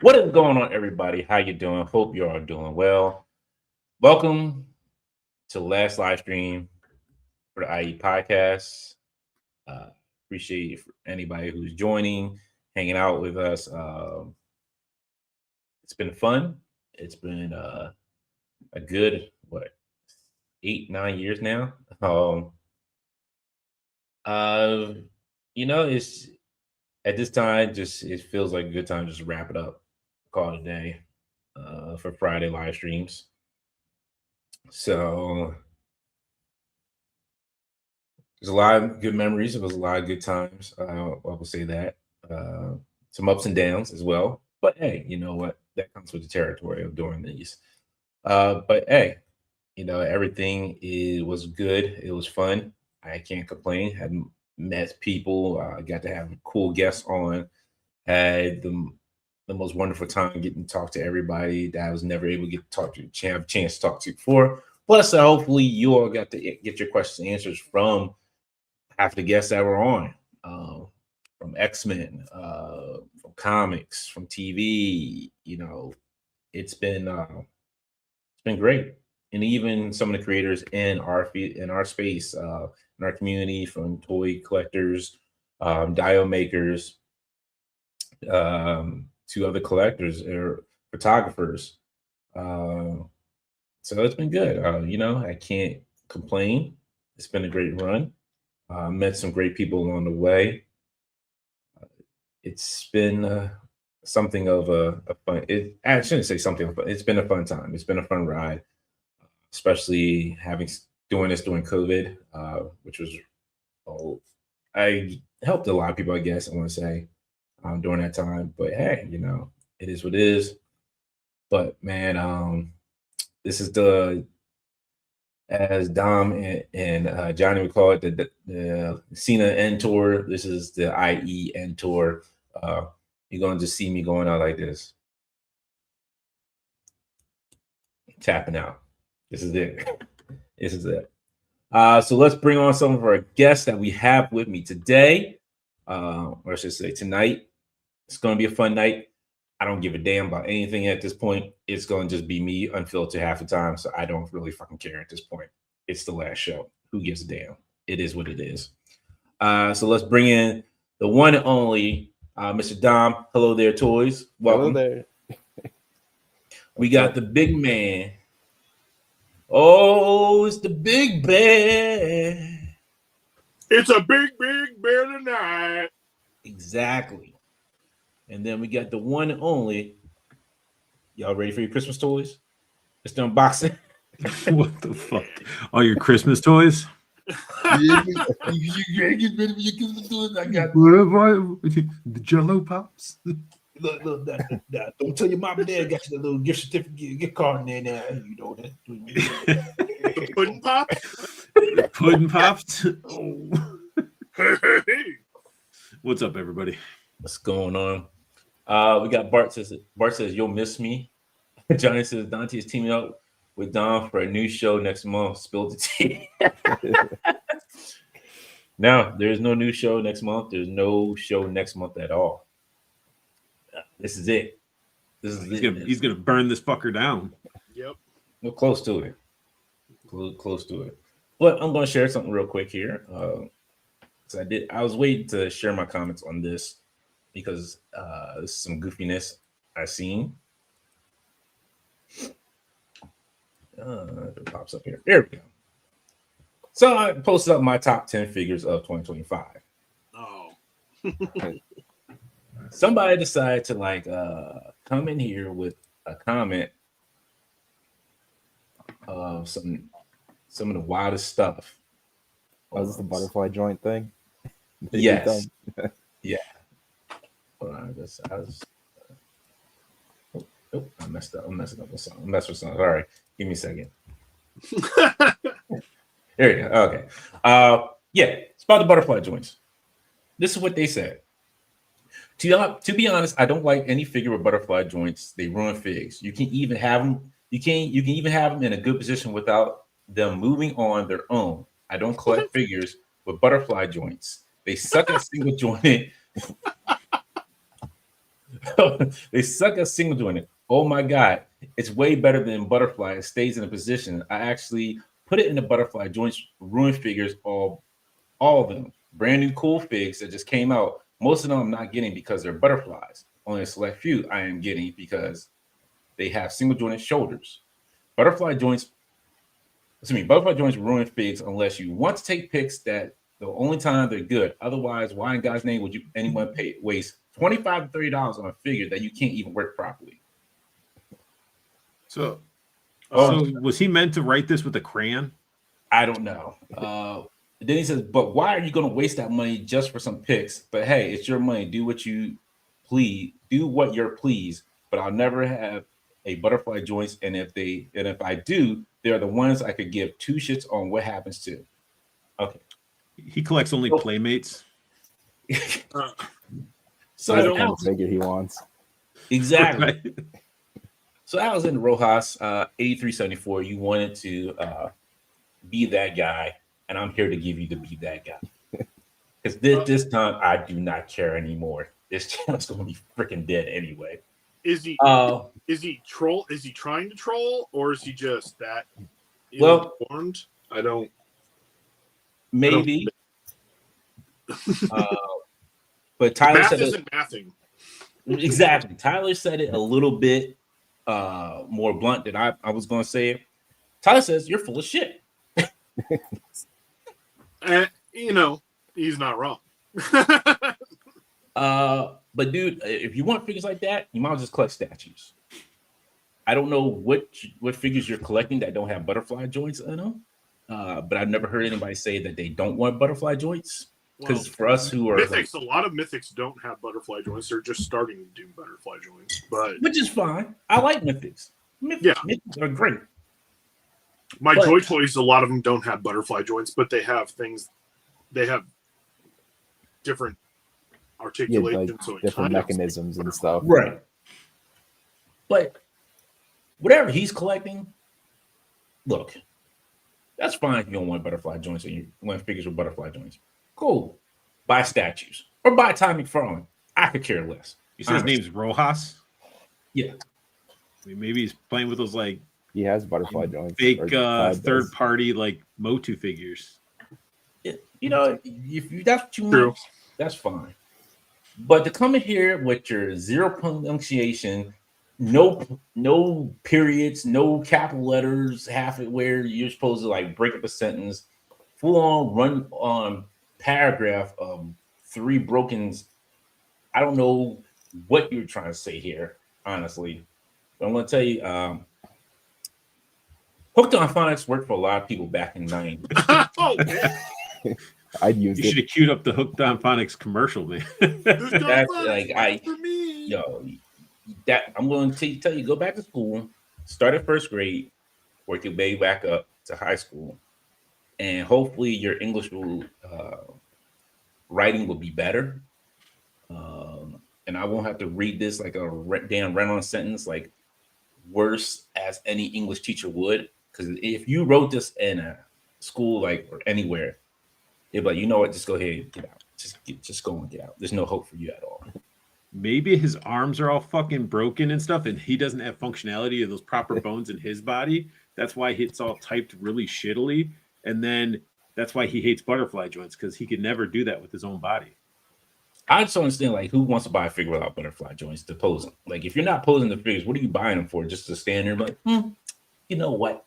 What is going on, everybody? How you doing? Hope you're all doing well. Welcome to the last live stream for the IE podcast. Uh, Appreciate anybody who's joining, hanging out with us. It's been fun. It's been a good 8 9 years now. Uh, it's at this time just it feels like a good time to just wrap it up, call it a day for Friday live streams. So there's a lot of good memories. It was a lot of good times. I will say that. Uh, some ups and downs as well. But hey, you know what? That comes with the territory of doing these. But hey, everything was good. It was fun. I can't complain. Had met people. Got to have cool guests on. Had the most wonderful time getting to talk to everybody that I was never able to get to talk to, have a chance to talk to before. Plus, hopefully, you all got to get your questions and answers from half the guests that were on, from X-Men, from comics, from TV. It's been great, and even some of the creators in our space, in our community, from toy collectors, dio makers, to other collectors or photographers. Uh, so it's been good. I can't complain. It's been a great run. Met some great people along the way. It's been something of a fun. I shouldn't say something, but it's been a fun time. It's been a fun ride, especially doing this during COVID, which was oh, I helped a lot of people. I guess I want to say during that time. But hey, it is what it is. But man, this is the as Dom and Johnny would call it, the Cena End Tour. This is the IE End Tour. Uh, you're going to just see me going out like this, tapping out. This is it. This is it. So let's bring on some of our guests that we have with me today, or I should say tonight. It's going to be a fun night. I don't give a damn about anything at this point. It's going to just be me unfiltered half the time. So I don't really fucking care at this point. It's the last show. Who gives a damn? It is what it is. So let's bring in the one and only Mr. Dom. Hello there, toys. Welcome. Hello there. We got the big man. Oh, it's the big bear. It's a big bear tonight. Exactly. And then we got the one and only. Y'all ready for your Christmas toys? It's the unboxing. What the fuck? All your Christmas toys? You get rid of your Christmas toys. I got The Jello pops. look, don't tell your mom and dad got you the little gift certificate, gift card in there now. You know that. The pudding pop. Pudding pops. Oh. Hey. What's up, everybody? What's going on? We got Bart says you'll miss me. Johnny says Dante is teaming up with Don for a new show next month. Spill the tea. No, there's no new show next month. There's no show next month at all. This is it. He's gonna burn this fucker down. Yep. We're close to it. Close to it. But I'm going to share something real quick here. So I was waiting to share my comments on this because this is some goofiness I've seen. If it pops up here. There we go. So I posted up my top 10 figures of 2025. Oh. Somebody decided to come in here with a comment of some of the wildest stuff. Oh, is this the butterfly joint thing? Yes. Yeah. Hold on. I messed up. I'm messing up with something. I'm messing with something. All right. Give me a second. There you go. Okay. Yeah. It's about the butterfly joints. This is what they said. To be honest, I don't like any figure with butterfly joints. They ruin figs. You can even have them. You can even have them in a good position without them moving on their own. I don't collect figures with butterfly joints. They suck at single jointed They suck at single jointed. Oh my god, it's way better than butterfly. It stays in a position. I actually put it in the butterfly joints. Ruined figures, all of them. Brand new cool figs that just came out. Most of them I'm not getting because they're butterflies. Only a select few I am getting because they have single jointed shoulders. Butterfly joints, butterfly joints ruin figs unless you want to take pics that the only time they're good. Otherwise, why in God's name would anyone waste $25 to $30 on a figure that you can't even work properly? So, Oh. so was he meant to write this with a crayon? I don't know. Then he says, but why are you going to waste that money just for some pics? But hey, it's your money. Do what you please. Do what you're pleased. But I'll never have a butterfly joints. And if I do, they're the ones I could give two shits on what happens to. Okay. He collects only Playmates. So I don't know the figure he wants. Exactly. Right? So Alexander Rojas, 8374. You wanted to be that guy, and I'm here to give you the be that guy. Because this time I do not care anymore. This channel's going to be freaking dead anyway. Is he troll? Is he trying to troll, or is he just that ill-informed? I don't. Maybe. But Tyler Math said isn't mathing. Exactly. Tyler said it a little bit more blunt than I was going to say it. Tyler says you're full of shit. He's not wrong. But dude, if you want figures like that, you might as well just collect statues. I don't know what figures you're collecting that don't have butterfly joints in them, but I've never heard anybody say that they don't want butterfly joints. Because for us who are mythics, a lot of mythics don't have butterfly joints. They're just starting to do butterfly joints, which is fine. I like mythics. Mythics are great. My Joy Toys, a lot of them don't have butterfly joints, but they have things. They have different articulations, like different mechanisms and stuff. Right. But whatever he's collecting, look, that's fine if you don't want butterfly joints and you want figures with butterfly joints. Cool. Buy statues or buy Ty McFarlane. I could care less. You said his name's Rojas? Yeah. I mean, maybe he's playing with those like he has butterfly joints. Fake third party like Motu figures. If that's what you want, that's fine. But to come in here with your zero pronunciation, no periods, no capital letters, half it where you're supposed to like break up a sentence, full on run on paragraph of 3 brokens. I don't know what you're trying to say here, honestly. But I'm going to tell you, Hooked on Phonics worked for a lot of people back in the 90s. Oh, man. I'd use it. You should have queued up the Hooked on Phonics commercial, man. That's like I'm going to tell you, go back to school, start at first grade, work your way back up to high school, and hopefully your English writing will be better. And I won't have to read this like a damn run-on sentence, like worse as any English teacher would. Because if you wrote this in a school, like or anywhere, they'd be like, you know what, just go ahead and get out. Just go and get out. There's no hope for you at all. Maybe his arms are all fucking broken and stuff, and he doesn't have functionality of those proper bones in his body. That's why it's all typed really shittily. And then that's why he hates butterfly joints, because he could never do that with his own body. I just don't understand, like, who wants to buy a figure without butterfly joints to pose them? Like, if you're not posing the figures, what are you buying them for? Just to stand there and be like, you know what?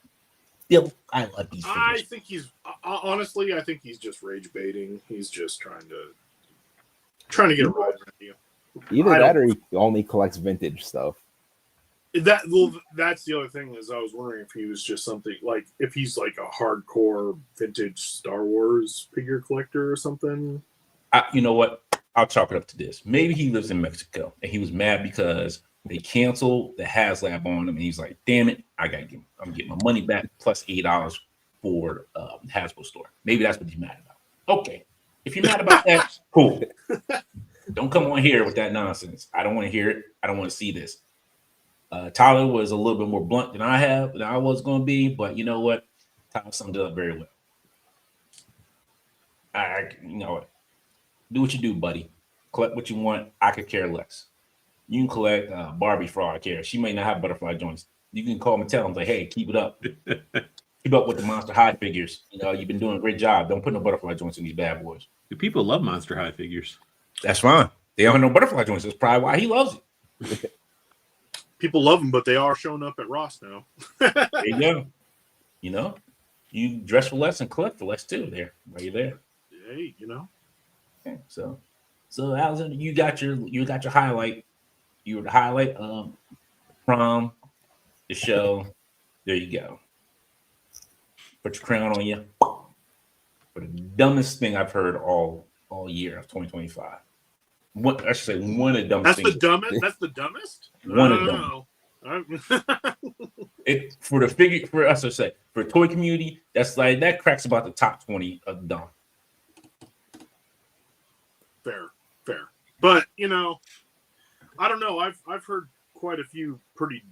I love these figures. I think he's honestly, I think he's just rage baiting. He's just trying to get a ride around you. Either that or he only collects vintage stuff. That's the other thing is I was wondering if he was just something like if he's like a hardcore vintage Star Wars figure collector or something. You know what? I'll chalk it up to this. Maybe he lives in Mexico and he was mad because they canceled the HasLab on him, and he's like, "Damn it, I'm getting my money back plus $8 for Hasbro store." Maybe that's what he's mad about. Okay, if you're mad about that, cool. Don't come on here with that nonsense. I don't want to hear it. I don't want to see this. Tyler was a little bit more blunt than I was going to be, but you know what? Tyler summed it up very well. You know what? Do what you do, buddy. Collect what you want. I could care less. You can collect Barbie for all I care. She may not have butterfly joints. You can call Mattel and say, hey, keep it up. Keep up with the Monster High figures. You know, you've been doing a great job. Don't put no butterfly joints in these bad boys. The people love Monster High figures. That's fine. They don't have no butterfly joints. That's probably why he loves it. People love them, but they are showing up at Ross now. There you go. You know, you dress for less and collect for less too. There, while you're there. Hey, you know. Okay, so Alexander, you got your highlight. You were the highlight of prom, the show. There you go. Put your crown on you. For the dumbest thing I've heard all year of 2025. I should say one of the dumbest That's things. the dumbest. That's the dumbest. One of them. It for the figure for us to say for toy community, that's like that cracks about the top 20 of dumb. Fair. But you know, I don't know. I've heard quite a few pretty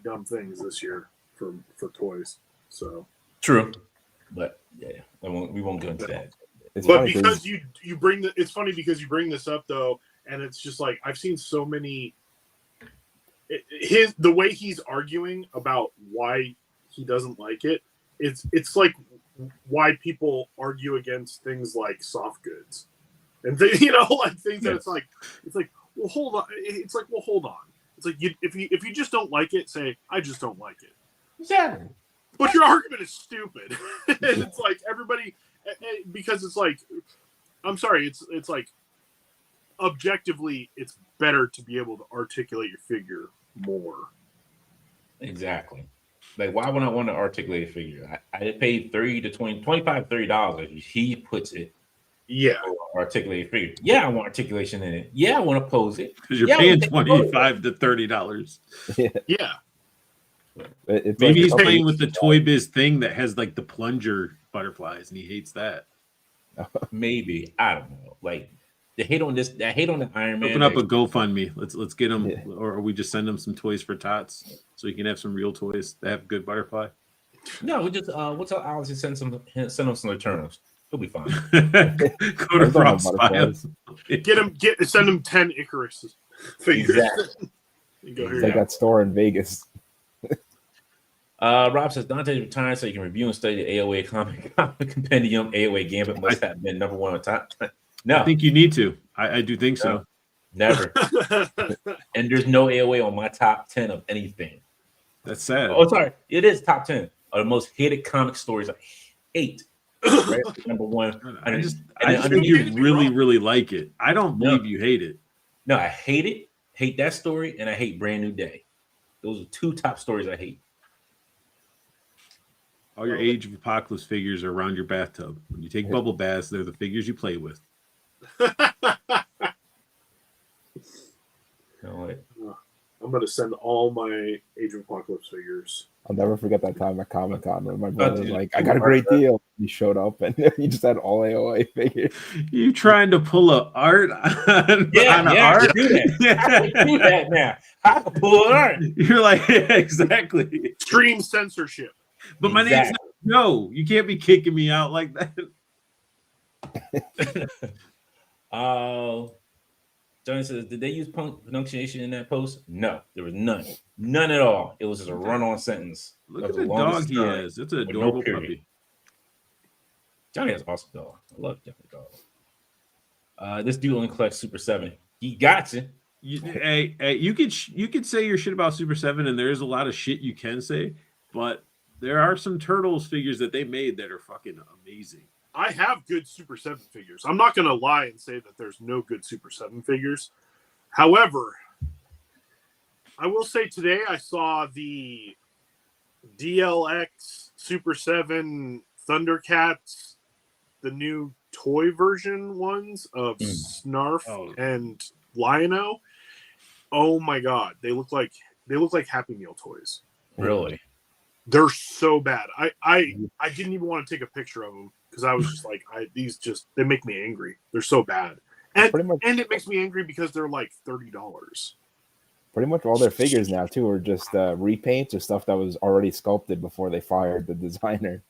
dumb things this year for toys. So True, but yeah, we won't go into that. It's but funny because you bring it's funny because you bring this up though, and it's just like I've seen so many. The way he's arguing about why he doesn't like it, it's like why people argue against things like soft goods, and you know, like things that it's like well hold on, it's like well hold on, it's like if you just don't like it, say I just don't like it. Exactly. But your argument is stupid. And it's like everybody, because it's like, I'm sorry, it's like objectively, it's better to be able to articulate your figure more. Exactly. Like, why would I want to articulate a figure? I paid $30 to $25, $30. He puts it. Yeah. Articulate a figure. Yeah, I want articulation in it. Yeah, I want to pose it. Because you're paying $25 to $30. Yeah. It's Maybe like he's playing with the Toy Biz thing that has like the plunger butterflies, and he hates that. Maybe, I don't know. Like the hate on this, that hate on the Iron Man. Open up a GoFundMe. Let's get him, or we just send him some toys for tots, so he can have some real toys that have good butterfly. No, we just we'll tell Alex to send him some Eternals. He'll be fine. Go to Frost Files. Send him 10 Icarus figures. Exactly. It's like that store in Vegas. Rob says Dante's retired so you can review and study the AOA comic compendium. AOA Gambit must have been number one on top. No, I think you need to. I do think so. Never. And there's no AOA on my top 10 of anything. That's sad. Oh, sorry. It is top 10 of the most hated comic stories I hate. Right? Number one. I just think you really like it. I don't believe you hate it. No, I hate it. Hate that story, and I hate Brand New Day. Those are two top stories I hate. All your Age of Apocalypse figures are around your bathtub. When you take bubble baths, they're the figures you play with. I'm going to send all my Age of Apocalypse figures. I'll never forget that time at Comic-Con when my brother was like, I got a great deal. He showed up and he just had all AOA figures. You trying to pull a art on art? Do that. Do that now. I can pull art. You're like, yeah, exactly. Extreme censorship. But my name's not Joe. You can't be kicking me out like that. Johnny says, did they use pronunciation in that post? No, there was none. None at all. It was just a run-on sentence. Look at the dog he has. It's an adorable puppy. Johnny has an awesome dog. I love Johnny dog. This dude only collects Super 7. He got you. Hey, you could say your shit about Super 7, and there is a lot of shit you can say, but there are some Turtles figures that they made that are fucking amazing. I have good Super 7 figures. I'm not going to lie and say that there's no good Super 7 figures. However, I will say today I saw the DLX Super 7 Thundercats, the new toy version ones of Snarf and Lion-O. Oh my god, they look like Happy Meal toys. Really? They're so bad. I didn't even want to take a picture of them because I was just like, they make me angry. They're so bad, and it makes me angry because they're like $30. Pretty much all their figures now too are just repaints or stuff that was already sculpted before they fired the designer.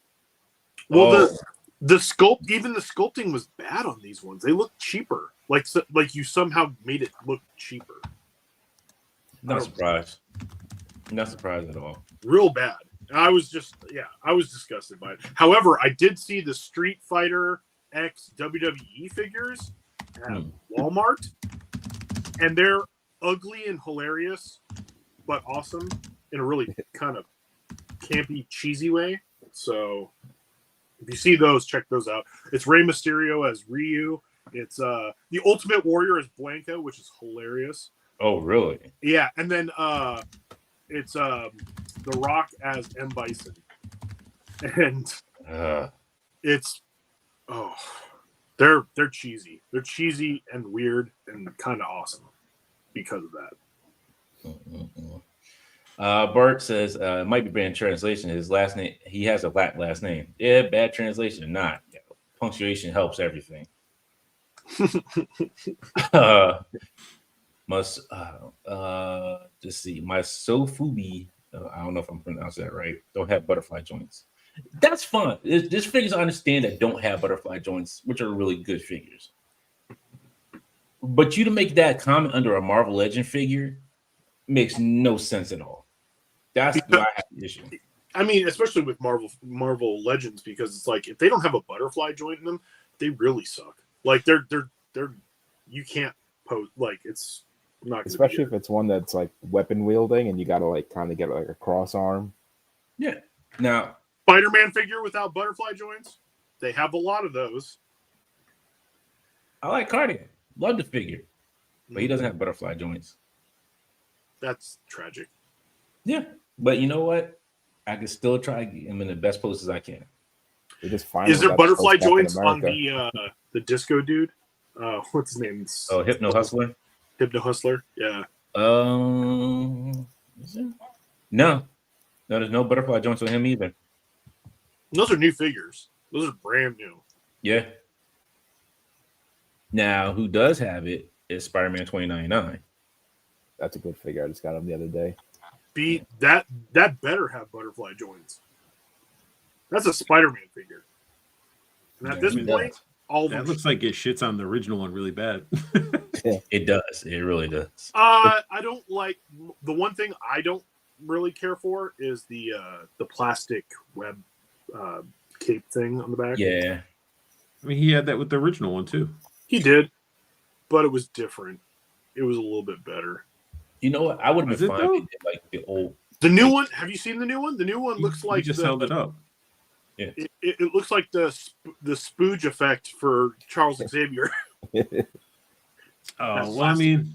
Well, the sculpting was bad on these ones. They look cheaper. Like you somehow made it look cheaper. Not surprised. Not surprised at all. Real bad. I was disgusted by it. However, I did see the Street Fighter X WWE figures at Walmart, and they're ugly and hilarious, but awesome in a really kind of campy, cheesy way. So if you see those, check those out. It's Rey Mysterio as Ryu. It's the Ultimate Warrior as Blanca, which is hilarious. Oh, really? Yeah, and then it's The Rock as M. Bison, and it's they're cheesy. They're cheesy and weird and kind of awesome because of that. Bart says it might be bad translation. His last name, he has a Latin last name. Yeah, bad translation. Not punctuation helps everything. Just see my Sofubi. I don't know if I'm pronouncing that right. Don't have butterfly joints. That's fun. There's figures I understand that don't have butterfly joints, which are really good figures. But you to make that comment under a Marvel Legend figure makes no sense at all. That's why I have the issue. I mean, especially with Marvel Legends, because it's like if they don't have a butterfly joint in them, they really suck. Like they're you can't pose like it's not. Especially if it's one that's like weapon wielding and you got to like kind of get like a cross arm. Yeah. Now, Spider-Man figure without butterfly joints, they have a lot of those. I like Cardigan. Love the figure, but he doesn't have butterfly joints. That's tragic. Yeah, but you know what? I can still try him in the best poses I can. Is there butterfly joints on the disco dude? What's his name? Oh, Hypno Hustler. Hypno Hustler. Yeah. Is it? No, there's no butterfly joints on him either. Those are new figures. Those are brand new. Yeah. Now, who does have it is Spider-Man 2099. That's a good figure. I just got him the other day. That better have butterfly joints. That's a Spider-Man figure. And at this point, all that looks like it shits on the original one really bad. It does. It really does. I don't like the one thing I don't really care for is the plastic web cape thing on the back. Yeah. I mean, he had that with the original one too. He did, but it was different. It was a little bit better. You know what? I would have been fine if they did like the old. The new one. Have you seen the new one? The new one looks like he just held it up. Yeah. It looks like the spooge effect for Charles Xavier. Well, I mean,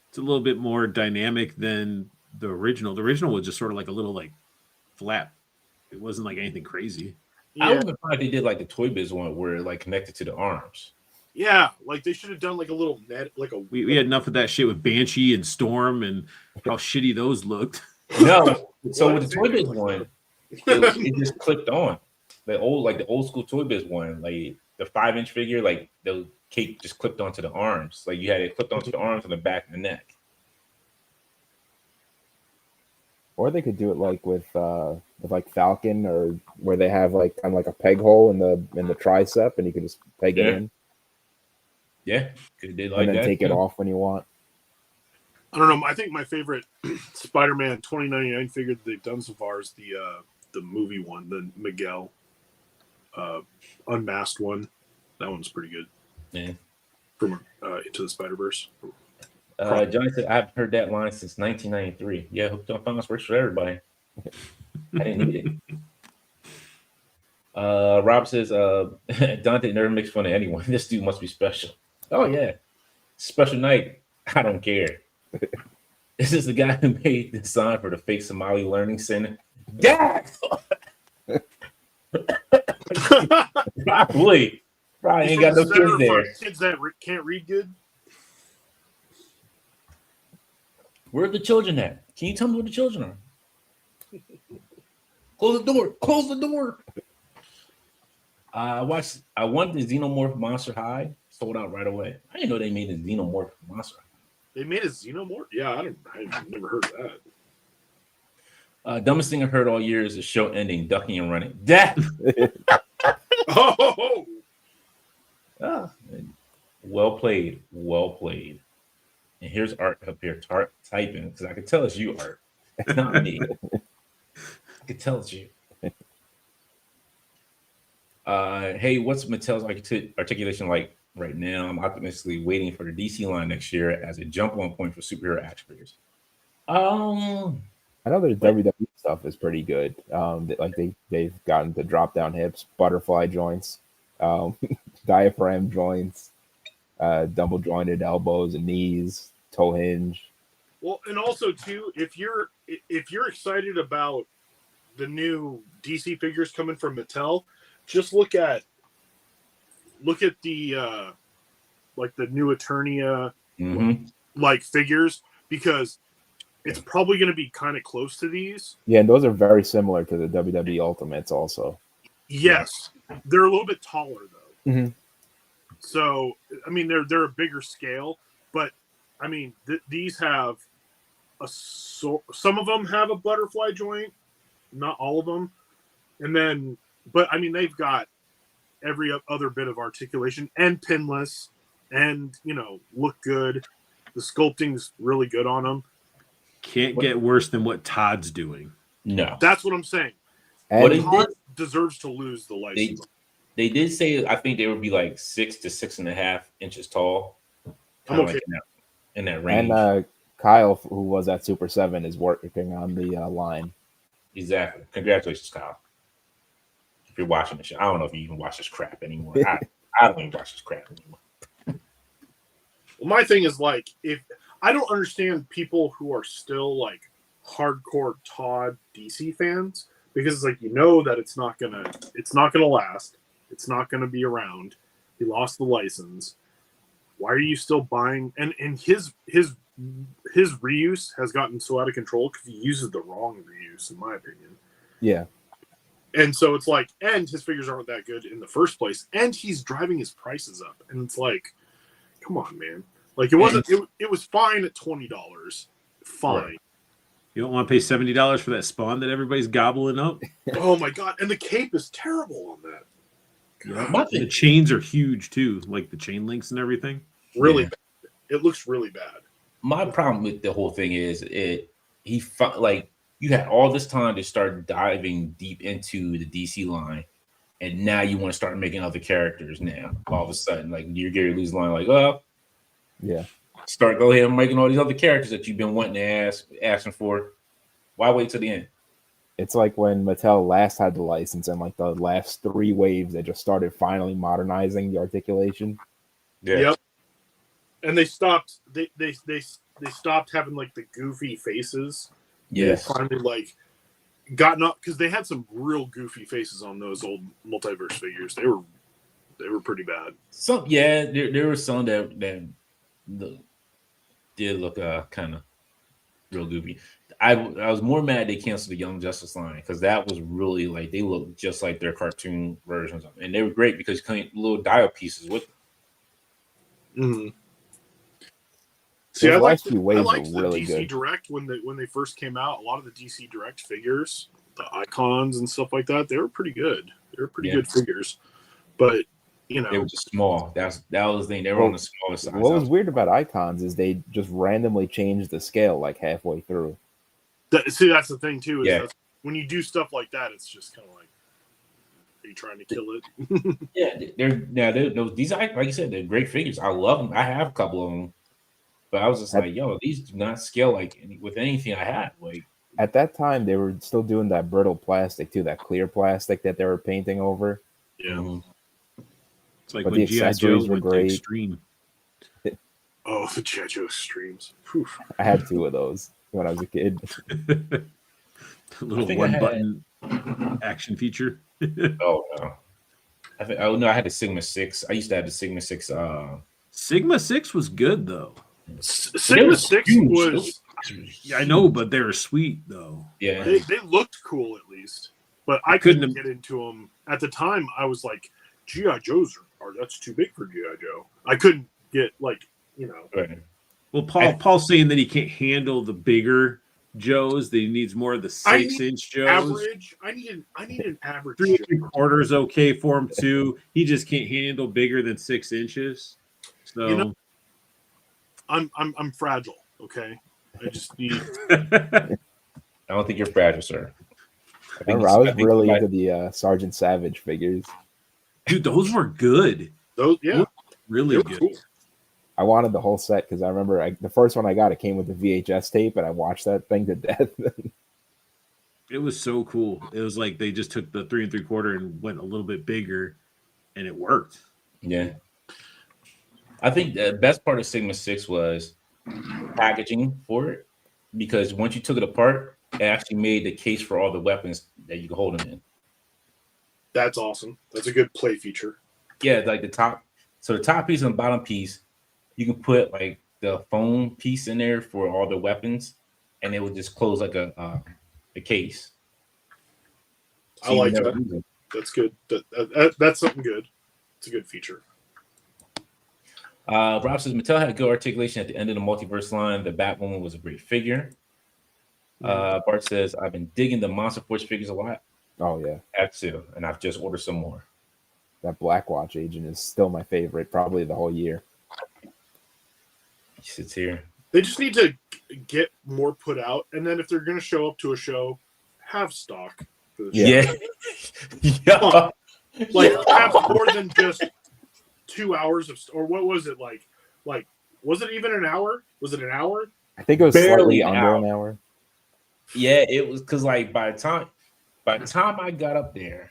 it's a little bit more dynamic than the original. The original was just sort of like a little like flat. It wasn't like anything crazy. Yeah. I would have been fine if they did like the Toy Biz one where it like connected to the arms. Yeah, like they should have done like a little net, like a. We had enough of that shit with Banshee and Storm and how shitty those looked. No, so with the Toy Biz one, it just clipped on. The old school Toy Biz one, like the 5-inch figure, like the cape just clipped onto the arms. Like you had it clipped onto the arms and the back and the neck. Or they could do it like with like Falcon, or where they have like kind of like a peg hole in the tricep, and you can just peg it in. Yeah, could they like and then that, take it off when you want. I don't know. I think my favorite Spider-Man 2099 figure that they've done so far is the movie one, the Miguel unmasked one. That one's pretty good. Yeah. From Into the Spider-Verse. Johnny said, I've heard that line since 1993. Yeah, Hooked on Phonics works for everybody. I didn't need it. Rob says, Dante never makes fun of anyone. This dude must be special. Oh, yeah. Special night. I don't care. This is the guy who made the sign for the fake Somali Learning Center. Yeah! Probably ain't got no kids there. Kids that can't read good. Where are the children at? Can you tell me where the children are? Close the door. Close the door. I wanted the Xenomorph Monster High. Sold out right away. I didn't know they made a Xenomorph Monster High. They made a Xenomorph? Yeah, I've never heard of that. Dumbest thing I've heard all year is the show ending, ducking and running. Death. Oh! Well played. Well played. And here's Art up here typing because I can tell it's you, Art. It's not me. I can tell it's you. Hey, what's Mattel's articulation like right now? I'm optimistically waiting for the DC line next year as a jump on point for superhero action figures. I know their WWE stuff is pretty good. They've gotten the drop down hips, butterfly joints, diaphragm joints, double jointed elbows and knees, toe hinge. Well, and also too, if you're excited about the new DC figures coming from Mattel, just look at the like the new Eternia like figures, because it's probably going to be kind of close to these. Yeah, and those are very similar to the WWE Ultimates also. Yes, they're a little bit taller though. Mm-hmm. So I mean, they're a bigger scale, but I mean these have some of them have a butterfly joint, not all of them, and then but I mean they've got every other bit of articulation and pinless, and look good. The sculpting's really good on them. Can't get worse than what Todd's doing. No, That's what I'm saying. And Todd deserves to lose the license. They did say I think they would be like 6 to 6.5 inches tall. I'm okay. Like in that range. And Kyle, who was at Super 7, is working on the line. Exactly. Congratulations, Kyle. If you're watching this show, I don't know if you even watch this crap anymore. I don't even watch this crap anymore. Well, my thing is like, if I don't understand people who are still like hardcore Todd DC fans, because it's like that it's not gonna last. It's not gonna be around. He lost the license. Why are you still buying? And his reuse has gotten so out of control because he uses the wrong reuse, in my opinion. Yeah. And so it's like, and his figures aren't that good in the first place, and he's driving his prices up. And it's like, come on, man. Like it wasn't. It was fine at $20. Fine. Right. You don't want to pay $70 for that Spawn that everybody's gobbling up? Oh my god! And the cape is terrible on that. Yeah, the chains are huge too, like the chain links and everything. Really bad. It looks really bad. My problem with the whole thing is you had all this time to start diving deep into the DC line, and now you want to start making other characters. Now all of a sudden, like you're Gary Lee's line, like, yeah, go ahead and making all these other characters that you've been wanting to asking for. Why wait till the end? It's like when Mattel last had the license, and like the last 3 waves, they just started finally modernizing the articulation. Yeah. Yep. And they stopped. They stopped having like the goofy faces. Yes. They finally like gotten up because they had some real goofy faces on those old multiverse figures. They were pretty bad. There were some that did look kind of real goofy. I was more mad they canceled the Young Justice line because that was really like they looked just like their cartoon versions of them. And they were great because you came little dial pieces with them. Mm-hmm. See, I liked the really DC good. Direct when they first came out. A lot of the DC Direct figures, the icons and stuff like that, they were pretty good. They were pretty good figures, but they were just small. That was the thing. They were on the smaller side. What was weird about icons is they just randomly changed the scale like halfway through. That's the thing too. Is when you do stuff like that, it's just kind of like, are you trying to kill it? These like you said, they're great figures. I love them. I have a couple of them. But I was just like, these do not scale like with anything I had. Like at that time, they were still doing that brittle plastic too, that clear plastic that they were painting over. Yeah, it's like when the accessories were great. Extreme. Oh, the G.I. Joe streams. I had 2 of those when I was a kid. Little one-button action feature. Oh no! I had the Sigma 6. I used to have the Sigma 6. Sigma 6 was good though. Sigma 6 was. Yeah, I know, but they were sweet though. Yeah, they looked cool at least, but I couldn't get into them at the time. I was like, G.I. Joes are that's too big for G.I. Joe. I couldn't get like. Right. Well, Paul's saying that he can't handle the bigger Joes. That he needs more of the 6-inch Joes. Average. I need an average. 3 3/4 is okay for him too. He just can't handle bigger than 6 inches. So I'm fragile. Okay, I just need. I don't think you're fragile, sir. I was really into the Sergeant Savage figures. Dude, those were good. Those, yeah, Really they were good. cool. I wanted the whole set because I remember the first one I got, it came with the VHS tape, and I watched that thing to death. It was so cool. It was like they just took the 3 3/4 and went a little bit bigger, and it worked. Yeah. I think the best part of Sigma 6 was packaging for it, because once you took it apart, it actually made the case for all the weapons that you could hold them in. That's awesome. That's a good play feature. Yeah, like the top. So the top piece and the bottom piece, you can put like the phone piece in there for all the weapons, and it would just close like a case. I like that. That's good. That's something good. It's a good feature. Rob says Mattel had good articulation at the end of the multiverse line. The Batwoman was a great figure. Bart says I've been digging the Monster Force figures a lot. Oh yeah, That too, and I've just ordered some more. that Black Watch agent is still my favorite, probably the whole year. He sits here. They just need to get more put out, and then if they're going to show up to a show, have stock for the show. Yeah. Yeah. Like have more than just 2 hours of, or what was it like? Like, was it even an hour? Was it an hour? I think it was Barely slightly an under hour. an hour. Yeah, it was because like by the time I got up there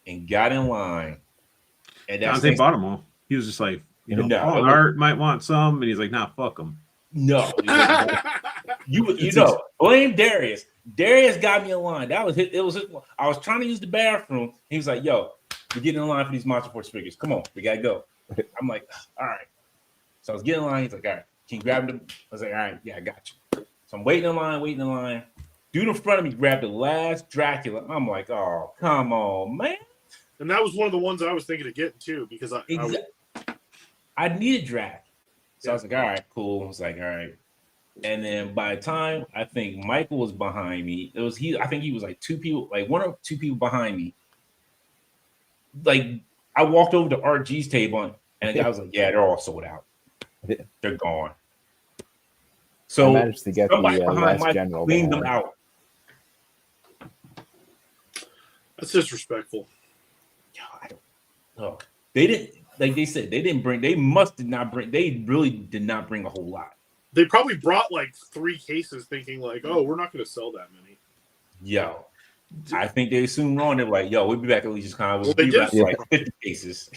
and got in line, and that's Dante bought them all. He was just like, No, Paul it Art might want some, and he's like, nah, fuck them. no, you know, blame Darius. Darius got me in line. That was his. It was his. I was trying to use the bathroom. He was like, "Yo, we're getting in line for these Monster Force figures. Come on, we gotta go." I'm like, "All right." So I was getting in line. He's like, "All right, can you grab them?" I was like, "All right, yeah, I got you." So I'm waiting in line. Dude in front of me grabbed the last Dracula. I'm like, "Oh, come on, man!" And that was one of the ones I was thinking of getting too, because I needed Drac. So I was like, all right, cool. I was like, all right. And then by the time I think Michael was behind me, I think he was like two people, like one or two people behind me. Like I walked over to RG's table and the guy was like, yeah, they're all sold out. They're gone. So I managed to get the last Michael general cleaned them behind. out. that's disrespectful. I don't know. They didn't, like they said, they really did not bring a whole lot. They probably brought like 3 cases thinking like, oh, we're not going to sell that many. Yo, I think they assumed wrong. They're like, yo, we'll be back at Legion's Con. We'll Well, they be did. back for like 50 cases.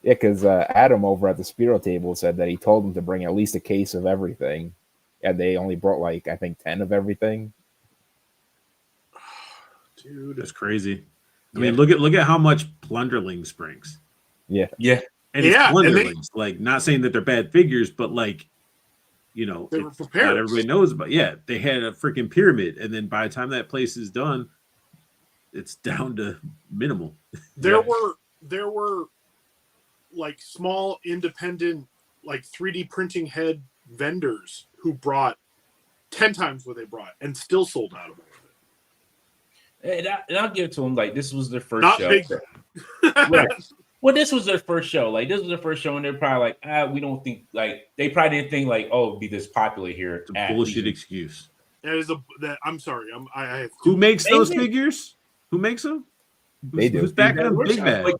Yeah, because Adam over at the Spiro table said that he told them to bring at least a case of everything, and they only brought like I think 10 of everything. Dude, That's crazy. I Yeah. mean, look at how much Plunderlings brings. Yeah, And it's Yeah, and Plunderlings. Like, not saying that they're bad figures, but like, they were it's prepared. not everybody knows about. Yeah, they had a freaking pyramid, and then by the time that place is done, it's down to minimal. There were like small independent like 3D printing head vendors who brought 10 times what they brought and still sold out of it. And I'll give it to them. Like, this was their first Not show. big. Right. Well, this was their first show. Like, this was their first show, and they're probably like, we don't think, like, they probably didn't think, like, oh, it'd be this popular here. It's a at bullshit Legion. excuse. I'm sorry. I have Who makes They those did. figures? Who makes them? They do. Who's backing them? Big Bad. Like,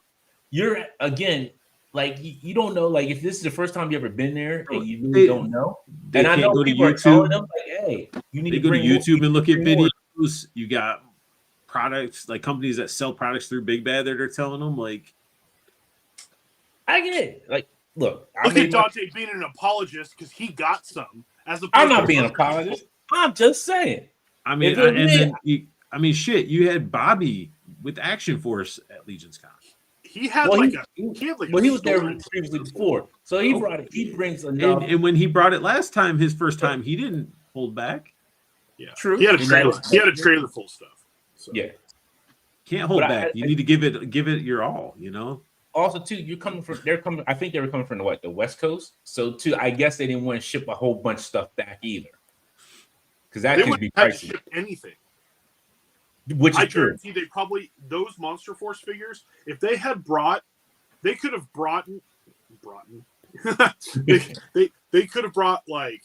you're, again, like, you don't know, like, if this is the first time you've ever been there and you really don't know. They And I can't know go to people are telling YouTube. them, like, hey, you need They to go to bring more YouTube and look at bring more. videos. You got products, like companies that sell products through Big Bad that are telling them, like, I get it. Like, look, Look at Dante being an apologist because he got some. I'm not being an apologist. I'm just saying. I mean, If it was then shit, you had Bobby with Action Force at Legion's Con. He had Well, like he was there story. previously before, so he brought it. He brings enough. And when he brought it last time, his first time, he didn't hold back. Yeah, True. He had a And trailer. that- He had a trailer full of stuff. So. Yeah. Can't hold But back. You need to give it your all. Also, too, they're coming. I think they were coming from the West Coast. So, too, I guess they didn't want to ship a whole bunch of stuff back either, because that They could wouldn't be have pricey. shipped anything. Which I is true. guarantee they probably those Monster Force figures. If they had brought, they could have brought. they could have brought like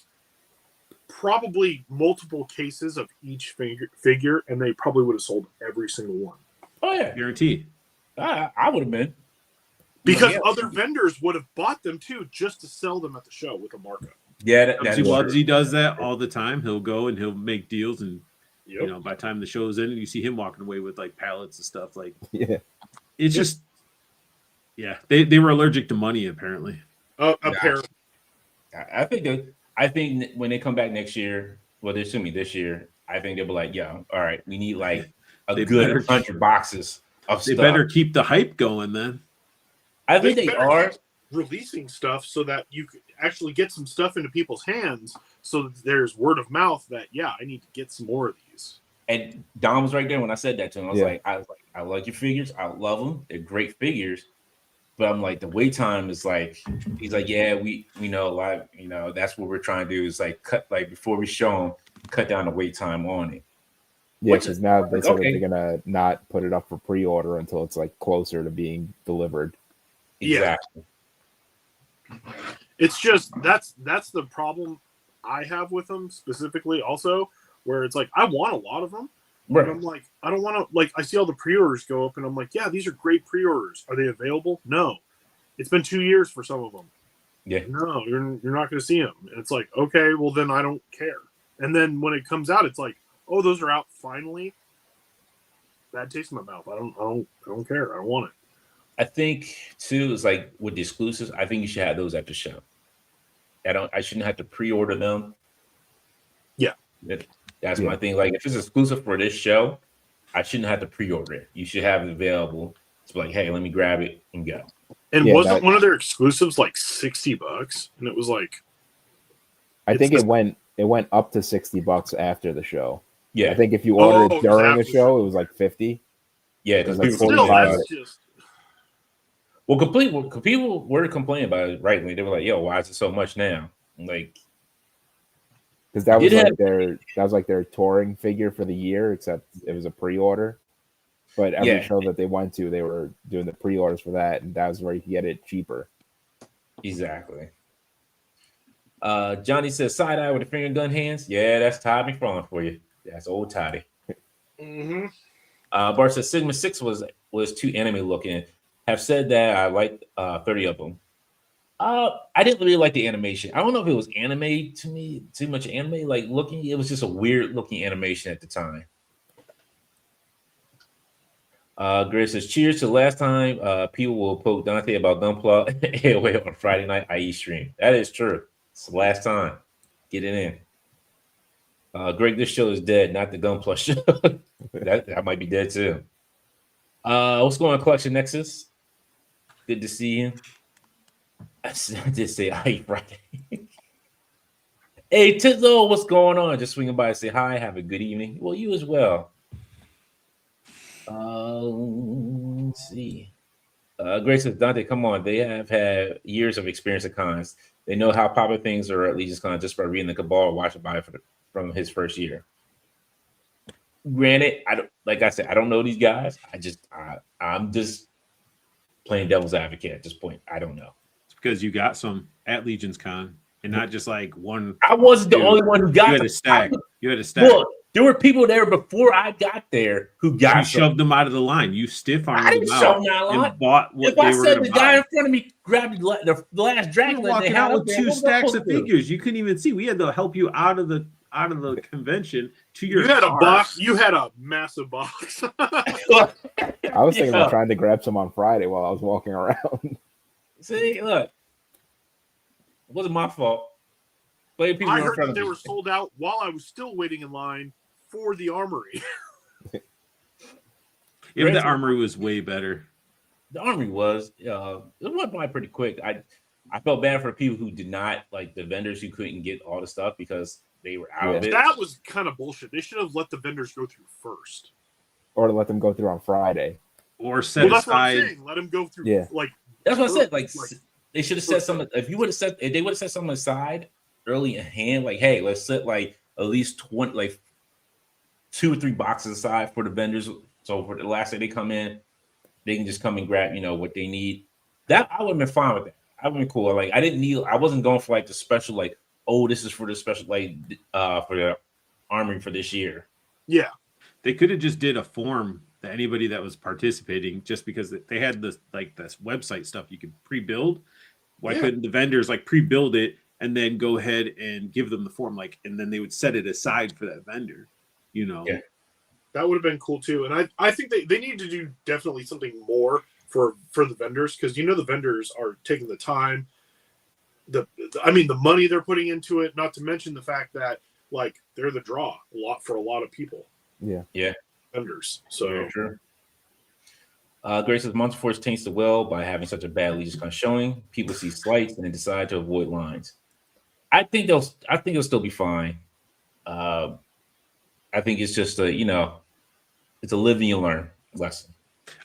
probably multiple cases of each figure, and they probably would have sold every single one. Oh yeah, Guaranteed. I would have been. Because Yeah. other vendors would have bought them too, just to sell them at the show with a markup. Yeah, that's See, true. Wubbsy does that all the time. He'll go and he'll make deals, and Yep. you know, by the time the show's in, you see him walking away with like pallets and stuff. Like, Yeah. it's just, yeah, they were allergic to money apparently. Apparently. I think when they come back next year, well, they're assuming this year, I think they'll be like, yeah, all right, we need like a They good better- 100 boxes of They stuff. better keep the hype going then. I think they better are. keep releasing stuff so that you could actually get some stuff into people's hands, so that there's word of mouth that I need to get some more of these. And Dom was right there when I said that to him. I was Yeah. like, I like your figures. I love them. They're great figures. But I'm like, the wait time is like, he's like, yeah, we know, like, you know, that's what we're trying to do is like cut, like before we show them, cut down the wait time on it. Yeah, Which because is- now they said okay. that they're gonna not put it up for pre-order until it's like closer to being delivered. Yeah. Exactly. It's just that's the problem I have with them specifically, also, where it's like I want a lot of them, but I'm like, I don't want to, like, I see all the pre-orders go up, and I'm like, yeah, these are great pre-orders. Are they available? No. It's been 2 years for some of them. Yeah. No, you're not going to see them. And it's like, okay, well then I don't care. And then when it comes out, it's like, oh, those are out finally. Bad taste in my mouth. I don't care. I don't want it. I think too is like with the exclusives. I think you should have those at the show. I shouldn't have to pre-order them. Yeah. That's my thing. Like if it's exclusive for this show, I shouldn't have to pre-order it. You should have it available. It's like, hey, let me grab it and go. And Yeah, wasn't one of their exclusives like $60? And it was like, I think It's it went up to $60 after the show. Yeah. I think if you ordered Oh, it during after the the show, show. it was like 50. Yeah, It was because like people, still, 45. that's just, people were complaining about it rightly. They were like, yo, why is it so much now? Like, Because that was Did like their touring figure for the year, except it was a pre-order. But every Yeah. show that they went to, they were doing the pre-orders for that, and that was where you could get it cheaper. exactly. Johnny says side eye with the finger gun hands. Yeah, that's Todd McFarlane for you. That's old Toddy. mm-hmm. Bart says Sigma 6 was too anime looking. Have said that I liked 30 of them. I didn't really like the animation. I don't know if it was anime to me, too much anime like looking. It was just a weird looking animation at the time. Gray says, cheers to the last time people will poke Dante about Gunpla AOA on Friday night IE stream. That is true. It's the last time. Get it in. Greg, this show is dead, not the Gunpla show. that might be dead too. What's going on, Collection Nexus? Good to see you. I did say IE Friday. Hey, Tizzo, what's going on? Just swinging by and say hi. Have a good evening. Well, you as well. Let's see. Grace says, Dante, come on. They have had years of experience at cons. They know how popular things are at Legion's Con just by reading the Cabal or watching by from his first year. Granted, like I said, I don't know these guys. I'm just playing devil's advocate at this point. I don't know. It's because you got some at Legion's Con and not just like one. I wasn't the Dude, only one who got You had them. a stack. You had a stack. Look, there were people there before I got there who got You some. shoved them out of the line. You stiff armed I didn't them shove out them out of the line. and bought what If I they were said going the to guy buy. in front of me grabbed the last You Dracula were they walking had out up with there, two what was I stacks supposed of to do? figures. You couldn't even see. We had to help you out of the convention to your You had a car. box. You had a massive box. I was thinking Yeah. about trying to grab some on Friday while I was walking around. See, look, it wasn't my fault. But people I were in heard front that of they me. were sold out while I was still waiting in line for the armory. If the armory was way better. The armory was it went by pretty quick. I felt bad for people who did not like the vendors who couldn't get all the stuff because they were out of it. That was kind of bullshit. They should have let the vendors go through first. Or to let them go through on Friday. Or set Well, that's what I'm aside. saying. Let them go through. Yeah. Like That's what I said. Like Like- they should have set something. If they would have set something aside early in hand, like, hey, let's set like at least 20, like 2 or 3 boxes aside for the vendors. So for the last day they come in, they can just come and grab, what they need. That I would have been fine with that. I've been cool. Like I wasn't going for like the special, like, oh, this is for the special, like for the armory for this year. Yeah. They could have just did a form that anybody that was participating, just because they had this website stuff you could pre-build. Why couldn't the vendors like pre-build it and then go ahead and give them the form, like, and then they would set it aside for that vendor, you know? Yeah. That would have been cool too. And I think they need to do definitely something more for the vendors, because the vendors are taking the time, the money they're putting into it, not to mention the fact that like they're the draw for a lot of people. Yeah. Vendors. So very true. Grace says Monster Force taints the well by having such a bad lead kind of showing. People see slights and then decide to avoid lines. I think it'll still be fine. I think it's just it's a live and you learn lesson.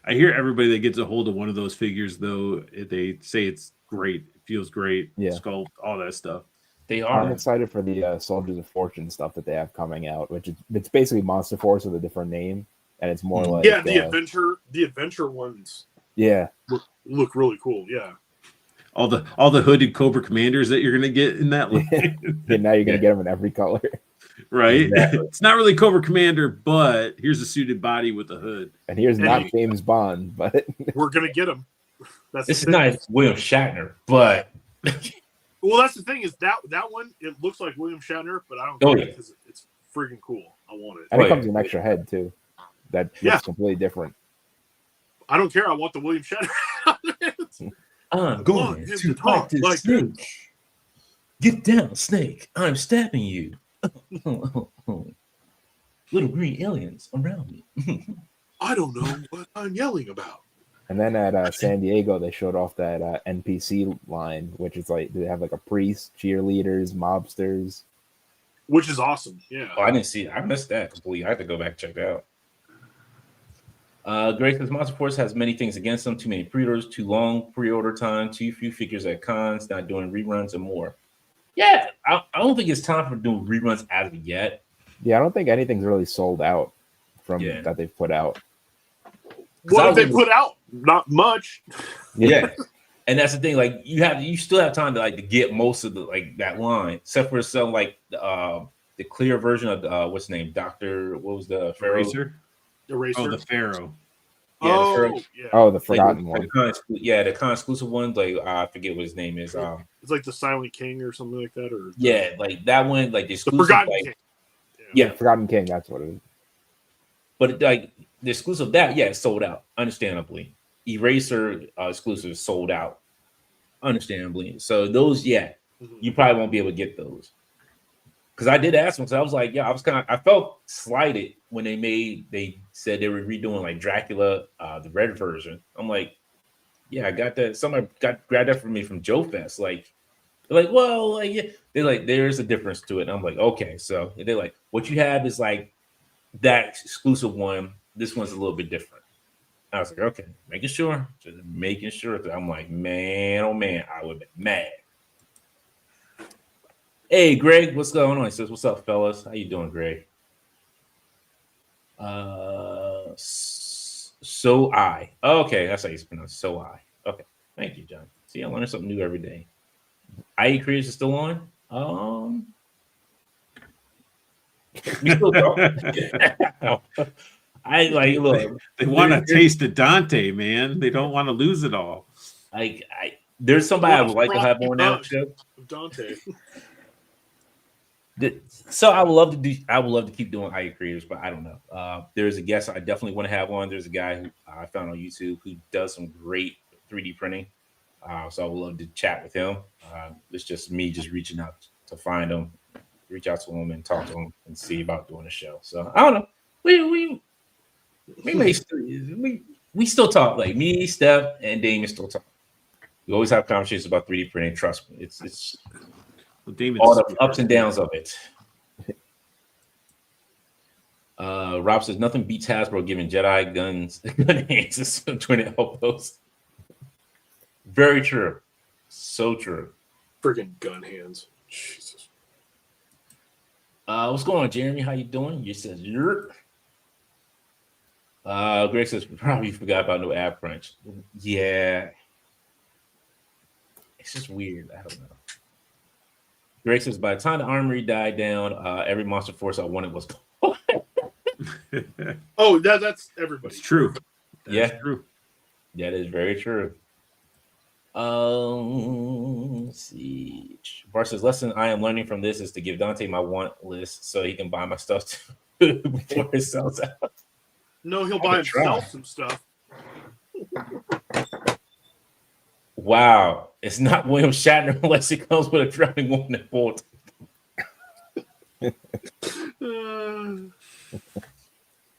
I hear everybody that gets a hold of one of those figures, though, they say it's great. It feels great. Yeah. Sculpt, all that stuff. They are. I'm excited for the Soldiers of Fortune stuff that they have coming out, which it's basically Monster Force with a different name, and it's more like the adventure ones. Yeah, look really cool. Yeah. All the hooded Cobra Commanders that you're gonna get in that line. And now you're gonna get them in every color. Right. Exactly. It's not really Cobra Commander, but here's a suited body with a hood. And here's not James Bond, but we're gonna get him. This is not William Shatner, but well, that's the thing is that one, it looks like William Shatner, but I don't care because it's freaking cool. I want it. And it comes with an extra head too. That looks completely different. I don't care. I want the William Shatner. I'm going to talk this snake. Get down, snake. I'm stabbing you. Little green aliens around me. I don't know what I'm yelling about. And then at San Diego, they showed off that NPC line, which is like they have like a priest, cheerleaders, mobsters, which is awesome. Yeah. Oh, I didn't see it. I missed that completely. I have to go back and check that out. Greg says Monster Force has many things against them: too many pre-orders, too long pre-order time, too few figures at cons, not doing reruns, and more. Yeah, I don't think it's time for doing reruns as of yet. Yeah, I don't think anything's really sold out from that they've put out. What have they put out? Not much. Yeah. And that's the thing, like you still have time to like to get most of the like that line, except for some like the clear version of what's his name, what was the Pharaoh? Eraser. Oh, the Pharaoh. Yeah, the forgotten one. The con exclusive one, like I forget what his name is. It's like the Silent King or something like that, or like that one, like the Forgotten King. Yeah, Forgotten King, that's what it is. But like the exclusive it's sold out, understandably. Eraser exclusive is sold out, understandably. So those, you probably won't be able to get those. Because I did ask them, so I was like, I felt slighted when they said they were redoing like Dracula, the red version. I'm like, I got that. Somebody grabbed that for me from Joe Fest. Like, they're like, well, like, they're like, there's a difference to it. And I'm like, okay, so they're like, what you have is like that exclusive one. This one's a little bit different. I was like, okay, just making sure. I'm like, man, oh man, I would be mad. Hey, Greg, what's going on? He says, what's up, fellas? How you doing, Greg? Okay, that's how you pronounce So I. Okay, thank you, John. See, I learn something new every day. IE Creators is still on. We still look. They want to taste of Dante, man. They don't want to lose it all. There's somebody I would like to have on that show. Dante. So I would love to keep doing IE Creators, but I don't know. There's a guest I definitely want to have on. There's a guy who I found on YouTube who does some great 3D printing. So I would love to chat with him. It's just me just reaching out to find him, reach out to him and talk to him and see about doing a show. So I don't know. We still talk, like me, Steph, and Damon still talk. We always have conversations about 3D printing. Trust me, it's all the ups and downs of it. Rob says nothing beats Hasbro giving Jedi gun hands to twin elbows. Very true, so true. Freaking gun hands, Jesus. What's going on, Jeremy? How you doing? You says you're. Greg says probably forgot about no ab crunch. Yeah. it's just weird. I don't know. Greg says, by the time the armory died down, every monster force I wanted was. Oh, that's everybody. It's true. Yeah. True. That is very true. Let's see. Bart says, lesson I am learning from this is to give Dante my want list so he can buy my stuff too before it sells out. No, he'll buy himself some stuff. Wow. It's not William Shatner unless it comes with a drowning woman and bolt.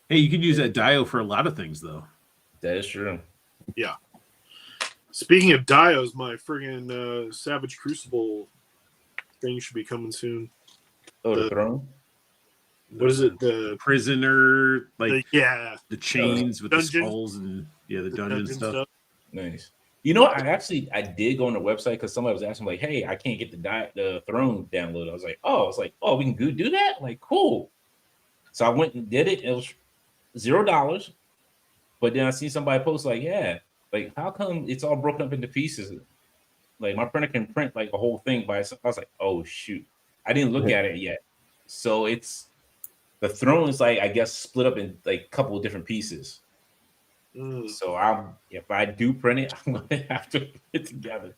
Hey, you could use that Dio for a lot of things, though. That is true. Yeah. Speaking of Dios, my friggin' Savage Crucible thing should be coming soon. Oh, the throne? What is it? The prisoner, like the chains with dungeon. the skulls and the dungeon stuff. Nice. You know what? I did go on the website because somebody was asking, like, hey, I can't get the throne download. I was like, we can do that? Like, cool. So I went and did it. It was $0. But then I see somebody post like, yeah, like, how come it's all broken up into pieces? Like, my printer can print like a whole thing by itself. I was like, oh shoot, I didn't look at it yet. So it's the throne is like, I guess, split up in like a couple of different pieces. So if I do print it, I'm gonna have to put it together.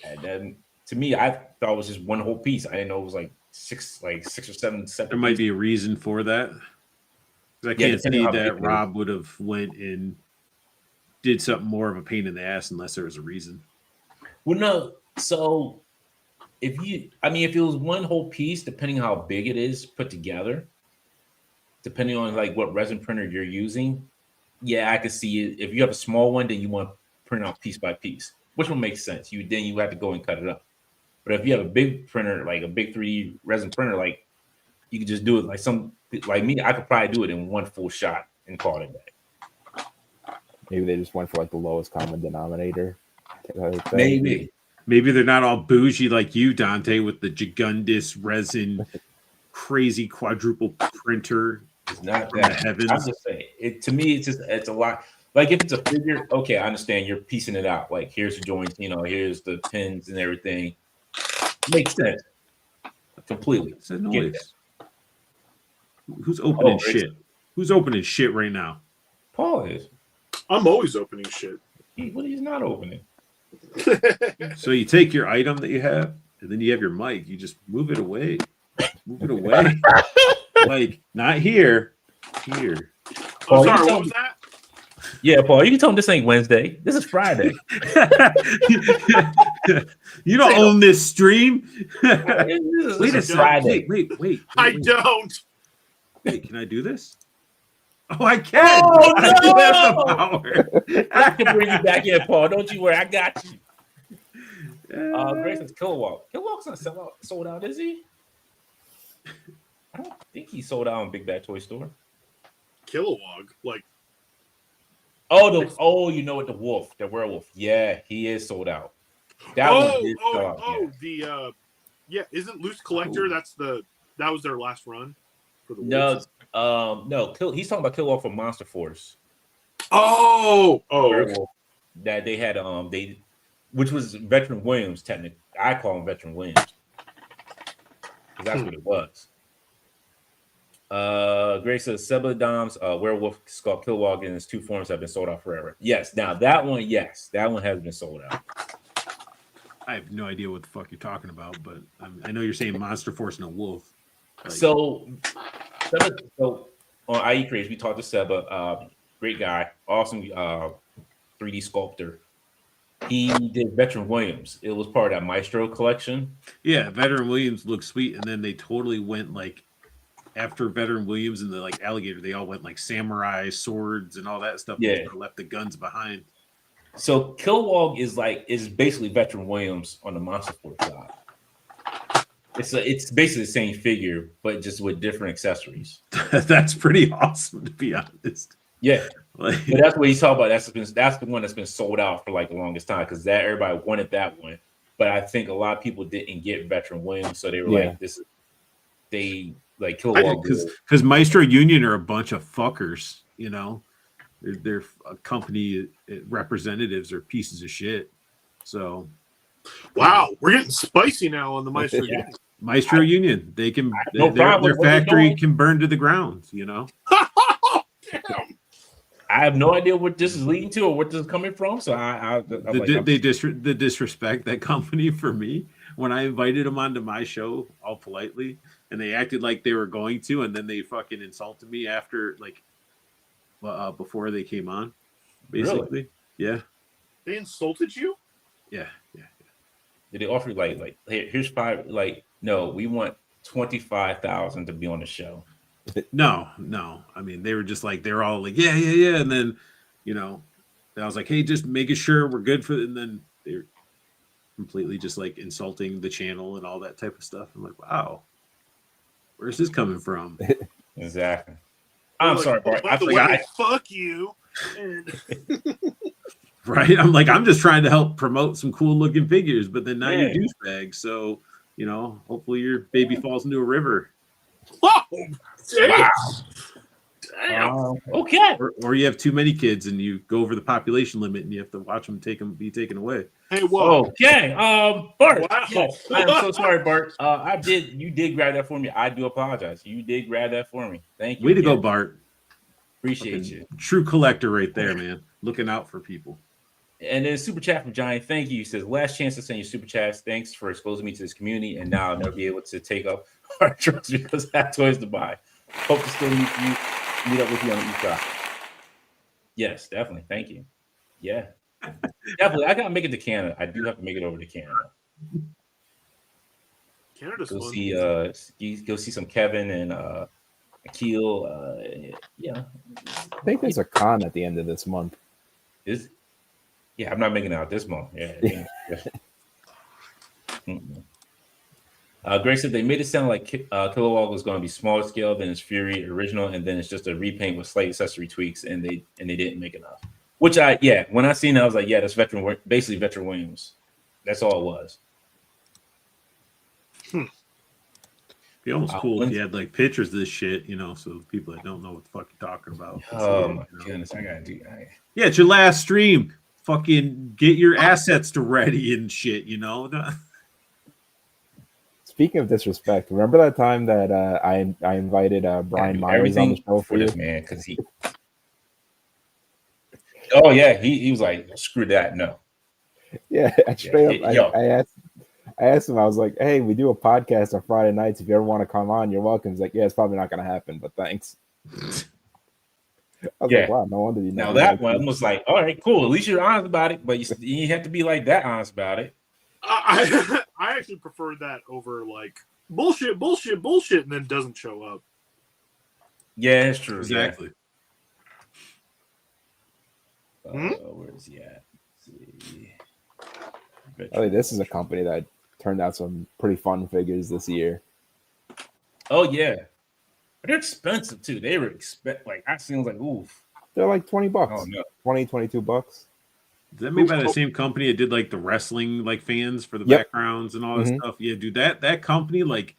And then to me, I thought it was just one whole piece. I didn't know it was like six or seven separate. There might be a reason for that. I can't see that Rob would have went and did something more of a pain in the ass unless there was a reason. Well, no. So if it was one whole piece, depending how big it is put together, depending on like what resin printer you're using, yeah, I could see it. If you have a small one, then you want to print out piece by piece, which will make sense. You have to go and cut it up. But if you have a big printer, like a big 3D resin printer, like you can just do it like me. I could probably do it in one full shot and call it back. Maybe they just went for like the lowest common denominator. Maybe they're not all bougie like you, Dante, with the Gigundus resin crazy quadruple printer. It's not that. Heavens. I'm just saying. To me, it's a lot. Like if it's a figure, okay, I understand. You're piecing it out. Like here's the joints, here's the pins and everything. Makes sense. Completely. It's a noise. Who's opening shit? Who's opening shit right now? Paul is. I'm always opening shit. He's not opening. So you take your item that you have, and then you have your mic. You just move it away. Move it away. Like, not here. Here. Oh, sorry, what was that? Yeah, Paul, you can tell him this ain't Wednesday. This is Friday. You don't own this stream. Wait a Friday. Wait. I don't. Wait, can I do this? Oh, I can. Oh, no! I do have the power. I can bring you back in, Paul. Don't you worry. I got you. Grayson's Kilowog. Kilowog's not sold out, is he? I don't think he sold out in Big Bad Toy Store. Kilowog, like. You know what? The werewolf. Yeah, he is sold out. That one did sell out. Isn't Loose Collector? That was their last run for the wolves? No. He's talking about Kilowog from Monster Force. Werewolf. That they had which was Veteran Williams. Technically, I call him Veteran Williams because that's what it was. Grace says Sebladam's werewolf skull Kilowog in its two forms have been sold out forever. Yes, now that one has been sold out. I have no idea what the fuck you're talking about, but I know you're saying Monster Force and a wolf. Like, so on IE Craze, we talked to Seba, great guy, awesome 3D sculptor. He did Veteran Williams. It was part of that Maestro collection. Yeah, Veteran Williams looked sweet, and then they totally went like after Veteran Williams and the like alligator, they all went like samurai swords and all that stuff. Yeah, they left the guns behind. So Kilowog is basically Veteran Williams on the Monster Force side. It's basically the same figure, but just with different accessories. That's pretty awesome, to be honest. Yeah, but that's what he's talking about. That's the one that's been sold out for like the longest time because everybody wanted that one. But I think a lot of people didn't get Veteran Williams, so they were like, Kilowog because Maestro Union are a bunch of fuckers. They're a company representatives are pieces of shit. So, Wow, we're getting spicy now on the Maestro Yeah. Union. Maestro Union, they can no problem their with what they're factory doing. can burn to the ground. You know. Damn. I have no idea what this is leading to or what this is coming from. So I'm like, The disrespect that company for me when I invited them onto my show all politely, and they acted like they were going to, and then they fucking insulted me after before they came on. Basically, yeah, They insulted you? yeah. did they offer you like here's five? Like, no, we want 25,000 to be on the show. No. I mean, they were just like they're all like, yeah, and then, I was like, hey, just making sure we're good for it, and then they're completely just like insulting the channel and all that type of stuff. I'm like, wow, where's this coming from? Exactly. They're I'm like, sorry, Bart. by I the forgot. way, fuck you. And Right? I'm like, I'm just trying to help promote some cool looking figures, but then now you're Yeah. douchebags. So, hopefully your baby falls into a river. wow, damn. Wow. Damn. Okay. Or you have too many kids and you go over the population limit and you have to watch them be taken away. Hey, whoa. Okay. Bart. Wow. Yes, I'm so sorry, Bart. You did grab that for me. I do apologize. You did grab that for me. Thank you. Way to go, again. Bart. Appreciate Fucking you. true collector right there, man. Looking out for people. And then super chat from Johnny. Thank you. He says, last chance to send you super chats. Thanks for exposing me to this community. And now I'll never be able to take up our drugs because I have toys to buy. Hope to still meet up with you on the East Coast. Yes, definitely. Thank you. Yeah. Definitely. I gotta make it to Canada. I do have to make it over to Canada. Canada's Go fun. see some Kevin and Akil. Yeah. I think there's a con at the end of this month. Yeah, I'm not making it out this month. Yeah. Greg said they made it sound like Kilowog was going to be smaller scale than its Fury original, and then it's just a repaint with slight accessory tweaks, and they didn't make enough. Which when I seen that, I was like, yeah, that's basically Veteran Williams. That's all it was. It'd be almost cool if you had like pictures of this shit, so people that don't know what the fuck you're talking about. Oh my goodness, I gotta do that. Yeah, it's your last stream. Fucking get your assets to ready and shit, Speaking of disrespect, remember that time that I invited Brian Myers on the show for you? This man, because he. Oh yeah, he was like, screw that, no. Yeah, straight up. I asked him. I was like, "Hey, we do a podcast on Friday nights. If you ever want to come on, you're welcome." He's like, "Yeah, it's probably not going to happen, but thanks." I was like, "Wow, no wonder you." Now that one was like, "All right, cool. At least you're honest about it, but you have to be like that honest about it." I actually prefer that over like bullshit, and then doesn't show up. Yeah, it's true. Exactly. Yeah. Where is he at? Let's see. This is a company that turned out some pretty fun figures this year. Oh yeah, but they're expensive too. They were like I seen like oof. They're like $20. Oh no, $22. Is that made by the same company that did like the wrestling like fans for the backgrounds and all that stuff? Yeah, dude, that company, like,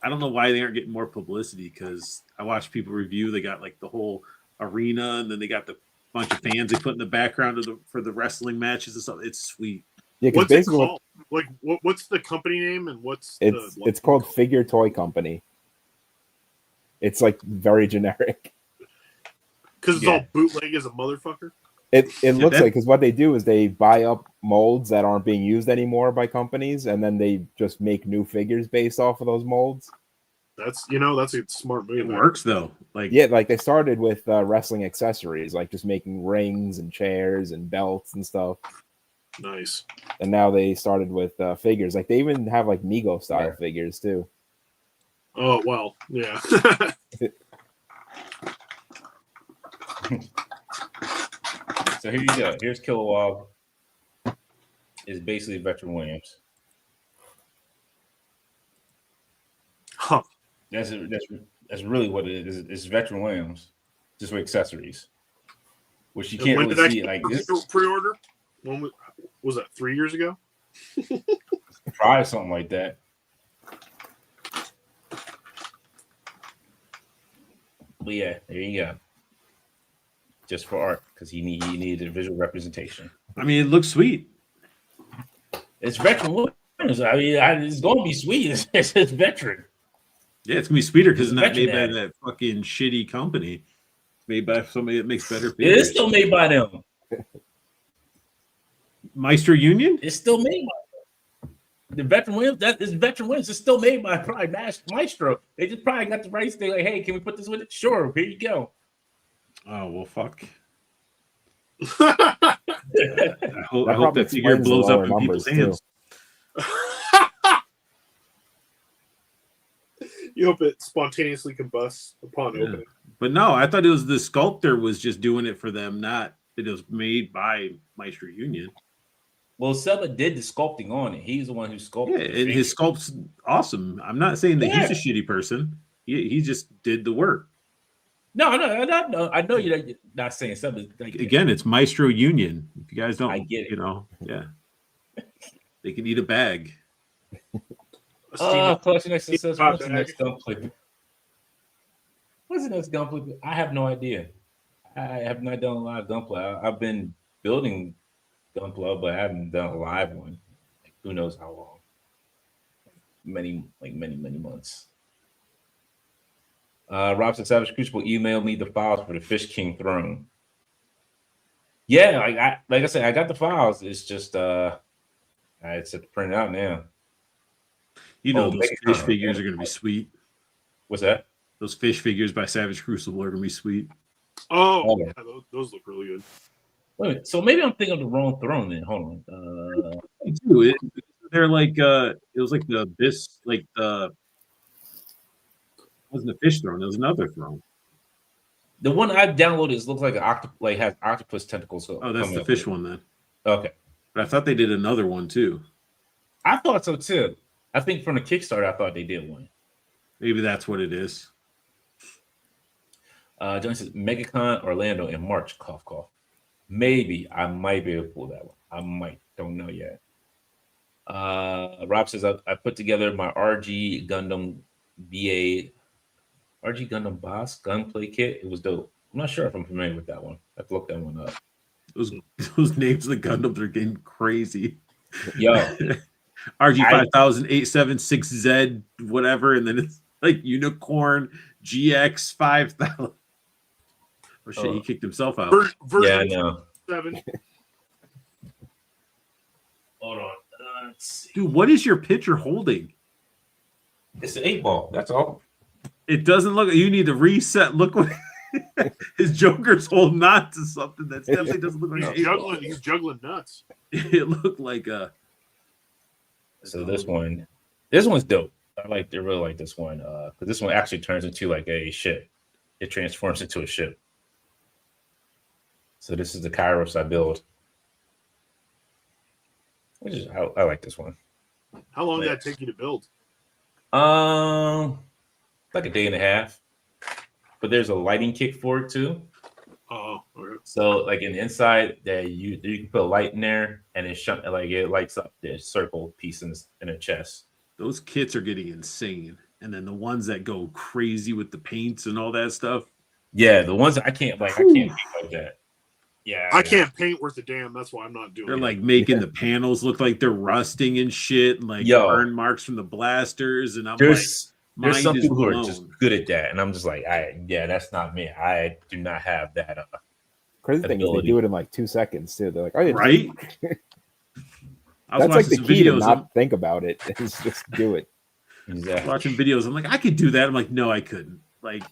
I don't know why they aren't getting more publicity, because I watched people review. They got like the whole arena, and then they got the bunch of fans they put in the background for the wrestling matches and stuff. It's sweet. Yeah, what's it called? Like, what's the company name and it's called Figure Toy Company. It's like very generic. Because it's all bootleg as a motherfucker. It looks like, because what they do is they buy up molds that aren't being used anymore by companies, and then they just make new figures based off of those molds. That's a smart move. It works though. Like they started with wrestling accessories, like just making rings and chairs and belts and stuff. Nice. And now they started with figures. Like they even have like Mego style figures too. Oh well, yeah. So here you go. Here's Kilowog. Is basically Veteran Williams. Huh. That's really what it is. It's Veteran Williams, just with accessories, which you can't really see. Like this pre-order. When was that? 3 years ago? Probably something like that. But yeah, there you go. Just for art, because he needed a visual representation. I mean, it looks sweet. It's veteran winners. I mean, it's going to be sweet. It's veteran. Yeah, it's gonna be sweeter because it's not Veteran made by ad. that fucking shitty company. It's made by somebody that makes better It figures. is still made by them. Maestro Union? It's still made by them. The veteran wins. That is veteran wins. It's still made by probably Maestro. They just probably got the rights. They're like, hey, can we put this with it? Sure, here you go. Oh well, fuck. I I hope probably that figure explains the blows up lower in people's numbers, too. hands. You hope it spontaneously combusts upon Yeah. opening. But no, I thought it was the sculptor was just doing it for them, not it was made by Maestro Union. Well, Seba did the sculpting on it. He's the one who Yeah, sculpted the and his figure. sculpt's awesome. I'm not saying that he's a shitty person. He just did the work. No, I know you're not saying something. Like, Again, it's Maestro Union. If you guys don't, I get it. you know, yeah, they can eat a bag. Collection X says, Hot what's the bag. next gunplay? What's the next gunplay? I have no idea. I have not done a lot of gunplay. I've been building gunplay, but I haven't done a live one. Like, who knows how long? Many months. Robson Savage Crucible emailed me the files for the Fish King throne. Yeah, like I said, I got the files. It's just I had to print it out now. You know, Oh, those Megatron. fish figures are going to be sweet. What's that? Those fish figures by Savage Crucible are going to be sweet. Oh, Okay. yeah, those look really good. Wait a minute, so maybe I'm thinking of the wrong throne then. Hold on. They're like it was like the this like the it wasn't a fish throne. It was another throne. The one I downloaded looks like an octopus, like has octopus tentacles. Oh, that's the up fish with it. one then. Okay, But I thought they did another one too. I thought so too. I think from the Kickstarter, I thought they did one. Maybe that's what it is. John says MegaCon Orlando in March. Cough, cough. Maybe I might be able to pull that one. I might. Don't know yet. Rob says I put together my RG Gundam BA RG Gundam Boss gunplay kit. It was dope. I'm not sure if I'm familiar with that one. I have to look that one up. Those names of the Gundams are getting crazy. Yo, RG 5876Z, whatever, and then it's like Unicorn GX 5000. Oh shit, he kicked himself out. Version yeah, I know. 7. Hold on. Let's see. Dude, what is your picture holding? It's an 8-ball. That's all. It doesn't look. You need to reset. Look what his Joker's holding on to something that definitely doesn't look like an 8-ball. He's juggling nuts. It looked like a. So this one's dope. I really like this one because this one actually turns into like a ship. It transforms into a ship. So this is the Kairos I build. I like this one. How long did that take you to build? Like a day and a half. But there's a lighting kit for it too. Oh, okay. So like in the inside, that you can put a light in there, and it lights up the circle piece in a chest. Those kits are getting insane, and then the ones that go crazy with the paints and all that stuff. Yeah, the ones that I can't paint like that. Yeah, I can't paint worth a damn. That's why I'm not doing They're it. like making the panels look like they're rusting and shit, and like burn marks from the blasters. And there's mind some is people who are blown. just good at that, and I'm just like, that's not me. I do not have that. Crazy thing is they do it in like 2 seconds too. They're like, "Oh, right." I was That's like watching the some key to videos. not think about it. Is just do it. Exactly. Watching videos, I'm like, I could do that. I'm like, no, I couldn't. Like,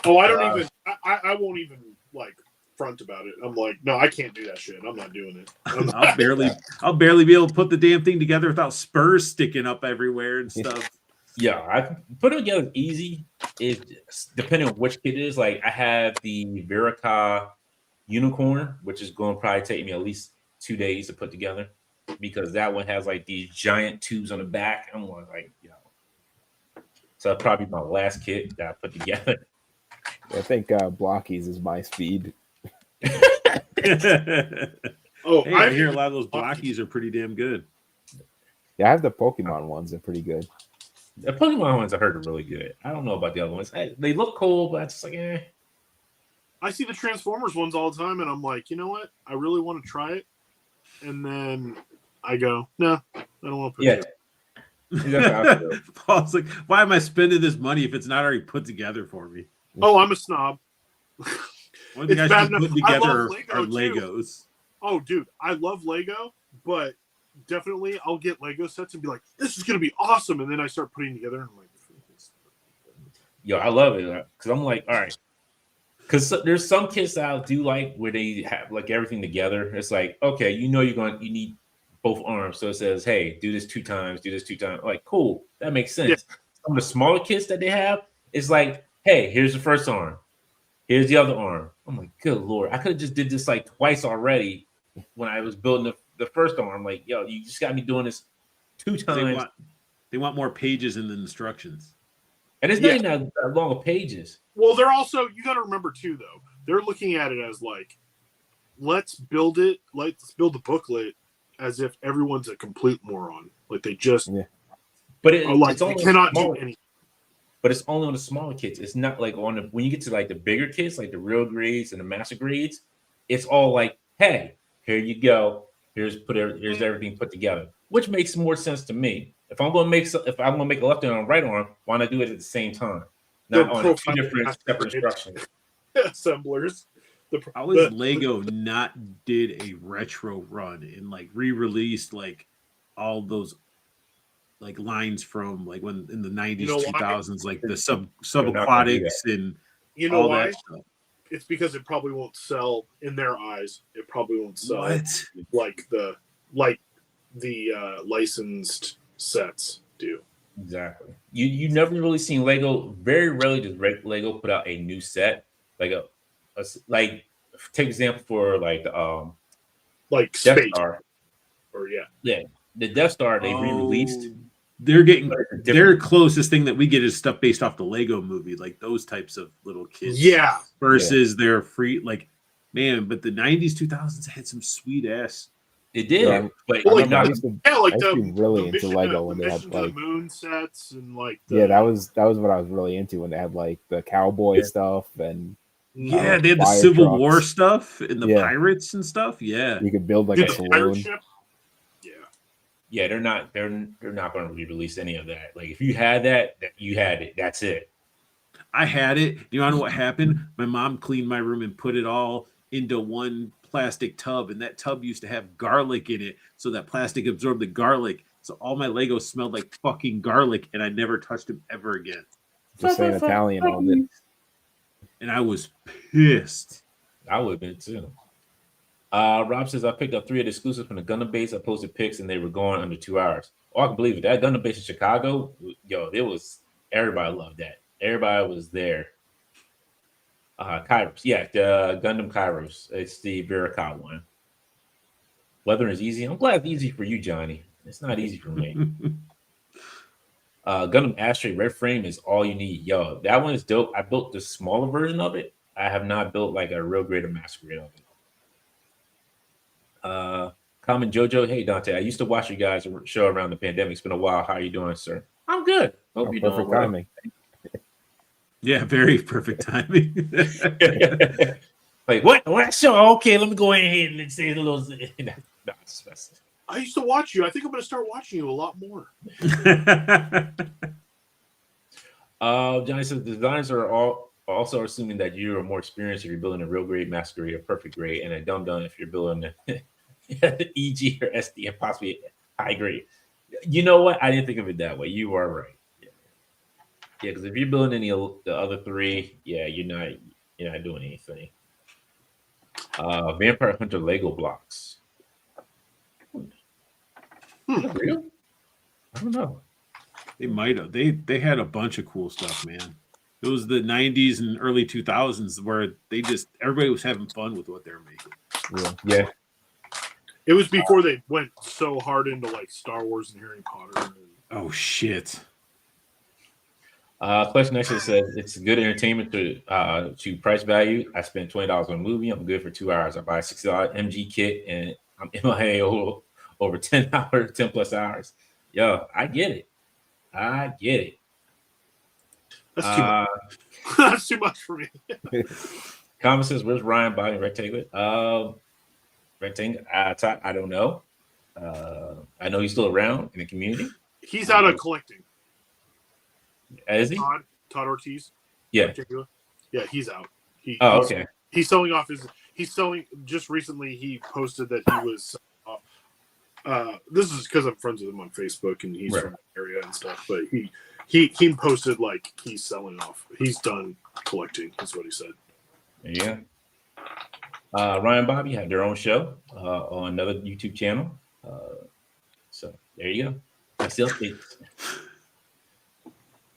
Oh, I don't even. I won't even like front about it. I'm like, no, I can't do that shit. I'm not doing it. I'll barely be able to put the damn thing together without spurs sticking up everywhere and stuff. Yeah, I put it together easy. It's depending on which kit it is. Like I have the Verica Unicorn, which is going to probably take me at least 2 days to put together because that one has like these giant tubes on the back. I'm like, so that'll probably be my last kit that I put together. I think Blockies is my speed. Oh, Hey, I hear a lot of those blockies are pretty damn good. Yeah, I have the Pokemon ones. They're pretty good. The Pokemon ones I heard are really good. I don't know about the other ones. They look cool, but it's just like, eh. I see the Transformers ones all the time, and I'm like, you know what? I really want to try it. And then I go, no, I don't want to put Yeah. it Exactly. Paul's like, why am I spending this money if it's not already put together for me? Oh, I'm a snob. One thing It's I bad should be enough. putting I together love are Lego, too. Legos. Oh, dude, I love Lego, but definitely I'll get Lego sets and be like, this is going to be awesome. And then I start putting together and I'm like, Yo, I love it because I'm like, all right. Because there's some kits that I do like where they have like everything together. It's like, okay, you need both arms. So it says, hey, do this 2 times, do this 2 times. Like, cool. That makes sense. Yeah. Some of the smaller kits that they have, it's like, hey, here's the first arm. Here's the other arm. I'm like, good Lord. I could have just did this like twice already when I was building the first arm. Like, yo, you just got me doing this 2 times. They want more pages in the instructions. And it's not even that long of pages. well, they're also, you got to remember too, though, they're looking at it as like, let's build the booklet as if everyone's a complete moron. Like they just, But it's only cannot do anything. But it's only on the smaller kits. It's not like when you get to like the bigger kits, like the real grades and the master grades, it's all like, hey, here you go. Here's everything put together, which makes more sense to me. If I'm going to make a left arm and right arm, why not do it at the same time? Not on 2 different separate instructions. Assemblers. How is Lego not did a retro run and like re-released like all those like lines from like when in the 90s, 2000s, like the subaquatics and all that stuff? It's because it probably won't sell in their eyes. It probably won't sell like the licensed sets do. Exactly. You never really seen Lego. Very rarely does Lego put out a new set. Like like take example for like Death Star. Or the Death Star they re-released. They're getting their closest thing that we get is stuff based off the Lego movie, like those types of little kids. Yeah. Versus their free, like, man, but the 90s, 2000s had some sweet ass. It did. Yeah. But I like used to be really into Lego when they had like the moon sets and like that was what I was really into when they had like the cowboy stuff and they had the Civil trucks. War stuff and the pirates and stuff. Yeah, you could build like a saloon. Yeah, they're not going to re-release any of that. Like if you had that, you had it. That's it. I had it. You know what happened? My mom cleaned my room and put it all into one plastic tub, and that tub used to have garlic in it, so that plastic absorbed the garlic. So all my Legos smelled like fucking garlic, and I never touched them ever again. Just saying Italian on it. And I was pissed. I would have been too. Rob says I picked up 3 of the exclusives from the Gundam base. I posted pics and they were gone under 2 hours. Oh, I can believe it. That Gundam base in Chicago, yo, everybody loved that. Everybody was there. Kairos, the Gundam Kairos. It's the Verakai one. Weather is easy. I'm glad it's easy for you, Johnny. It's not easy for me. Gundam Astray Red Frame is all you need. Yo, that one is dope. I built the smaller version of it. I have not built like a real grade or master grade of it. Common Jojo, hey Dante, I used to watch you guys show around the pandemic. It's been a while. How are you doing, sir? I'm good. Hope you're doing well. Timing. Yeah, very perfect timing. Like what show? Okay, let me go ahead and say a little. I used to watch you. I think I'm going to start watching you a lot more. Johnny says the designers are also assuming that you are more experienced if you're building a real grade, master grade, or perfect grade, and a dumb if you're building EG or SD and possibly high grade. You know what? I didn't think of it that way. You are right. Yeah, because if you're building any of the other 3, you're not doing anything. Vampire Hunter Lego blocks. Real? I don't know. They might have. They had a bunch of cool stuff, man. It was the 90s and early 2000s where everybody was having fun with what they were making. Yeah. It was before they went so hard into like Star Wars and Harry Potter. Oh shit. Question actually says it's good entertainment to price value. I spent $20 on a movie. I'm good for 2 hours. I buy a $60 MG kit and I'm MIA over 10 plus hours. Yo, I get it. That's too much. That's too much for me. Comment says, where's Ryan buying rectangle? Rectangle. I don't know. I know he's still around in the community. He's out of collecting. Is he? Todd Ortiz. Yeah. Yeah, he's out. Okay. He's selling off his. He's selling. Just recently, he posted that he was. This is because I'm friends with him on Facebook, and he's from the area and stuff. But he posted like he's selling off. He's done collecting. That's what he said. Yeah. Ryan Bobby have their own show on another YouTube channel. So there you go. That's the update.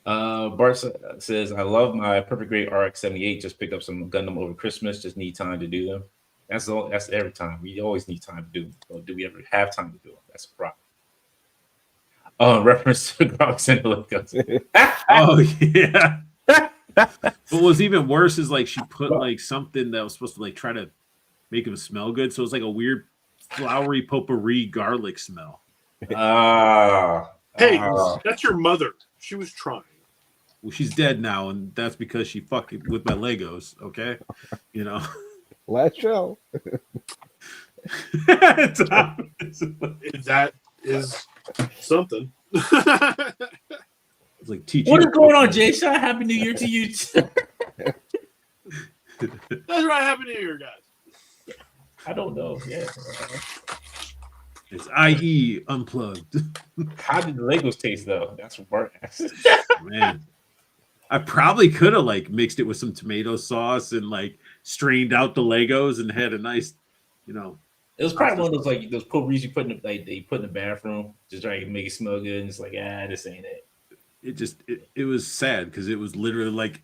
Bart says, I love my Perfect Grade RX-78. Just picked up some Gundam over Christmas. Just need time to do them. That's all. That's every time. We always need time to do them. Or do we ever have time to do them? That's a problem. Oh, reference to Grox and Legos. Oh, yeah. But what's even worse is like she put like something that was supposed to like try to make him smell good. So it's like a weird flowery potpourri garlic smell. Hey, that's your mother. She was trying. Well, she's dead now, and that's because she fucked with my Legos. Okay, you know. Last show. That is something. It's like teaching. What is going on, Jay Shaw? Happy New Year to you. That's right. Happy New Year, guys. I don't know. Yeah. It's IE unplugged. How did the Legos taste though? That's what Bart asked. Man, I probably could have like mixed it with some tomato sauce and like strained out the Legos and had a nice, you know. It was probably one of those like those potpourris you put in like they put in the bathroom, just trying to make it smell good, and it's like, this ain't it. It was sad because it was literally like,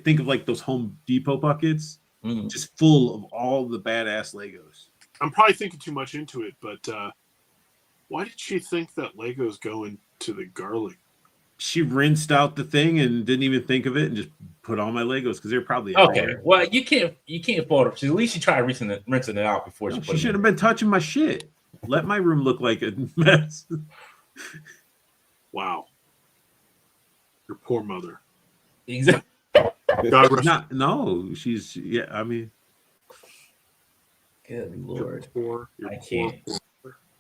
think of like those Home Depot buckets, just full of all the badass Legos. I'm probably thinking too much into it, but why did she think that Legos go into the garlic? She rinsed out the thing and didn't even think of it and just put all my Legos because they're probably okay. everywhere. Well, you can't fault her. At least she tried rinsing it out before she. She should have been touching my shit. Let my room look like a mess. Wow, your poor mother. Exactly. God rest. No, she's I mean, good Lord, I can't. Poor.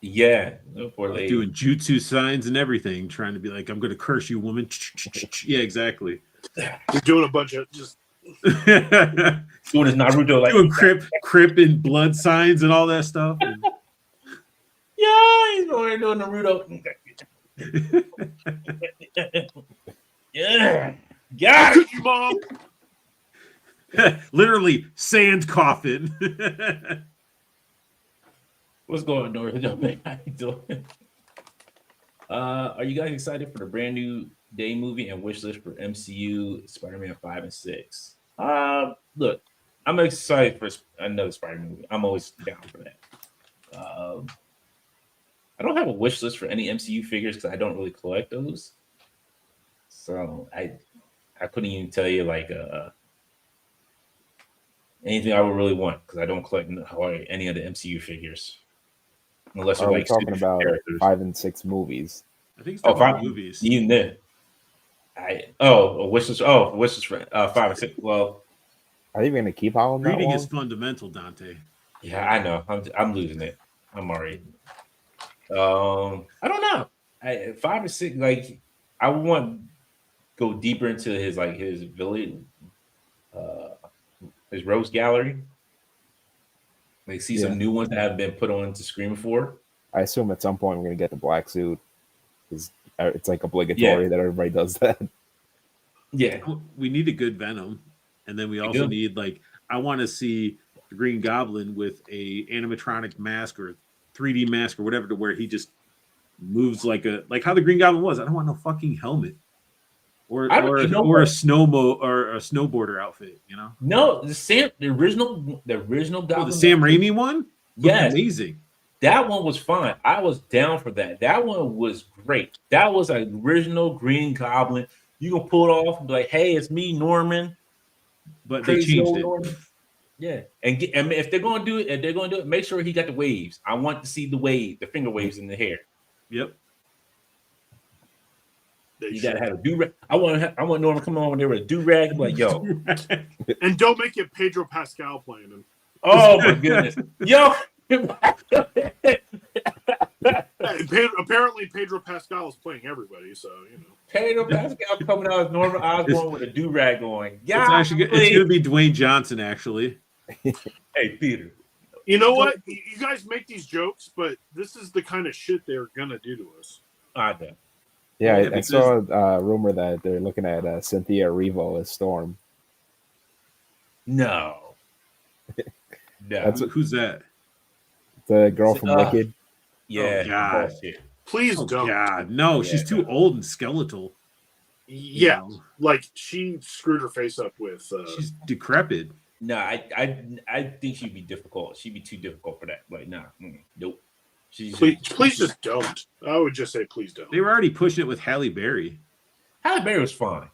Yeah, no poor lady. Doing jutsu signs and everything, trying to be like, I'm going to curse you, woman. Yeah, exactly. You're doing a bunch of just doing his Naruto, like doing crip and blood signs and all that stuff. And... yeah, he's going doing Naruto. Yeah, got it, you mom. Literally sand coffin. What's going on, North? How you doing? Are you guys excited for the brand new day movie and wish list for MCU Spider-Man 5 and 6? Look, I'm excited for another Spider-Man movie. I'm always down for that. I don't have a wish list for any MCU figures because I don't really collect those. So I couldn't even tell you like anything I would really want because I don't collect any of the MCU figures. Unless are we're we like talking about characters. 5 and 6 movies? I think it's about movies. Even then, wish list for 5 and 6. Well, are you going to keep on that reading long? is fundamental, Dante. Yeah, I know. I'm losing it. I'm already. I don't know. 5 and 6, like I want to go deeper into his village, his Rose Gallery. Like see some new ones that have been put on to Scream before. I assume at some point we're gonna get the black suit. It's like obligatory that everybody does that. Yeah, we need a good Venom, and then we also need I want to see the Green Goblin with a animatronic mask or 3D mask or whatever to where he just moves like how the Green Goblin was. I don't want no fucking helmet. Or a snowboarder outfit, you know? No, the original Goblin. The Sam Raimi one? Yes. Amazing. That one was fine. I was down for that. That one was great. That was an original Green Goblin. You can pull it off and be like, hey, it's me, Norman. But they changed it. Norman. Yeah. And if they're gonna do it, make sure he got the waves. I want to see the finger waves in the hair. Yep. You gotta have a do-rag. I want Norman come on there with a do-rag. Like, yo. And don't make it Pedro Pascal playing him. Oh my goodness. Yo. Apparently, Pedro Pascal is playing everybody, so you know. Pedro Pascal coming out as Norman Osborn with a do rag going. Yeah, it's going to be Dwayne Johnson, actually. Hey, Peter. You know what? You guys make these jokes, but this is the kind of shit they're gonna do to us. I know. Yeah, I saw a rumor that they're looking at Cynthia Erivo as Storm. No. No. Who's that? The girl from Wicked. Yeah. Oh, God. Bullshit. Please Oh, don't. God. No, she's too old and skeletal. Yeah, You know? like she screwed her face up with. She's decrepit. No, I think she'd be difficult. She'd be too difficult for that. Like, nah, nope. Please just don't. I would just say please don't. They were already pushing it with Halle Berry. Halle Berry was fine.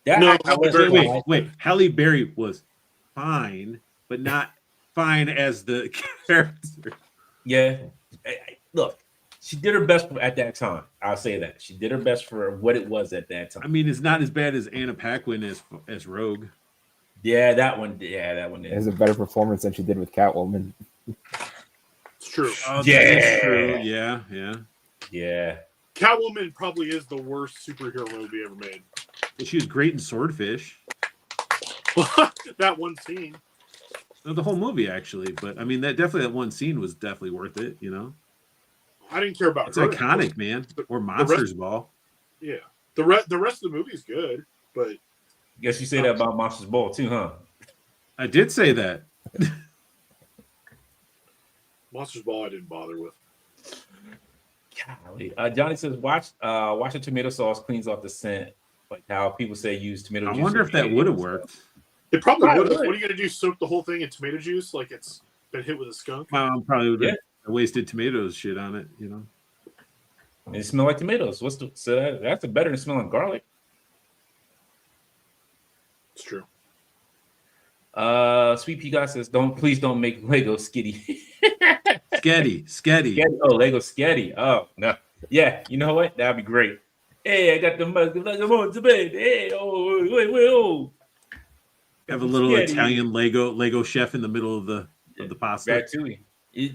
Wait. Halle Berry was fine, but not fine as the character. Yeah. Look, she did her best at that time. I'll say that. She did her best for what it was at that time. I mean, it's not as bad as Anna Paquin as Rogue. Yeah, that one. Yeah, that one. It has a better performance than she did with Catwoman. It's true. It's true. Yeah. Yeah. Catwoman probably is the worst superhero movie ever made. But she was great in Swordfish. That one scene. The whole movie, actually. But I mean, that one scene was definitely worth it. You know, I didn't care about it's her. iconic, man. Or Monsters Ball. Yeah, the rest of the movie is good, but Guess you say that about Monsters Ball too, huh? I did say that. Monsters Ball I didn't bother with. Golly. Johnny says, watch the tomato sauce cleans off the scent, like how people say use tomato juice. I wonder if that would have worked. It probably would. Really? What are you gonna do? Soak the whole thing in tomato juice like it's been hit with a skunk? My mom probably would have wasted tomatoes shit on it. You know. And it smell like tomatoes. That's better than smelling garlic. It's true. Sweet Pea Guy says, please don't make Lego skitty. Sketty. Oh, Lego sketty. Oh no. Yeah, you know what? That'd be great. Hey, I got the on to bed. Hey, oh. Have a little Italian Lego chef in the middle of the pasta. Ratatouille.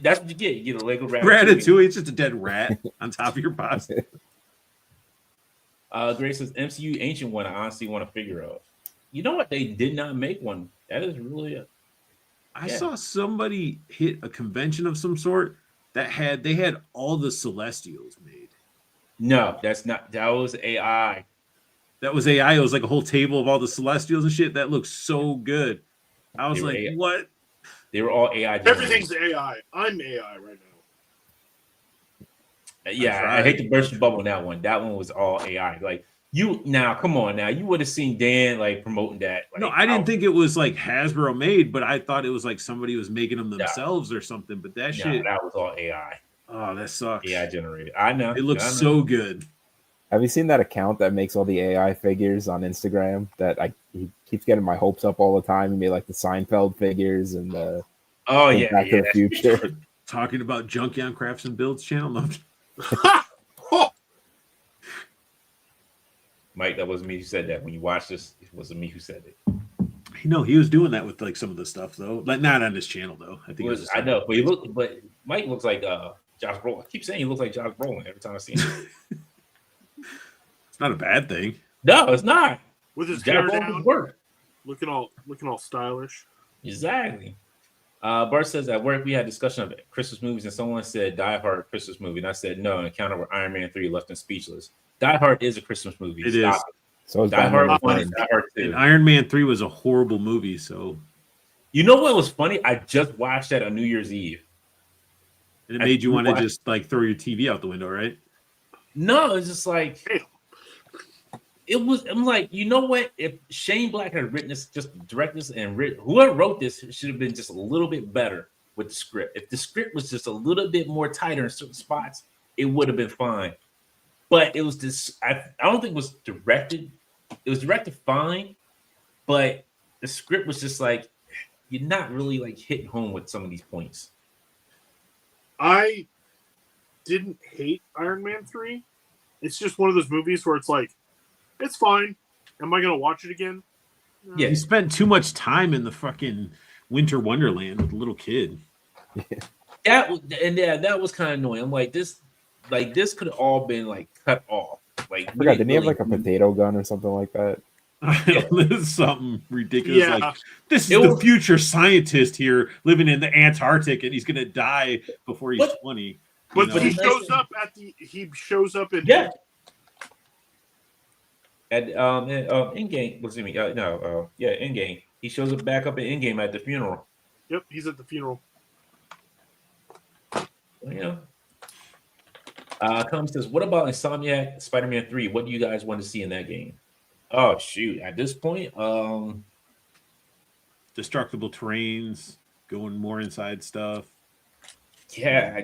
That's what you get. You get a Lego Ratatouille. It's just a dead rat on top of your pasta. Grace says MCU Ancient One. I honestly want to figure out. You know what? They did not make one. That is really I saw somebody hit a convention of some sort they had all the Celestials made. No, that's not. That was AI. That was AI. It was like a whole table of all the Celestials and shit. That looks so good. I was like, AI. what? They were all AI. Everything's AI. I'm AI right now. Yeah, I hate to burst your bubble on that one. That one was all AI. Like come on now. You would have seen Dan like promoting that. Like, no, I didn't think it was like Hasbro made, but I thought it was like somebody was making them themselves or something. But that shit, that was all AI. Oh, that sucks. AI generated. I know. It looks so good. Have you seen that account that makes all the AI figures on Instagram? He keeps getting my hopes up all the time. He made like the Seinfeld figures and the Back to the Future. Talking about Junkion Crafts and Builds channel. No. Mike, that wasn't me who said that. When you watch this, it wasn't me who said it. No, he was doing that with like some of the stuff though. Like not on this channel though. I think I know, but Mike looks like Josh Brolin. I keep saying he looks like Josh Brolin every time I see him. It's not a bad thing. No, it's not. With his hair down, work. looking all stylish. Exactly. Bart says at work we had discussion of Christmas movies, and someone said Die Hard Christmas movie, and I said no. And counter where Iron Man 3 left them speechless. Die Hard is a Christmas movie. It is. So Die Hard 1 and Die Hard 2. And Iron Man 3 was a horrible movie. So you know what was funny? I just watched that on New Year's Eve. And it made you want to just like throw your TV out the window, right? No, it's just like I'm like, you know what? If Shane Black had written this, just direct this, and whoever wrote this should have been just a little bit better with the script. If the script was just a little bit more tighter in certain spots, it would have been fine. But it was this. I don't think it was directed. It was directed fine, but the script was just like you're not really like hitting home with some of these points. I didn't hate Iron Man 3. It's just one of those movies where it's like, it's fine. Am I going to watch it again? No. Yeah, you spent too much time in the fucking Winter Wonderland with a little kid. That was kind of annoying. I'm like, this like this could have all been like cut off. Like I forgot, didn't he have like a potato gun or something like that? This is something ridiculous. Yeah. Like this is It the was- future scientist here living in the Antarctic, and he's gonna die before he's What? 20. But You know? he shows up in Yeah. At in game, what's it mean? In game. He shows up back up in game at the funeral. Yep, he's at the funeral. Well, you know. Tom says, what about Insomniac Spider-Man 3? What do you guys want to see in that game? Oh shoot. At this point, Destructible terrains, going more inside stuff. yeah,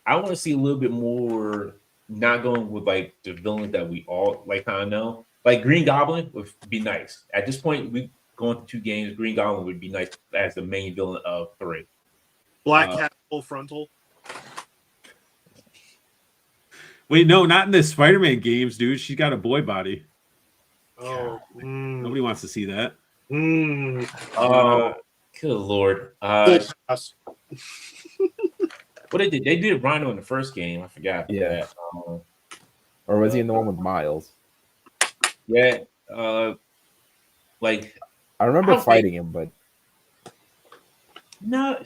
I want to see a little bit more, not going with like the villains that we all like kind of know. Like Green Goblin would be nice. At this point, we going through 2 games. Green Goblin would be nice as the main villain of 3. Black Cat full frontal. Wait, no, not in the Spider-Man games, dude. She's got a boy body. Oh. Nobody wants to see that. Oh, good lord. Full pass. What they did Rhino in the first game. I forgot. Yeah. That. Or was he in the one with Miles? Yeah. Like I remember I don't fighting him, but no.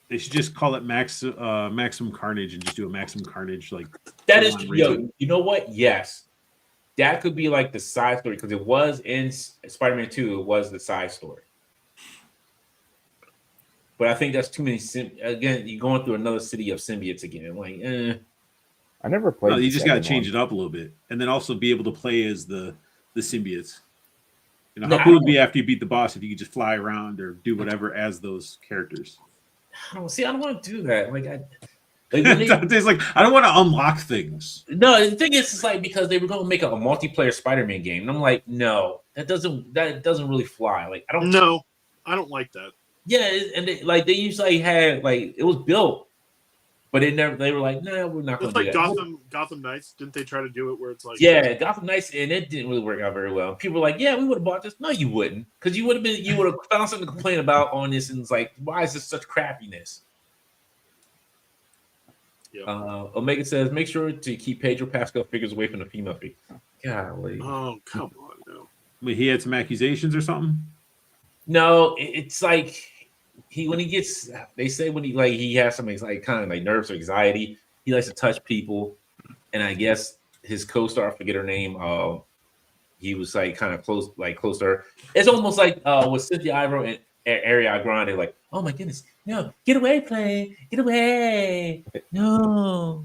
They should just call it Maximum Carnage and just do a Maximum Carnage like That is full-on yo. reboot. You know what? Yes, that could be like the side story because it was in Spider-Man 2. It was the side story, but I think that's too many. Again, you're going through another city of symbiotes again. Like, I never played. No, you just got to change it up a little bit, and then also be able to play as the symbiotes. You know, No, how cool would it be after you beat the boss if you could just fly around or do whatever as those characters? I don't want to do that. Like, when they- Dante's like, I don't want to unlock things. no, the thing is, it's like because they were going to make a multiplayer Spider-Man game, and I'm like, no, that doesn't really fly. Like, I don't. No, I don't like that. Yeah, and they usually had like it was built, but they were like, no, we're not going It's to do like that. Gotham Knights. Didn't they try to do it where it's like, Yeah, Gotham Knights, and it didn't really work out very well. People were like, "Yeah, we would have bought this." No, you wouldn't, because you would have found something to complain about on this, and it's like, why is this such crappiness? Yeah. Omega says, make sure to keep Pedro Pascal figures away from the female figure. Golly, oh come on, no. Wait, he had some accusations or something? no, it's like when he gets, they say when he has some like kind of like nerves or anxiety, he likes to touch people, and I guess his co-star, I forget her name, he was like kind of close to her. It's almost like with Cynthia Ivor and Ariana Grande, like, oh my goodness, no, get away, plane, get away, no.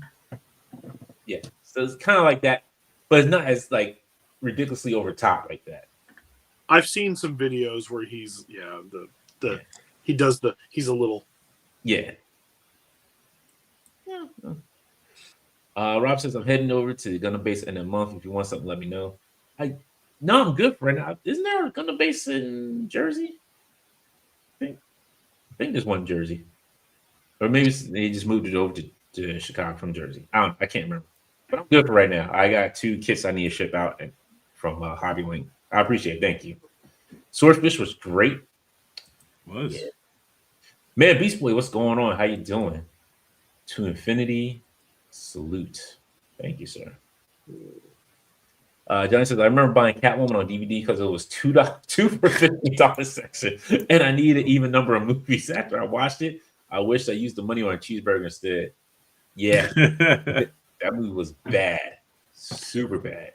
Yeah, so it's kind of like that, but it's not as like ridiculously over top like that. I've seen some videos where he's he's a little. Yeah. Rob says, I'm heading over to the Gundam base in a month. If you want something, let me know. No, I'm good for right now. Isn't there a Gundam base in Jersey? I think there's one in Jersey. Or maybe they just moved it over to Chicago from Jersey. I can't remember. But I'm good for right now. I got 2 kits I need to ship out from Hobby Link. I appreciate it. Thank you. Swordfish was great. Was. Yeah. Man, Beast Boy, what's going on? How you doing? To infinity, salute. Thank you, sir. Johnny says, I remember buying Catwoman on DVD because it was $2 for $50 section, and I needed an even number of movies. After I watched it, I wish I used the money on a cheeseburger instead. Yeah, that movie was bad, super bad.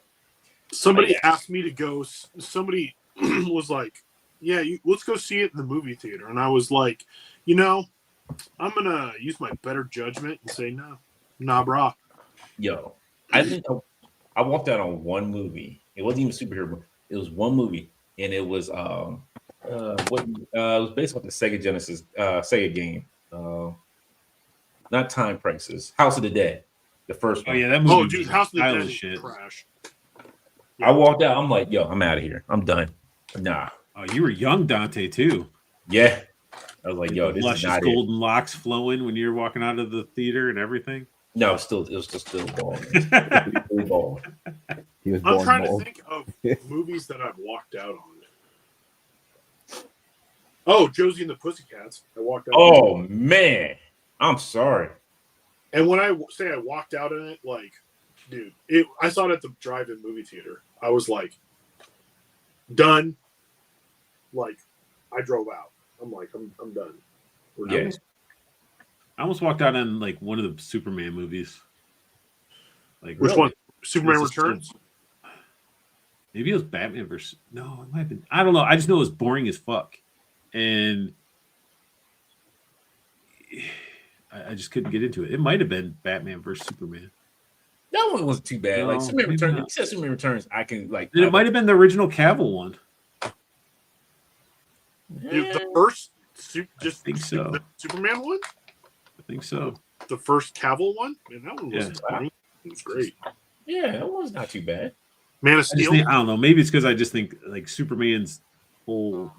Somebody asked me to go. Somebody was like, "Yeah, let's go see it in the movie theater," and I was like, I'm gonna use my better judgment and say no, nah, brah. Yo, I think I walked out on one movie. It wasn't even a superhero. It was one movie, and it was it was based off the Sega Genesis Sega game. Not Time Prices. House of the Dead, the first Oh one. yeah, that movie. Oh, dude, was House of the style Dead as is shit. trash. I walked out. I'm like, yo, I'm out of here. I'm done. Nah. Oh, you were young, Dante, too. Yeah. I was like, yo, The this is luscious not it. golden locks flowing when you're walking out of the theater and everything. No, it was just still bald. Really bald. he was I'm born trying bald. to think of movies that I've walked out on. Oh, Josie and the Pussycats. I walked out. Oh man, I'm sorry. And when I say I walked out in it, like, dude, I saw it at the drive-in movie theater. I was like, done. Like, I drove out. I'm like, I'm done. We're done. Yeah. I almost walked out on like one of the Superman movies. Like Which really? one? Superman This is Returns? Maybe it was Batman versus. No, it might have been. I don't know. I just know it was boring as fuck, and I just couldn't get into it. It might have been Batman versus Superman. That one wasn't too bad. No, Like Superman maybe Returns, not. you said Superman Returns, I can like. And it might have been the original Cavill one. Dude, the first I think so. the Superman one? I think so. The first Cavill one? Man, that one was funny. It was great. Yeah, that was not too bad. Man of I just Steel? think, I don't know. Maybe it's because I just think like Superman's whole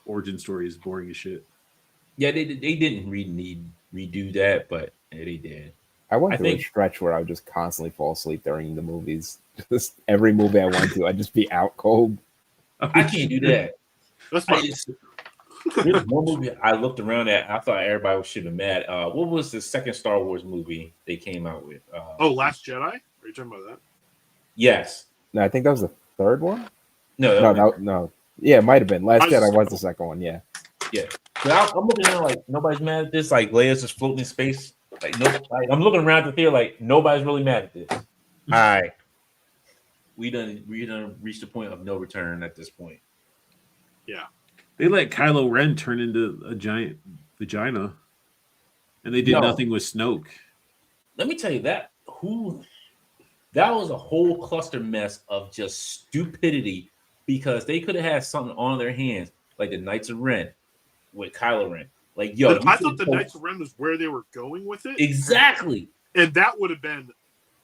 origin story is boring as shit. Yeah, they didn't redo that, but yeah, they did. I went I through a think- stretch where I would just constantly fall asleep during the movies. Just every movie I went to, I'd just be out cold. I can't do that. That's I my just, there's one movie I looked around at. I thought everybody should have mad. What was the second Star Wars movie they came out with? Last Jedi? Are you talking about that? Yes. No, I think that was the third one. No. No. Yeah, it might have been. Last I was- Jedi was the second one. Yeah. But I'm looking around like nobody's mad at this. Like Leia's just floating in space. Like no, like, I'm looking around the theater like nobody's really mad at this. All right, we done reached the point of no return at this point. They let Kylo Ren turn into a giant vagina, and they did No. nothing with Snoke. Let me tell you that was a whole cluster mess of just stupidity because they could have had something on their hands like the Knights of Ren with Kylo Ren. Like yo, But I thought the Knights of Ren was where they were going with it. exactly. And that would have been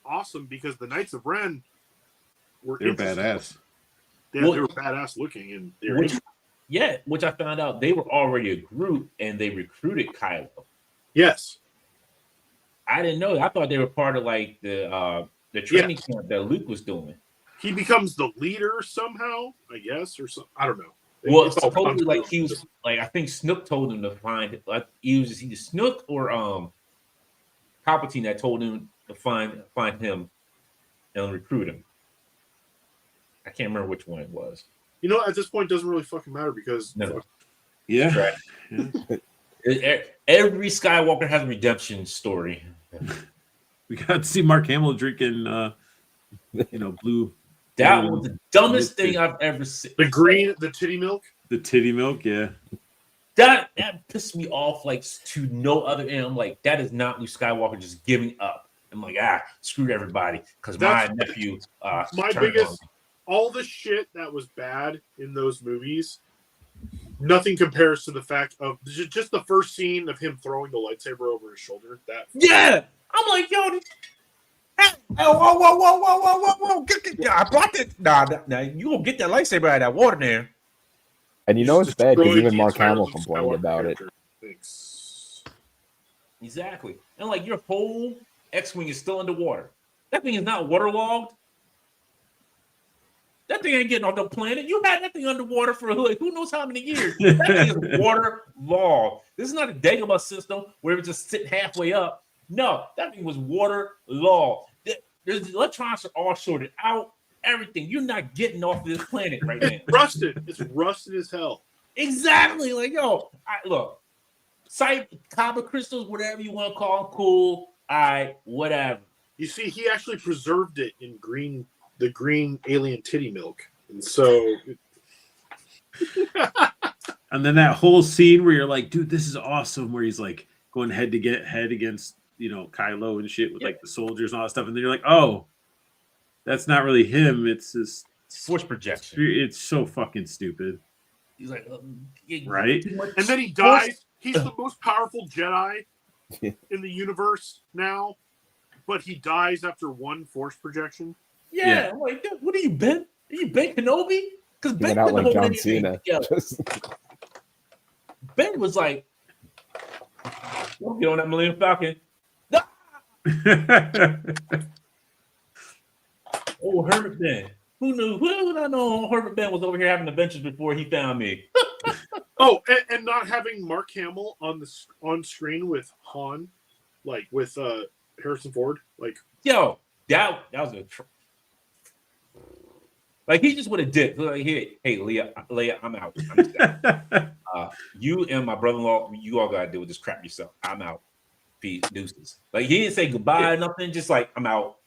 awesome because the Knights of Ren were They're interesting. badass. Yeah, Well- they were badass looking, and they were Which I found out they were already a group and they recruited Kylo. yes. I didn't know that. I thought they were part of like the training camp that Luke was doing. He becomes the leader somehow, I guess, or something. I don't know. Well, It's all supposedly, like convoluted. he was like I think Snook told him to find like he was either Snook or Palpatine that told him to find him and recruit him. I can't remember which one it was. You know, at this point, it doesn't really fucking matter because No. Yeah. Right. Yeah. Every Skywalker has a redemption story. We got to see Mark Hamill drinking, blue. That was the dumbest thing I've ever seen. the titty milk. The titty milk, yeah. That pissed me off like to no other end. I'm like, that is not Luke Skywalker just giving up. I'm like, screw everybody because my That's nephew. my turned biggest- on me. All the shit that was bad in those movies, nothing compares to the fact of just the first scene of him throwing the lightsaber over his shoulder. That Yeah, I'm like, yo, whoa, I brought that. Nah, you gonna get that lightsaber out of that water there? And you know it's bad because destroyed even the Mark entire Hamill Luke complained Skywalker about it. character. Thanks. Exactly, and like your whole X-wing is still underwater. That thing is not waterlogged. That thing ain't getting off the planet. You had that thing underwater for like who knows how many years. That thing is waterlogged. This is not a Dagobah system where it just sit halfway up. No, that thing was waterlogged. The electronics are all sorted out. Everything. You're not getting off this planet right now. Rusted. It's rusted as hell. Exactly. Like, yo, look, Kyber crystals, whatever you want to call them, cool. Whatever. You see, he actually preserved it in the green alien titty milk, and so And then that whole scene where you're like, dude, this is awesome, where he's like going head against, Kylo and shit with like the soldiers and all that stuff. And then you're like, oh, that's not really him. It's this Force projection. It's so fucking stupid. He's like, Right? and then he dies. He's the most powerful Jedi in the universe now, but he dies after one force projection. Yeah, I'm like, what are you, Ben? Are you Ben Kenobi? Because He Ben went out couldn't like hold John anything Cena. together. Just- Ben was like, don't get on that Millennium Falcon. Oh, Herbert Ben. Who knew? Who would I know Herbert Ben was over here having adventures before he found me? Oh, and not having Mark Hamill on screen with Han, like with Harrison Ford. Like, yo, that was like he just would have dipped. Like, hey, Leah, I'm out. I'm just out. You and my brother-in-law, you all gotta deal with this crap yourself. I'm out. Peace, deuces. Like he didn't say goodbye, nothing. Just like I'm out.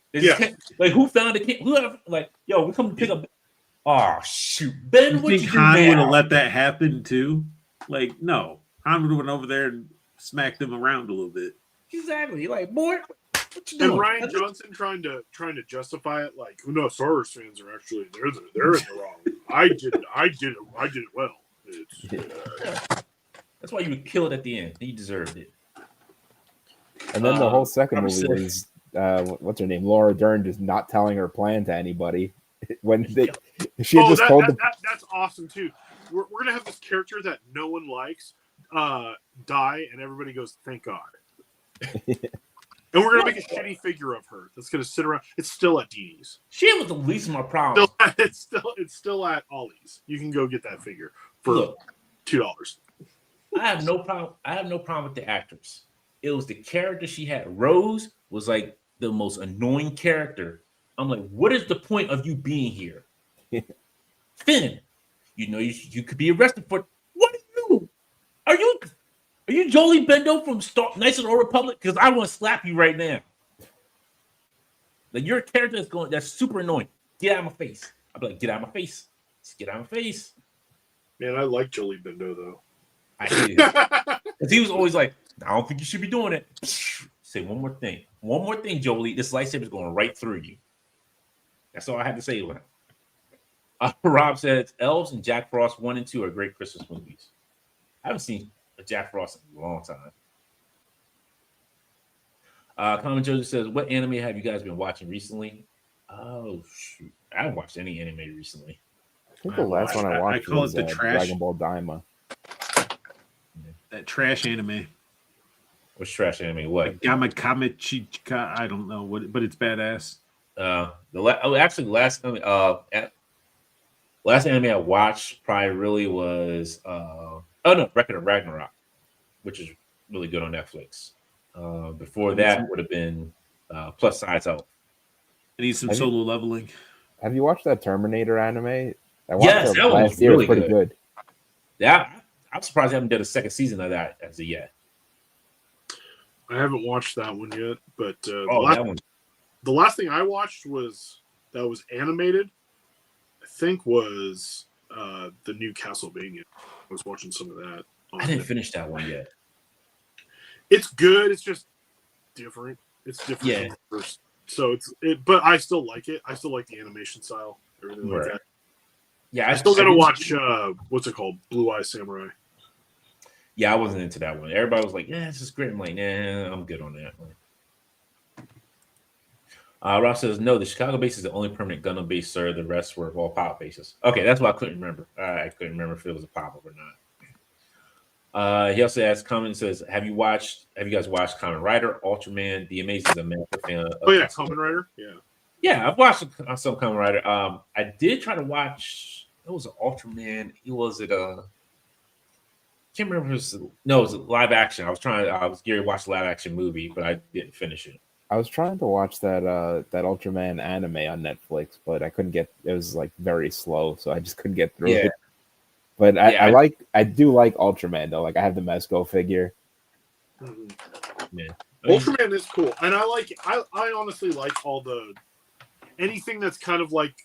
Like who found the whoever? Like yo, we come to pick up. Oh shoot, Ben, what you do Han would have now? let that happen too? Like no, Han would have went over there and smacked him around a little bit. Exactly. Like boy, what you doing? And Ryan Johnson trying to justify it, like, no, Star Wars fans are actually they're in the wrong. I did it well. That's why you would kill it at the end. He deserved it. And then the whole second movie was what's her name? Laura Dern just not telling her plan to anybody when she had just told them. That's awesome too. We're gonna have this character that no one likes die, and everybody goes, "Thank God." And we're gonna make a shitty figure of her that's gonna sit around. It's still at Dini's. She was the least of my problem. It's still at Ollie's. You can go get that figure for $2. I have no problem. I have no problem with the actress. It was the character she had. Rose was like the most annoying character. I'm like, what is the point of you being here? Finn, you know you could be arrested for what are you? Are you Jolie Bendo from Knights of the Old Republic? Because I want to slap you right now. Like your character is that's super annoying. Get out of my face. I'll be like, get out of my face. Just get out of my face. Man, I like Jolie Bendo though. I hate him. Because he was always like, I don't think you should be doing it. Say one more thing. One more thing, Jolie. This lightsaber is going right through you. That's all I had to say to him. Rob says, Elves and Jack Frost 1 and 2 are great Christmas movies. I haven't seen a Jack Frost in a long time. Common Joseph says, what anime have you guys been watching recently? Oh, shoot. I haven't watched any anime recently. I think the last one I watched was the Dragon Ball Daima. That trash anime. What's trash anime? What? Gamakamechichika. I don't know what, but it's badass. Last anime I watched probably really was Record of Ragnarok, which is really good on Netflix. Before that would have been Plus Size Out. I need some solo leveling. Have you watched that Terminator anime? Yes, that was really pretty good. Yeah, I'm surprised I haven't done a second season of that as of yet. I haven't watched that one yet, but the last thing I watched was animated. I think was the new Castlevania. I was watching some of that. I didn't finish that one yet. It's good. It's just different. It's different. Yeah. From the first. So but I still like it. I still like the animation style. Everything like that. Yeah, I still gotta watch. What's it called? Blue Eye Samurai. Yeah, I wasn't into that one. Everybody was like, "Yeah, it's just great." I'm like, "Nah, I'm good on that." Ross says, "No, the Chicago base is the only permanent Gundam base, sir. The rest were all pop bases." Okay, that's why I couldn't remember. I couldn't remember if it was a pop up or not. He also asks, comment says, "Have you guys watched Kamen Rider, Ultraman, The Amazing America fan?" Oh yeah, Kamen Rider. Yeah. Yeah, I've watched some Kamen Rider. I did try to watch. It was an Ultraman. It was can't remember. It was a live action. I was geared to watch a live action movie, but I didn't finish it. I was trying to watch that Ultraman anime on Netflix, but I couldn't get. It was like very slow, so I just couldn't get through it. But I do like Ultraman though. Like I have the Mezco figure. Mm-hmm. Yeah. Ultraman is cool, and I honestly like anything that's kind of like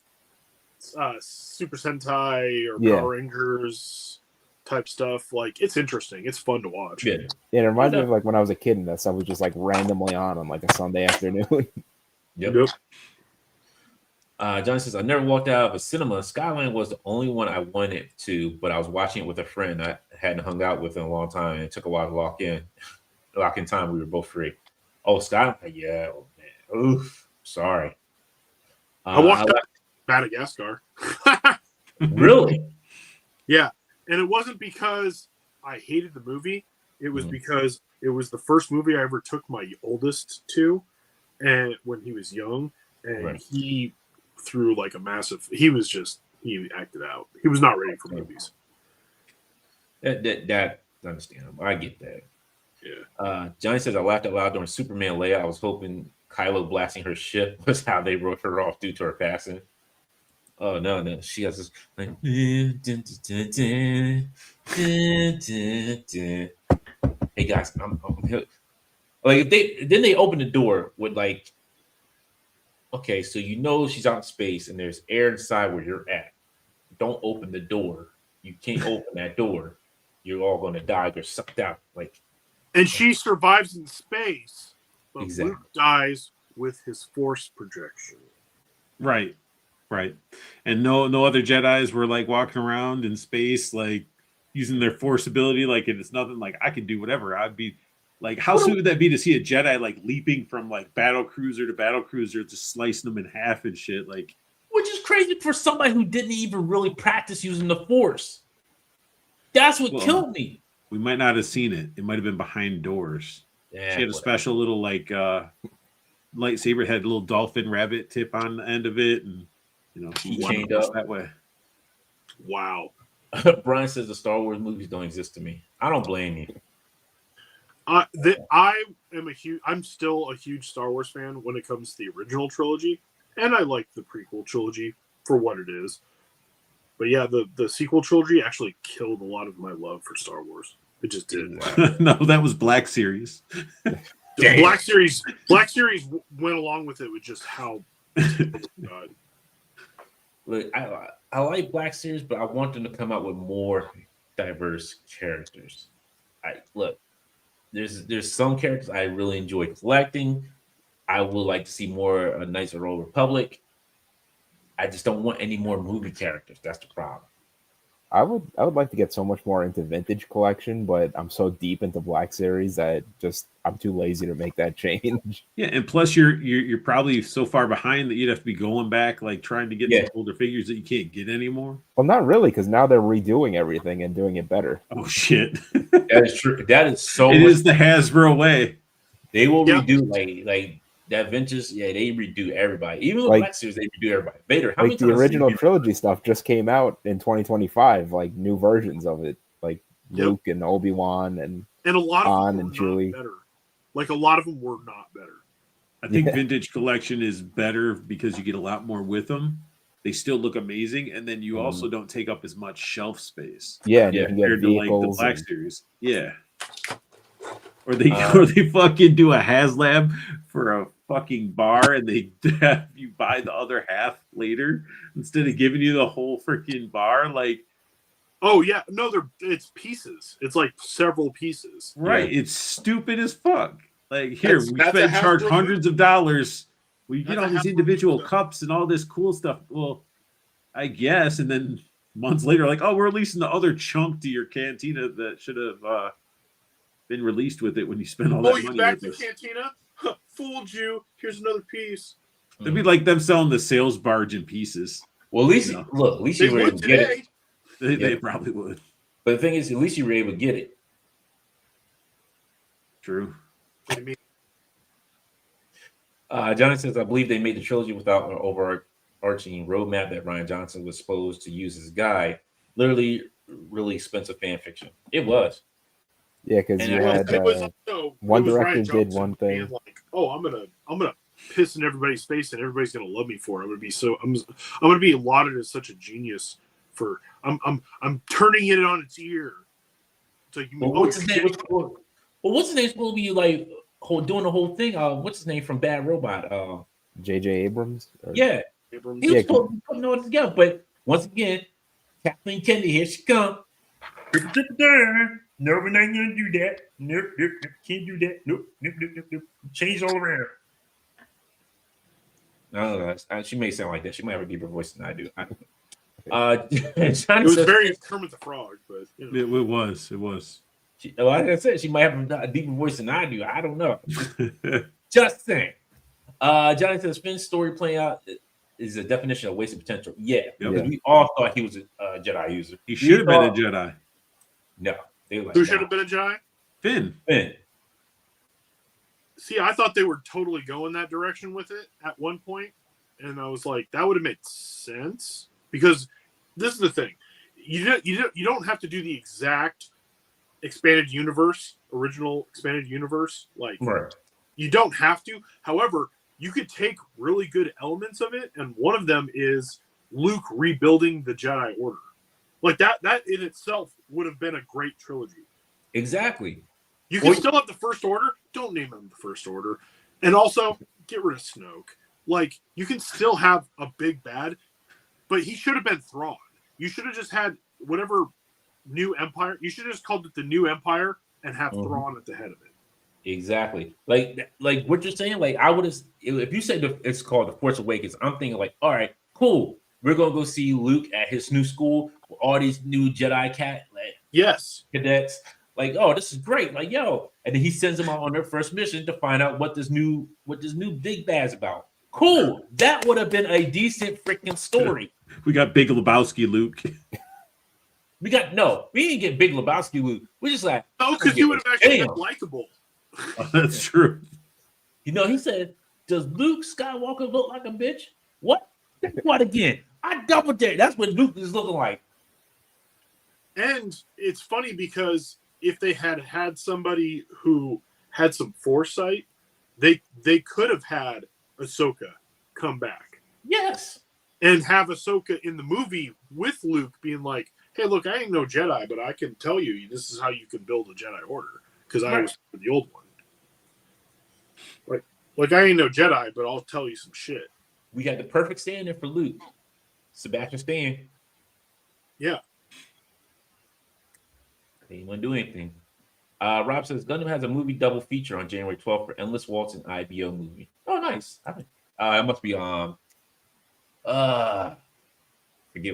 Super Sentai or Power Rangers type stuff. Like it's interesting. It's fun to watch. Yeah, it reminds me of like when I was a kid and that stuff was just like randomly on like a Sunday afternoon. Yep. John says, I never walked out of a cinema. Skyline was the only one I wanted to, but I was watching it with a friend I hadn't hung out with in a long time, and it took a while to lock in. Lock in time, we were both free. Oh, Skyline? Yeah. Oh, man. Oof. Sorry. I watched Madagascar. Really? Yeah. And it wasn't because I hated the movie. It was because it was the first movie I ever took my oldest to, and when he was young, and he threw like a massive. He acted out. He was not ready for movies. That understandable. I get that. Johnny says, I laughed out loud during Superman Leia. I was hoping Kylo blasting her ship was how they wrote her off due to her passing. Oh, no. She has this like, hey guys, I'm like, if they open the door with like, okay, so she's out in space and there's air inside where you're at. Don't open the door. You can't open that door. You're all going to die. You're sucked out. Like, and she survives in space, but Exactly. Luke dies with his force projection. Right. And no other Jedis were like walking around in space, like using their force ability. Like it's nothing. Like I could do whatever. I'd be like, how sweet would that be to see a Jedi like leaping from like battle cruiser to battle cruiser, just slicing them in half and shit. Like, which is crazy for somebody who didn't even really practice using the force. That's what killed me. We might not have seen it. It might have been behind doors. Yeah, she had a special little like lightsaber, had a little dolphin rabbit tip on the end of it, and she chained up that way. Wow. Brian says the Star Wars movies don't exist to me. I don't blame you. I'm still a huge Star Wars fan when it comes to the original trilogy, and I like the prequel trilogy for what it is. But yeah, the sequel trilogy actually killed a lot of my love for Star Wars. It just did. No, that was Black Series. Black Series went along with it with just how. God. Look, I like Black Series, but I want them to come out with more diverse characters. There's some characters I really enjoy collecting. I would like to see more Knights of the Old Republic. I just don't want any more movie characters. That's the problem. I would like to get so much more into vintage collection, but I'm so deep into Black Series that I'm too lazy to make that change. Yeah, and plus you're probably so far behind that you'd have to be going back, like trying to get some older figures that you can't get anymore. Well, not really, because now they're redoing everything and doing it better. Oh shit, that is true. That is so. It is the Hasbro way. They will redo like that vintage. Yeah, they redo everybody. Even with Black Series, they redo everybody. Vader, how many the times original trilogy stuff just came out in 2025, like new versions of it, like Luke and Obi-Wan and a lot of Han them and Chewie. Better. Like a lot of them were not better. I think vintage collection is better because you get a lot more with them. They still look amazing, and then you also don't take up as much shelf space. Yeah, compared to like the Black Series. Yeah. Or they fucking do a HasLab for a fucking bar and they have you buy the other half later instead of giving you the whole freaking bar. Like, oh yeah, no, it's pieces. It's like several pieces. Right. Yeah. It's stupid as fuck. Like, here, we charge hundreds of dollars. We get all these individual cups and all this cool stuff. Well, I guess. And then months later, like, oh, we're releasing the other chunk to your cantina that should have been released with it when you spent all that money. Oh, you back the cantina? Huh, fooled you. Here's another piece. It'd be like them selling the sales barge in pieces. Well, at least at least you were able to get it. They probably would. But the thing is, at least you were able to get it. True. Johnny says, I believe they made the trilogy without an overarching roadmap that Rian Johnson was supposed to use as a guide. Literally, really expensive fan fiction. It was. Yeah, because you had one director did one thing. Like, oh, I'm gonna piss in everybody's face, and everybody's gonna love me for it. I'm gonna be lauded as such a genius for. I'm turning it on its ear. It's like, what's his name? What's his name supposed to be like doing the whole thing? What's his name from Bad Robot? J.J. Abrams. Yeah, Abrams. He was supposed to be putting all it together, but once again, Kathleen Kennedy, here she comes. No, we're not gonna do that. Nope, can't do that. Nope. Change all around. No, she may sound like that. She might have a deeper voice than I do. It was very Kermit the Frog, but it was. Like I said, she might have a deeper voice than I do. I don't know. Just saying. Johnny says Finn's story playing out is a definition of wasted potential. Yeah, because we all thought he was a Jedi user. He should have been a Jedi. No. Like, who should have been a Jedi? Finn. See, I thought they were totally going that direction with it at one point, and I was like, that would have made sense because this is the thing: you don't have to do the exact expanded universe, original expanded universe. Like, Right. you don't have to. However, you could take really good elements of it, and one of them is Luke rebuilding the Jedi Order. Like that in itself would have been a great trilogy. Exactly. You can still have the First Order. Don't name them the First Order. And also, get rid of Snoke. Like, you can still have a big bad, but he should have been Thrawn. You should have just had whatever new empire. You should have just called it the New Empire and have Thrawn at the head of it. Exactly. Like what you're saying, like I would have, if you said it's called The Force Awakens, I'm thinking like, all right, cool. We're going to go see Luke at his new school with all these new Jedi cadets. Like, oh, this is great. Like, yo. And then he sends them out on their first mission to find out what this new big bad's about. Cool. That would have been a decent freaking story. We got Big Lebowski Luke. We didn't get Big Lebowski Luke. We just like, no, because he would have actually been likable. That's true. You know, he said, does Luke Skywalker look like a bitch? What? What again? I double dare. That's what Luke is looking like. And it's funny because if they had somebody who had some foresight, they could have had Ahsoka come back. Yes. And have Ahsoka in the movie with Luke being like, hey, look, I ain't no Jedi, but I can tell you this is how you can build a Jedi Order because I was the old one. Like I ain't no Jedi, but I'll tell you some shit. We got the perfect stand-in for Luke. Sebastian Stan. Yeah. They didn't want to do anything. Rob says Gundam has a movie double feature on January 12th for Endless Waltz and IBO movie. Oh, nice. It must be forget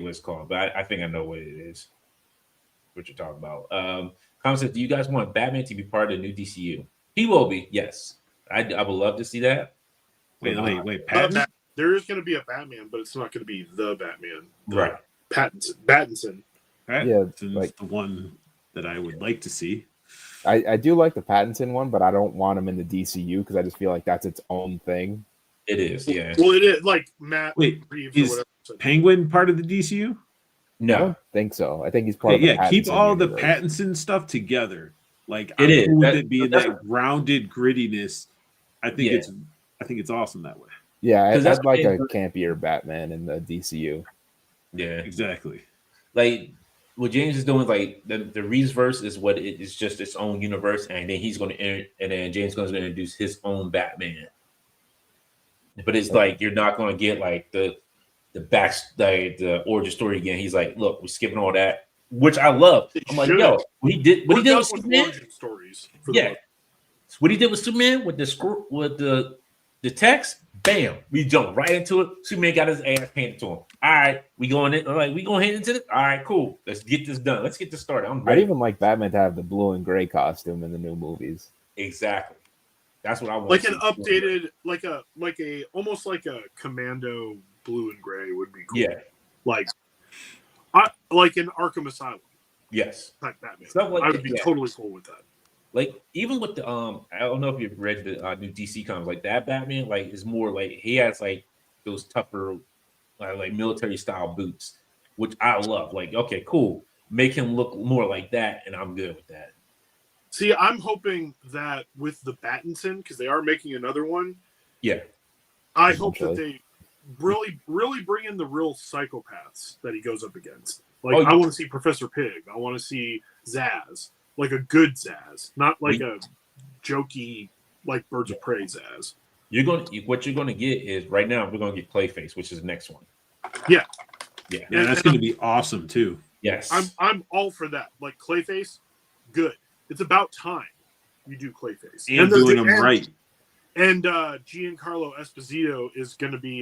what it's called, but I think I know what it is. What you're talking about. Comment says, do you guys want Batman to be part of the new DCU? He will be, yes. I would love to see that. Wait. Pattinson? There is going to be a Batman, but it's not going to be the Batman. Right. Pattinson. Pattinson's the one that I would like to see. I do like the Pattinson one, but I don't want him in the DCU because I just feel like that's its own thing. It is, yeah. Well, it is like Matt Reeves is or whatever. Penguin part of the DCU? No, I don't think so. I think he's part of the Pattinson keep all universe. the Pattinson stuff together. Like it is. Cool with it being that grounded grittiness. I think it's awesome that way. Yeah, I'd like a campier Batman in the DCU. Yeah, exactly. Like what James is doing, like the Reeves verse is what it is, just its own universe, and then James Gunn's going to introduce his own Batman. But it's like you're not going to get like the origin story again. He's like, look, we're skipping all that, which I love. I'm like, yo, what he did with Superman. Stories what he did with Superman with the text, bam, we jump right into it. Superman got his ass handed to him. All right, we going head into this. All right, cool. Let's get this done. Let's get this started. I'm ready. I'd even like Batman to have the blue and gray costume in the new movies. Exactly. That's what I want. Like an updated, like a almost like a Commando blue and gray would be cool. Yeah. Like in Arkham Asylum. Yes. Type Batman. I would be totally cool with that. Like even with the I don't know if you've read the new DC comics, like that Batman, like is more like he has like those tougher, like military style boots, which I love. Like, okay, cool, make him look more like that, and I'm good with that. See, I'm hoping that with the Pattinson, because they are making another one. Yeah, I hope that they really bring in the real psychopaths that he goes up against. Like, I want to see Professor Pig. I want to see Zaz. Like a good Zaz, not like a jokey, like Birds of Prey Zaz. What you're gonna get is right now we're gonna get Clayface, which is the next one. Yeah. And that's gonna be awesome too. Yes, I'm all for that. Like Clayface, good. It's about time you do Clayface and doing them right. And Giancarlo Esposito is gonna be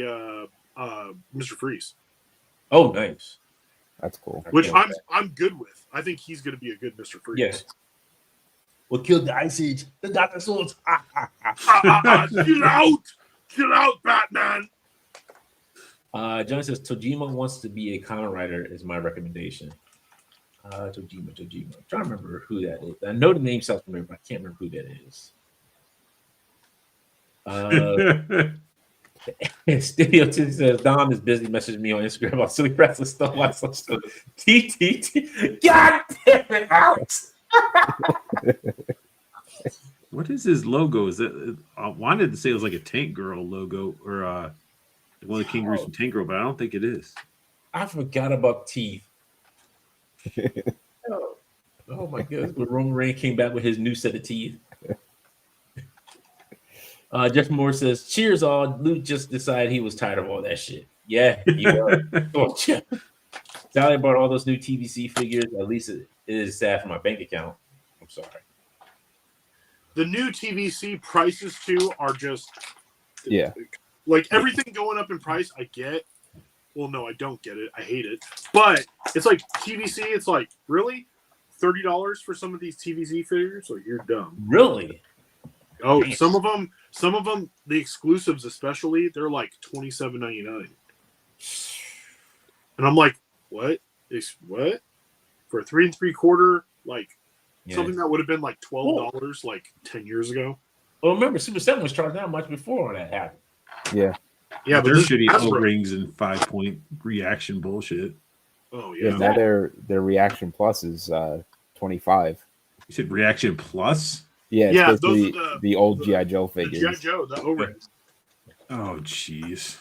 Mr. Freeze. Oh, nice. That's cool. Which I'm good with. I think he's going to be a good Mr. Freeze. Yes. What killed the Ice Age? The Dr. Swords. Chill out, Batman. John says Tojima wants to be a comic writer is my recommendation. Tojima. I'm trying to remember who that is. I know the name sounds familiar, but I can't remember who that is. Studio 2 says Dom is busy messaging me on Instagram about silly wrestling stuff. TTT. God damn it, Alex. What is his logo? Is it? I wanted to say it was like a Tank Girl logo or one of the kangaroos from Tank Girl, but I don't think it is. I forgot about teeth. Oh my goodness! When Roman Reigns came back with his new set of teeth. Jeff Moore says, "Cheers, all." Luke just decided he was tired of all that shit. Yeah, he was. Oh, yeah. Sally bought all those new TVC figures. At least it is sad for my bank account. I'm sorry. The new TVC prices too are just like everything going up in price. I get. Well, no, I don't get it. I hate it. But it's like TVC. It's like really $30 for some of these TVC figures. Like you're dumb. Really? Oh, damn. Some of them, the exclusives especially, they're like $27.99. And I'm like, what? What? For a 3 3/4, like something that would have been like $12 like 10 years ago. Well, remember, Super 7 was charged that much before all that happened. Yeah. Yeah, but there's shitty O-rings and 5-point reaction bullshit. Oh yeah. Now their reaction plus is 25. You said reaction plus? Yeah, those are the old G.I. Joe figures. G.I. Joe, the O-rings. Oh jeez.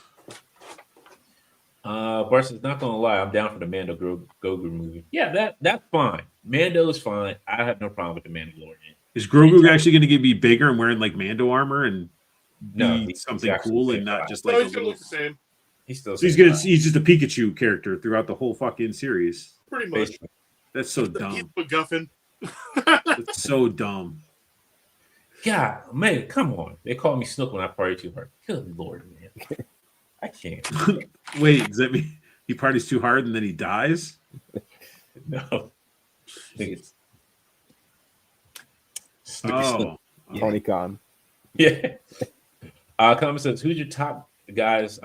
Barson's not gonna lie, I'm down for the Mando Grogu movie. Yeah, that's fine. Mando is fine. I have no problem with the Mandalorian. Is Grogu actually going to be bigger and wearing like Mando armor and no, something cool and not just like he's gonna look the same. He's still. So he's just a Pikachu character throughout the whole fucking series. Pretty much. Basically. That's so dumb. He's MacGuffin. It's so dumb. God, man, come on. They call me Snook when I party too hard. Good Lord, man. I can't. Wait, does that mean he parties too hard and then he dies? No. I think it's Tony Khan. Yeah. Comment says, who's your top guys?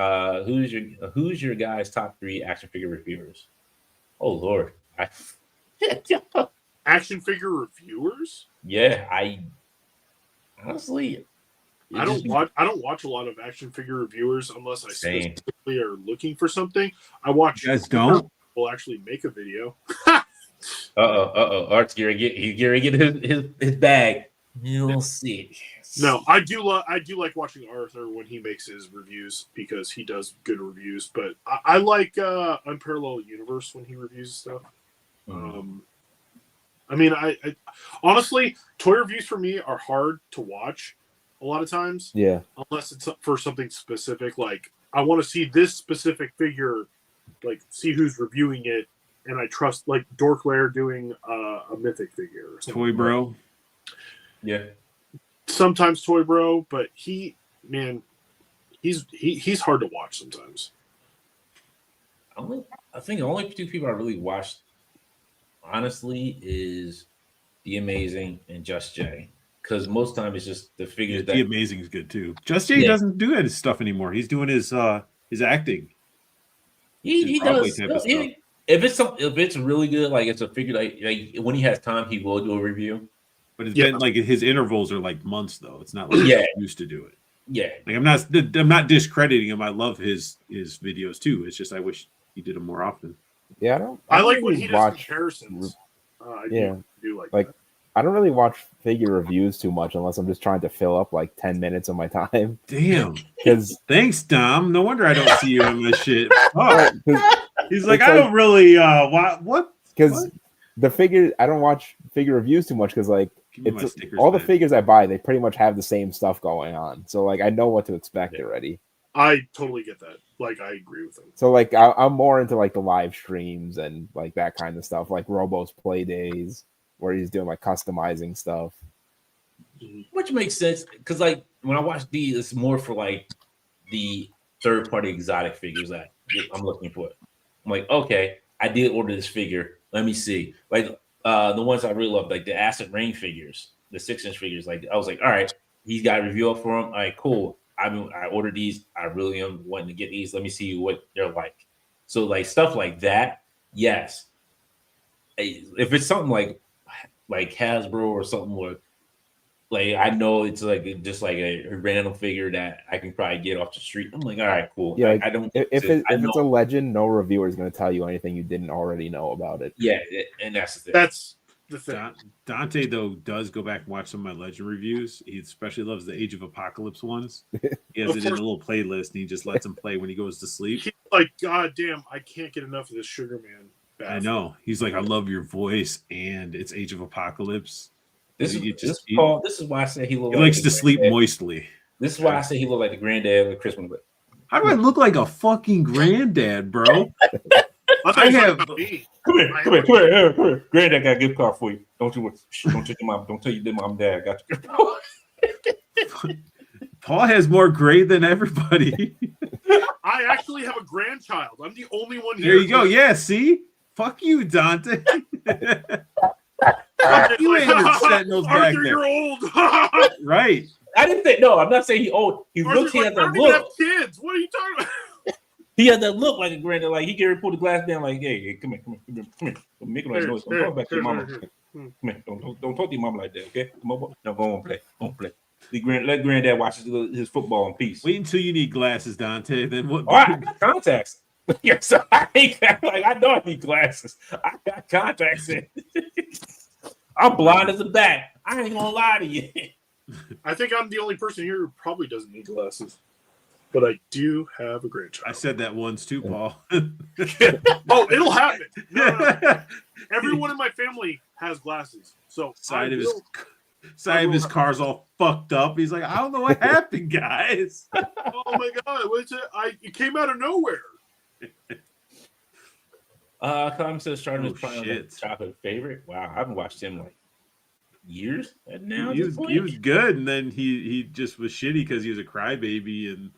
Who's your guys' top 3 action figure reviewers? Oh Lord. Action figure reviewers? Yeah, I honestly I don't watch a lot of action figure reviewers unless I specifically are looking for something. I watch you guys don't will actually make a video. Art's gonna get his bag. You'll see. No, I do like watching Arthur when he makes his reviews because he does good reviews. But I like Unparalleled Universe when he reviews stuff. I mean, I honestly, toy reviews for me are hard to watch a lot of times. Yeah. Unless it's for something specific, like I want to see this specific figure, like see who's reviewing it, and I trust like Dork Lair doing a mythic figure or something. Toy Bro. Yeah. Sometimes Toy Bro, but he's hard to watch sometimes. I think the only 2 people I really watched, honestly, is The Amazing and Just Jay. Because most time it's just the figures that The Amazing is good too. Just Jay doesn't do his stuff anymore. He's doing his acting. He does. If it's really good, like it's a figure like when he has time, he will do a review. But it's been like his intervals are like months though. It's not like he used to do it. Yeah. Like I'm not discrediting him. I love his videos too. It's just I wish he did them more often. Yeah, I like when he does comparisons. I do like that. I don't really watch figure reviews too much unless I'm just trying to fill up like 10 minutes of my time. Damn. Because thanks, Dom. No wonder I don't see you on this shit. Oh. He's like, I don't like, really what? Because the figure I don't watch figure reviews too much because like it's all the figures I buy, they pretty much have the same stuff going on. So like I know what to expect already. I totally get that. Like I agree with him. So like I'm more into like the live streams and like that kind of stuff, like Robo's Play Days, where he's doing like customizing stuff. Which makes sense because like when I watch these, it's more for like the third-party exotic figures that I'm looking for. I'm like, okay, I did order this figure. Let me see. Like the ones I really love, like the Acid Rain figures, the 6-inch figures. Like I was like, all right, he's got a review up for them. All right, cool. I ordered these. I really am wanting to get these. Let me see what they're like. So like stuff like that, yes. If it's something like Hasbro or something like I know it's like just like a random figure that I can probably get off the street. I'm like, all right, cool. Yeah, I don't. If it's a legend, no reviewer is going to tell you anything you didn't already know about it. Yeah, and that's the thing. the thing. Dante though does go back and watch some of my Legend reviews. He especially loves the Age of Apocalypse ones. He has Of it in a course. little playlist, and he just lets him play when he goes to sleep. He's like, God damn, I can't get enough of this Sugar Man. I know. He's like, I love your voice, and it's Age of Apocalypse. This You is Paul. This is why I say he He look. likes like to the sleep granddad. moistly. This is why I say he looked like the granddad with Chris Winwood. How do I look like a fucking granddad, bro? I thought I you were have- talking about me. Come here. Granddad got a gift card for you. Don't you don't tell your mom. Don't tell your mom and dad. I got your gift card. Paul has more gray than everybody. I actually have a grandchild. I'm the only one here. There you go. Yeah, see? Fuck you, Dante. Arthur, You ain't your sentinels back Arthur, there. you're old. Right. I didn't say no. I'm not saying he old. He looks. He has I that don't even have look. kids. What are you talking about? He has that look like a granddad. Like he can pull the glass down. Like, hey, come here. Don't make no noise. Don't talk back to your mama. Come here. Don't talk to your mama like that. Okay? Come on. No, go on, play. Go on, play. Let granddad watch his football in peace. Wait until you need glasses, Dante. Then what? Oh, I got contacts. Yeah, so I know I need glasses. I got contacts in. I'm blind as a bat. I ain't gonna lie to you. I think I'm the only person here who probably doesn't need glasses. But I do have a I grandchild. said that once too, Paul. Oh, it'll happen. No. Everyone in my family has glasses. So Side of his car's all fucked up. He's like, I don't know what happened, guys. Oh my god, what's it? It came out of nowhere. Tom says starting Oh, to try shit. chocolate favorite. Wow, I haven't watched him like years now. He was good, and then he just was shitty because he was a crybaby, and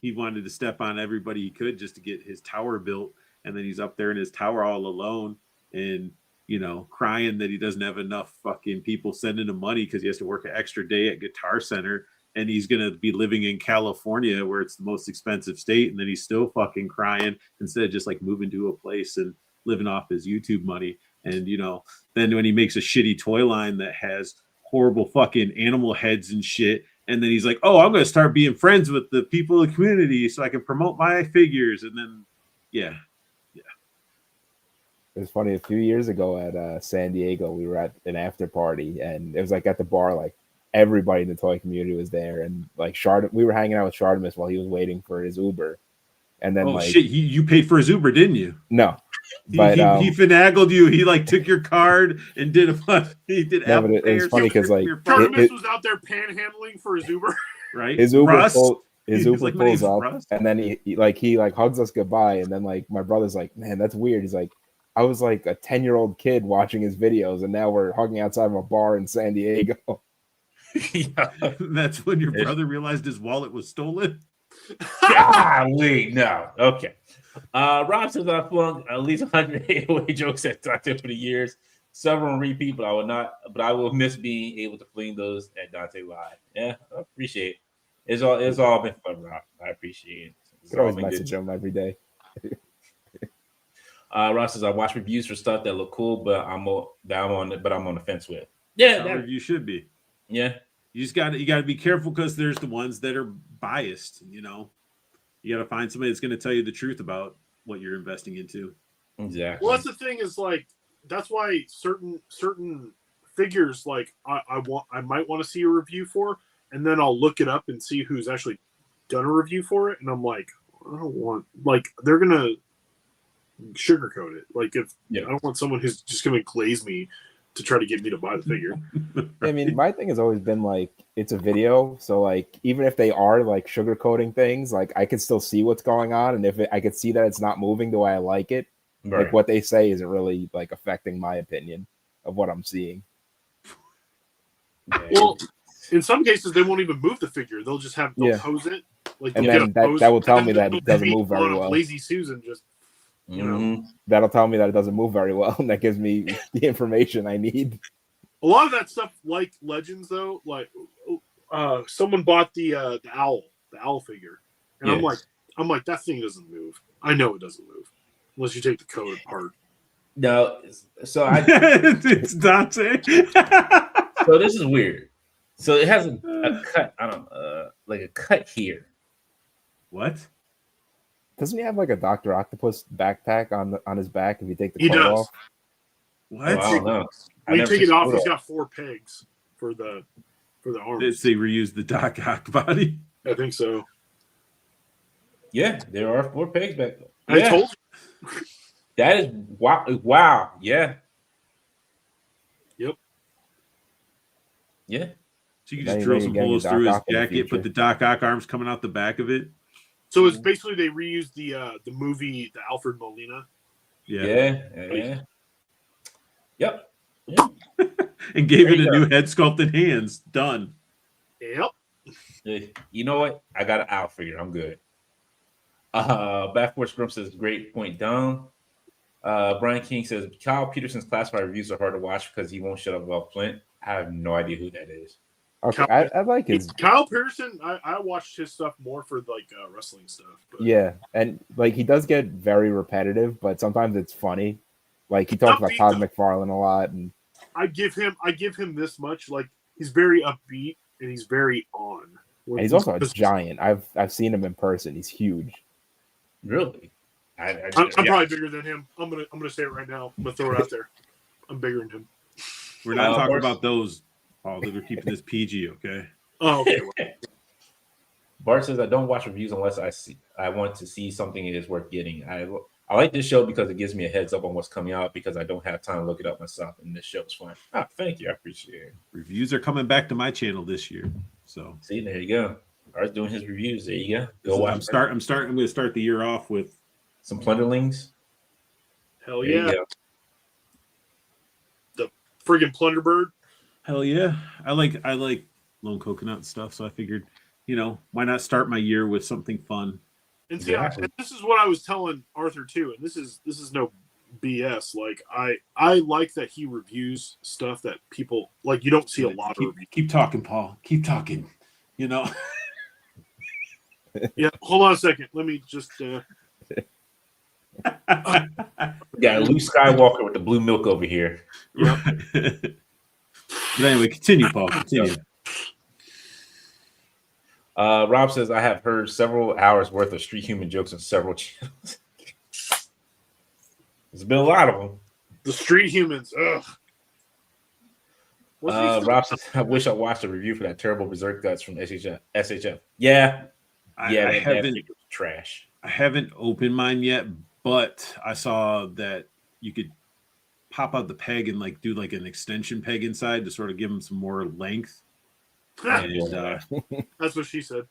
he wanted to step on everybody he could just to get his tower built, and then he's up there in his tower all alone, and crying that he doesn't have enough fucking people sending him money because he has to work an extra day at Guitar Center, and he's gonna be living in California where it's the most expensive state, and then he's still fucking crying instead of just like moving to a place and living off his YouTube money. And then when he makes a shitty toy line that has horrible fucking animal heads and shit, and then he's like, oh, I'm going to start being friends with the people of the community so I can promote my figures. And then, yeah. It was funny. A few years ago at San Diego, we were at an after party, and it was like at the bar, like everybody in the toy community was there, and like we were hanging out with Shardamus while he was waiting for his Uber, and then Shit, you paid for his Uber, didn't you? No, He but finagled you. He like took your card and did he did. No, but it was funny because like Shardamus was out there panhandling for his Uber. Right, his Uber Rust. His Uber like, "My name's pulls up, Rust." and then he hugs us goodbye, and then like my brother's like, man, that's weird. He's like, I was like a 10-year-old kid watching his videos, and now we're hugging outside of a bar in San Diego. Yeah. That's when your brother realized his wallet was stolen. Golly, no. Okay. Rob says I flung at least 100 AOA jokes at Dante for the years. Several on repeat, but I will miss being able to fling those at Dante live. Yeah, I appreciate it. It's all been fun, Rob. I appreciate it. You can always message him every day. Ross says I watch reviews for stuff that look cool, but I'm on the fence with. Yeah, That review should be. Yeah. You got to be careful because there's the ones that are biased. You got to find somebody that's going to tell you the truth about what you're investing into. Exactly. Well, that's the thing is like that's why certain figures like I might want to see a review for, and then I'll look it up and see who's actually done a review for it, and I'm like, I don't want like they're gonna sugarcoat it. Like I don't want someone who's just gonna glaze me to try to get me to buy the figure. I mean, my thing has always been like it's a video, so like even if they are like sugarcoating things, like I can still see what's going on, and if I could see that it's not moving the way I like it, Right. like what they say isn't really like affecting my opinion of what I'm seeing. Yeah. Well, in some cases they won't even move the figure; they'll just they'll pose it. Like And they'll then get a pose, that will tell and me then that it they'll doesn't move very on a well. Lazy Susan just That'll tell me that it doesn't move very well, and that gives me the information I need. A lot of that stuff, like Legends, though, like someone bought the owl figure, and Yeah. I'm like that thing doesn't move. I know it doesn't move unless you take the code apart. No, so I It's Dante. so this is weird. So it has a cut. I don't like a cut here. What? Doesn't he have like a Dr. Octopus backpack on his back if you take the He coat does. off? What? Oh, I don't know. When you take it off, he's he's got 4 pegs for the arms. They reused the Doc Ock body. I think so. Yeah, there are 4 pegs back there. I Yeah, told that is wow. Wow. Yeah. Yep. Yeah. So you can Then just you drill maybe some getting holes a through Doc his Ock in the jacket, put future. the Doc Ock arms coming out the back of it. So it's basically they reused the movie, the Alfred Molina. Yeah. Yep. Yeah. And gave There it you a go. new head sculpted hands. Done. Yep. You know what? I got an owl figure. I'm good. Back Force Grimp says, great point, Dom. Brian King says, Kyle Peterson's classified reviews are hard to watch because he won't shut up about Flint. I have no idea who that is. Okay, I like his. Kyle Pearson. I watched his stuff more for like wrestling stuff. But Yeah, and like he does get very repetitive, but sometimes it's funny. Like he talks about Upbeat, Todd though. McFarlane a lot, and I give him this much. Like he's very upbeat and he's very on. he's also a giant. I've seen him in person. He's huge. Really? I'm probably bigger than him. I'm gonna say it right now. I'm gonna throw it out there. I'm bigger than him. We're not talking Bart- about those. Oh, they're keeping this PG, okay? Oh, okay. Well, Bart says, I don't watch reviews unless I want to see something it is worth getting. I like this show because it gives me a heads up on what's coming out because I don't have time to look it up myself, and this show's fun. Ah, thank you. I appreciate it. Reviews are coming back to my channel this year. So See, there you go. Bart's doing his reviews. There you go. Go watch. I'm going to start the year off with some Plunderlings. hell There you yeah. go. The friggin' Plunderbird. hell yeah. I like Lone Coconut and stuff. So I figured, why not start my year with something fun? And see, Exactly. and this is what I was telling Arthur too, and this is no BS. Like I like that he reviews stuff that people like. You don't see a lot of reviews. Keep talking, Paul. Keep talking. Yeah, hold on a second. Let me just. We got Luke Skywalker with the blue milk over here. Yeah. But anyway, continue, Paul. Continue. Rob says, I have heard several hours worth of Street Human jokes on several channels. There's been a lot of them. The Street Humans. Ugh. Rob says, I wish I watched a review for that terrible Berserk Guts from SHF. Yeah. I that haven't was trash. I haven't opened mine yet, but I saw that you could pop out the peg and do an extension peg inside to sort of give them some more length. And That's what she said.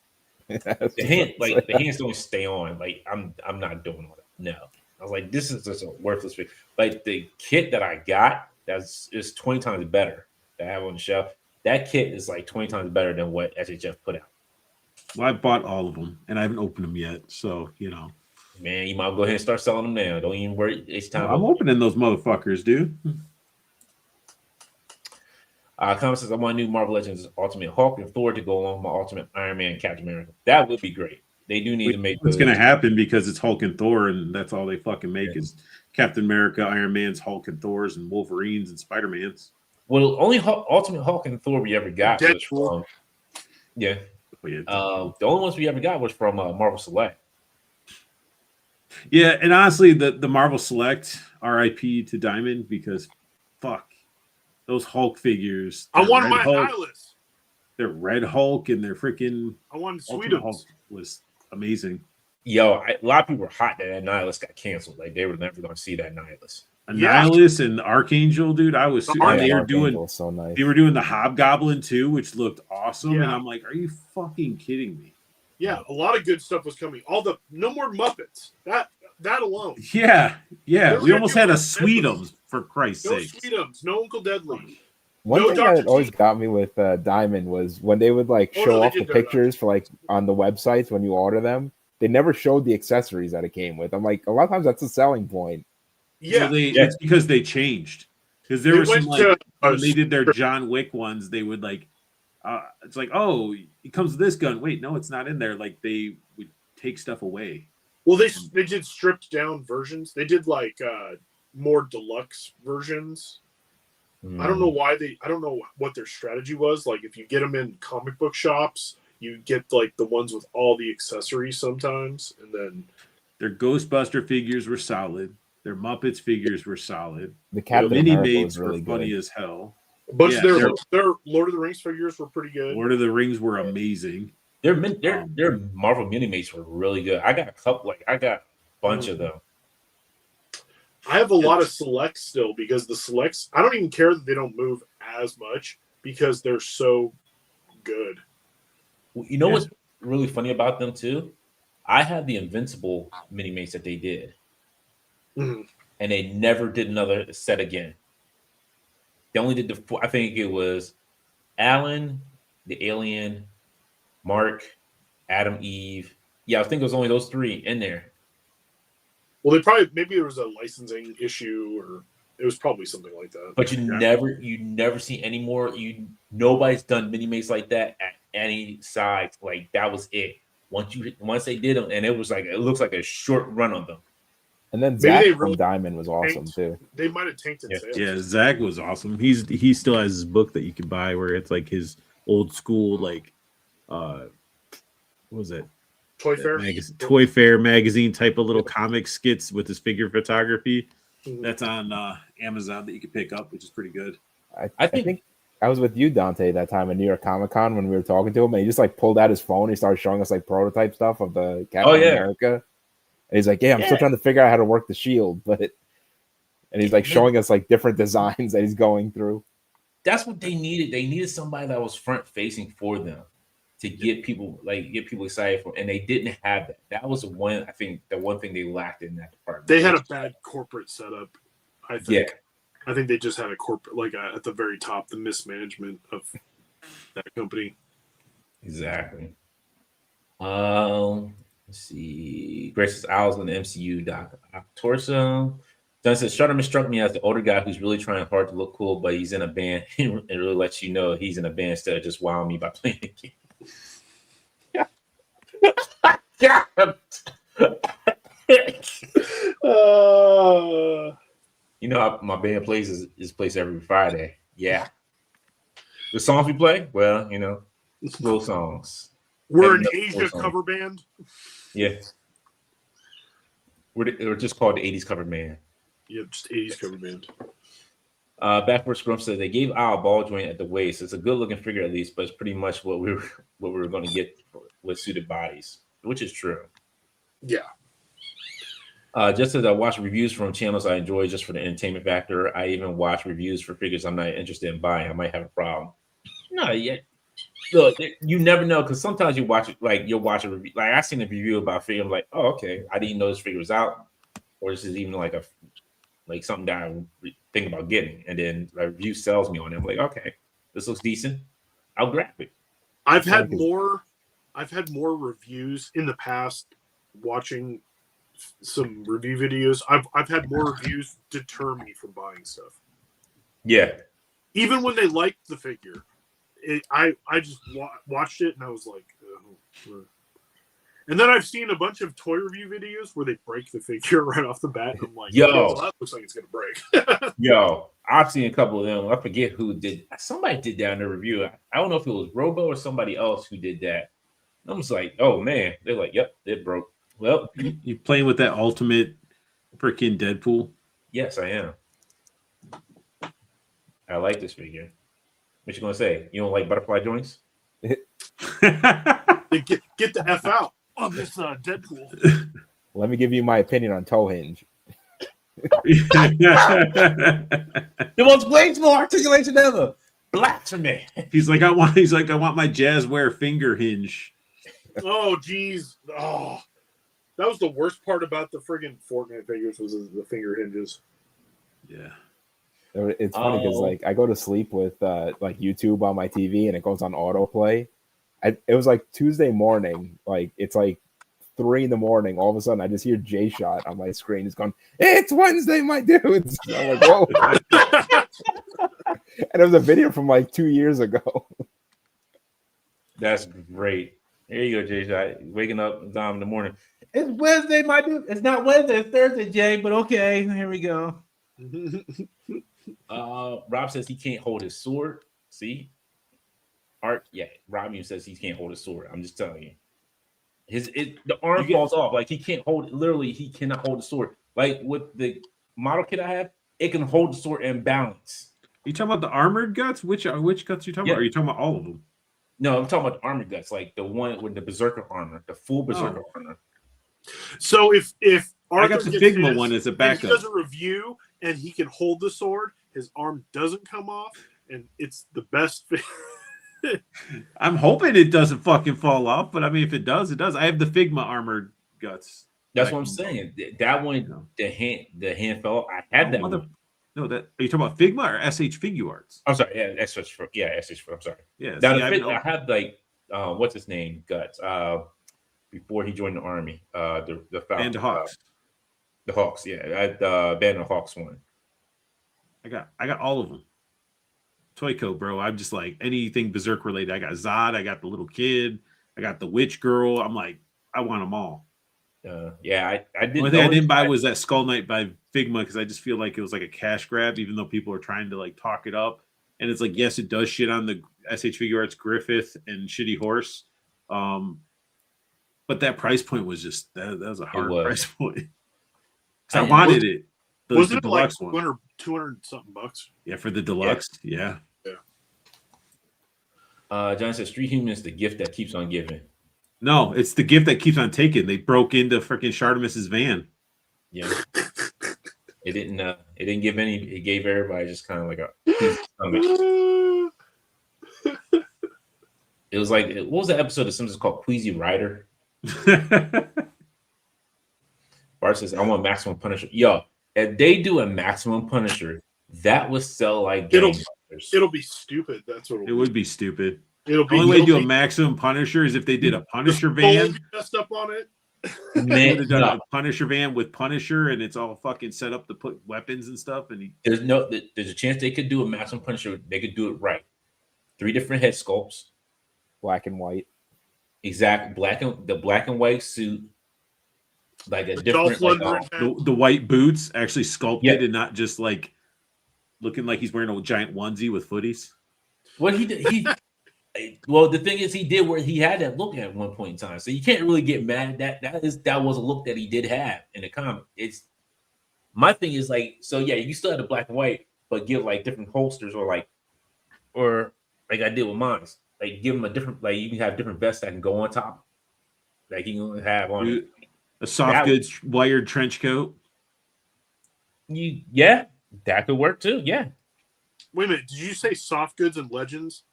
The hands don't stay on. Like I'm not doing all that. No. I was like, this is just a worthless thing. Like the kit that I got is 20 times better that I have on the shelf. That kit is like 20 times better than what SHF put out. Well, I bought all of them and I haven't opened them yet. So, Man, you might go ahead and start selling them now. Don't even worry. It's time. I'm opening those motherfuckers, dude. Comment says, I want a new Marvel Legends Ultimate Hulk and Thor to go along with my Ultimate Iron Man and Captain America. That would be great. They do need to make It's going to happen because it's Hulk and Thor, and that's all they fucking make is Captain America, Iron Man's, Hulk and Thor's, and Wolverines and Spider-Man's. Well, only Ultimate Hulk and Thor we ever got was from. Yeah. The only ones we ever got was from Marvel Select. Yeah, and honestly, the Marvel Select, RIP to Diamond, because fuck those Hulk figures. I want my Hulk, Nihilus. Their Red Hulk and their freaking I wanted Ultimate Sweetums. Hulk was amazing. Yo, a lot of people were hot that Nihilus got canceled. Like they were never going to see that Nihilus. Annihilus and Archangel, dude. I was they were doing so nice. They were doing the Hobgoblin too, which looked awesome. Yeah. And I'm like, are you fucking kidding me? Yeah, a lot of good stuff was coming. No more Muppets. That alone. Yeah. They're We almost had a gonna do Sweetums for Christ's No sake. Sweetums. No Uncle Deadly. One No thing Dr. that always T. got me with Diamond was when they would show they off the did that. pictures for on the websites when you order them. They never showed the accessories that it came with. I'm like, a lot of times that's a selling point. Yeah. It's because they changed. Because there They were some went to, when they did their John Wick ones, they would it's like, oh, it comes with this gun. Wait, no, it's not in there. Like they would take stuff away. Well, they did stripped down versions. They did more deluxe versions. I don't know why I don't know what their strategy was. Like if you get them in comic book shops, you get the ones with all the accessories sometimes, and then Their Ghostbuster figures were solid. Their Muppets figures were solid. The Captain Mini America mates was really were funny good. as hell. A bunch of Yeah, their Lord of the Rings figures were pretty good. Lord of the Rings were amazing. Their Marvel mini mates were really good. I got a couple, like I got a bunch of them. I have a lot of selects still because the selects, I don't even care that they don't move as much because they're so good. You know what's really funny about them too? I had the Invincible mini mates that they did, Mhm. and they never did another set again. They only did the. I think it was Alan, the Alien, Mark, Adam, Eve. Yeah, I think it was only those three in there. Well, maybe there was a licensing issue, or it was probably something like that. But you never see any more. Nobody's done mini mates like that at any size. Like that was it. Once they did them, and it was like it looks like a short run on them. And then Maybe Zach they from really Diamond was awesome too. They might have tanked sales. Yeah, Zach was awesome. He still has his book that you can buy where it's like his old school like what was it? Toy Fair? Toy Fair magazine type of little comic skits with his figure photography. Mhm. That's on Amazon that you can pick up, which is pretty good. I think I was with you, Dante, that time at New York Comic Con when we were talking to him, and he just like pulled out his phone. He started showing us like prototype stuff of the Captain America. And he's like, "Yeah, I'm still trying to figure out how to work the shield," and he's like showing us like different designs that he's going through. That's what they needed. They needed somebody that was front facing for them to get people excited for, and they didn't have that. That was the one thing they lacked in that department. They had a bad corporate setup, I think. Yeah. I think they just had a corporate, at the very top, the mismanagement of that company. Exactly. Let's see. Gracious Owls in the MCU doc. Torso. Dunn says Shutterman struck me as the older guy who's really trying hard to look cool, but he's in a band. It really lets you know he's in a band instead of just wowing me by playing the game. You know, my band plays is plays every Friday. Yeah. The songs we play, well, you know, slow songs. We're an Asia cover band. Yeah. We're just called the 80s cover band. Yeah, just 80s cover band. Backwards Grump says they gave Al a ball joint at the waist. It's a good looking figure at least, but it's pretty much what we were going to get with suited bodies, which is true. Yeah. Just as I watch reviews from channels I enjoy just for the entertainment factor, I even watch reviews for figures I'm not interested in buying. I might have a problem. No, yet. Look, you never know because sometimes you watch it, like you'll watch a review. Like I seen a review about a figure, I'm like, oh, okay, I didn't know this figure was out, or this is even like something that I think about getting, and then a review sells me on it. I'm like, okay, this looks decent. I'll grab it. I've had more reviews in the past watching some review videos. I've had more reviews deter me from buying stuff. Yeah. Even when they liked the figure, I just watched it and I was like, oh. And then I've seen a bunch of toy review videos where they break the figure right off the bat. And I'm like, yo, well, that looks like it's gonna break. Yo, I've seen a couple of them. I forget who did. Somebody did that in the review. I don't know if it was Robo or somebody else who did that. I was like, oh man, they're like, yep, it broke. Well, you playing with that ultimate freaking Deadpool? Yes, I am. I like this figure. What you gonna say? You don't like butterfly joints? Get the F out on this Deadpool. Let me give you my opinion on toe hinge. The most graceful articulation ever. Blasphemy. He's like, I want my Jazzware finger hinge. Oh, geez. Oh, that was the worst part about the friggin' Fortnite figures was the finger hinges. Yeah. It's funny because like I go to sleep with like YouTube on my TV and it goes on autoplay. It was like Tuesday morning, like it's like 3 a.m. All of a sudden, I just hear J Shot on my screen. It's going, "It's Wednesday, my dudes." I'm like, whoa! And it was a video from like 2 years ago. That's great. There you go, J Shot. Waking up Dom in the morning. It's Wednesday, my dude. It's not Wednesday, it's Thursday, Jay. But okay, here we go. Rob says he can't hold his sword. See, Art, yeah. Rob says he can't hold his sword. I'm just telling you. The arm falls off. Like he can't hold it. Literally, he cannot hold the sword. Like with the model kit I have, it can hold the sword and balance. You talking about the armored guts? Which guts you talking Yeah. about? Are you talking about all of them? No, I'm talking about the armored guts, like the one with the berserker armor, the full berserker armor. So if I Arthur got the gets Figma his, one as a and he backup. does a review and he can hold the sword, his arm doesn't come off, and it's the best. I'm hoping it doesn't fucking fall off, but I mean, if it does, it does. I have the Figma armored guts. That's what I'm saying. That one, the hand fell off. I had that one. No, that are you talking about Figma or SH Figuarts? I'm sorry. Yeah, SH. I'm sorry. Yeah. Now See, I have like what's his name? Guts. Before he joined the army. The Falcon, and Hawks. The Hawks. Yeah, I had the Band of Hawks one. I got all of them. Toyco, bro. I'm just like anything Berserk related. I got Zod. I got the little kid. I got the witch girl. I'm like, I want them all. Yeah, I didn't. The only thing I didn't buy was that Skull Knight by Figma because I just feel like it was like a cash grab, even though people are trying to like talk it up. And it's like, yes, it does shit on the SH Figuarts Griffith and Shitty Horse. But that price point was just that was a hard price point. I wanted it. Wasn't it like 200 something bucks? Yeah, for the deluxe. Yeah. John says, "Street Human is the gift that keeps on giving." No, it's the gift that keeps on taking. They broke into freaking Shartimus's van. Yeah. It didn't give any. It gave everybody just kind of like a stomach. It was like, what was the episode of Simpsons called Queasy Rider? Bart says, "I want Maximum Punisher." Yo, if they do a Maximum Punisher, that would sell like gangbusters. It'll be stupid. That's what it would be stupid. The only way to do a Maximum Punisher is if they did a Punisher van. Messed up on it. They would have done a Punisher van with Punisher, and it's all fucking set up to put weapons and stuff. And there's a chance they could do a Maximum Punisher. They could do it right. 3 different head sculpts, black and white. Exactly, the black and white suit, like a different the white boots actually sculpted and not just like looking like he's wearing a giant onesie with footies. What he did, well, the thing is, he did where he had that look at one point in time, so you can't really get mad at that. That was a look that he did have in the comic. It's my thing is like, so yeah, you still have the black and white, but give like different holsters or like I did with mine. Like give him a different, like you can have different vests that can go on top. Like you can have on it. A soft goods wired trench coat. Yeah, that could work too. Yeah. Wait a minute, did you say soft goods and legends?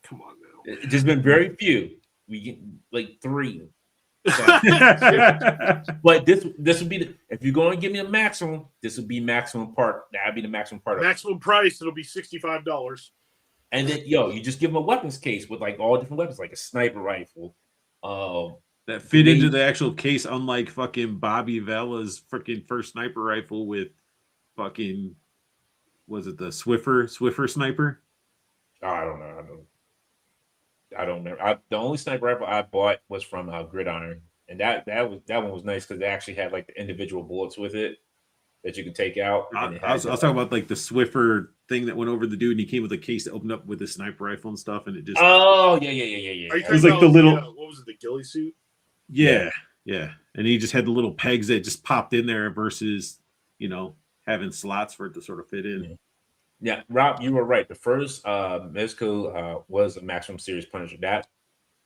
Come on now. There's been very few. We get like 3. But this would be if you're going to give me a maximum, this would be maximum part. That'd be the maximum part. Maximum price. It'll be $65. And then you just give them a weapons case with like all different weapons, like a sniper rifle. That fit into the actual case, unlike fucking Bobby Vella's freaking first sniper rifle with fucking, was it the Swiffer sniper? Oh, I don't know. I don't remember. The only sniper rifle I bought was from Gridiron, and that one was nice because they actually had like the individual bullets with it that you can take out. I was talking about like the Swiffer thing that went over the dude, and he came with a case that opened up with a sniper rifle and stuff, and it just yeah. It was like the little what was it, the ghillie suit? Yeah, and he just had the little pegs that just popped in there versus having slots for it to sort of fit in. Yeah, Rob, you were right. The first Mezco was a Maximum Series Punisher. That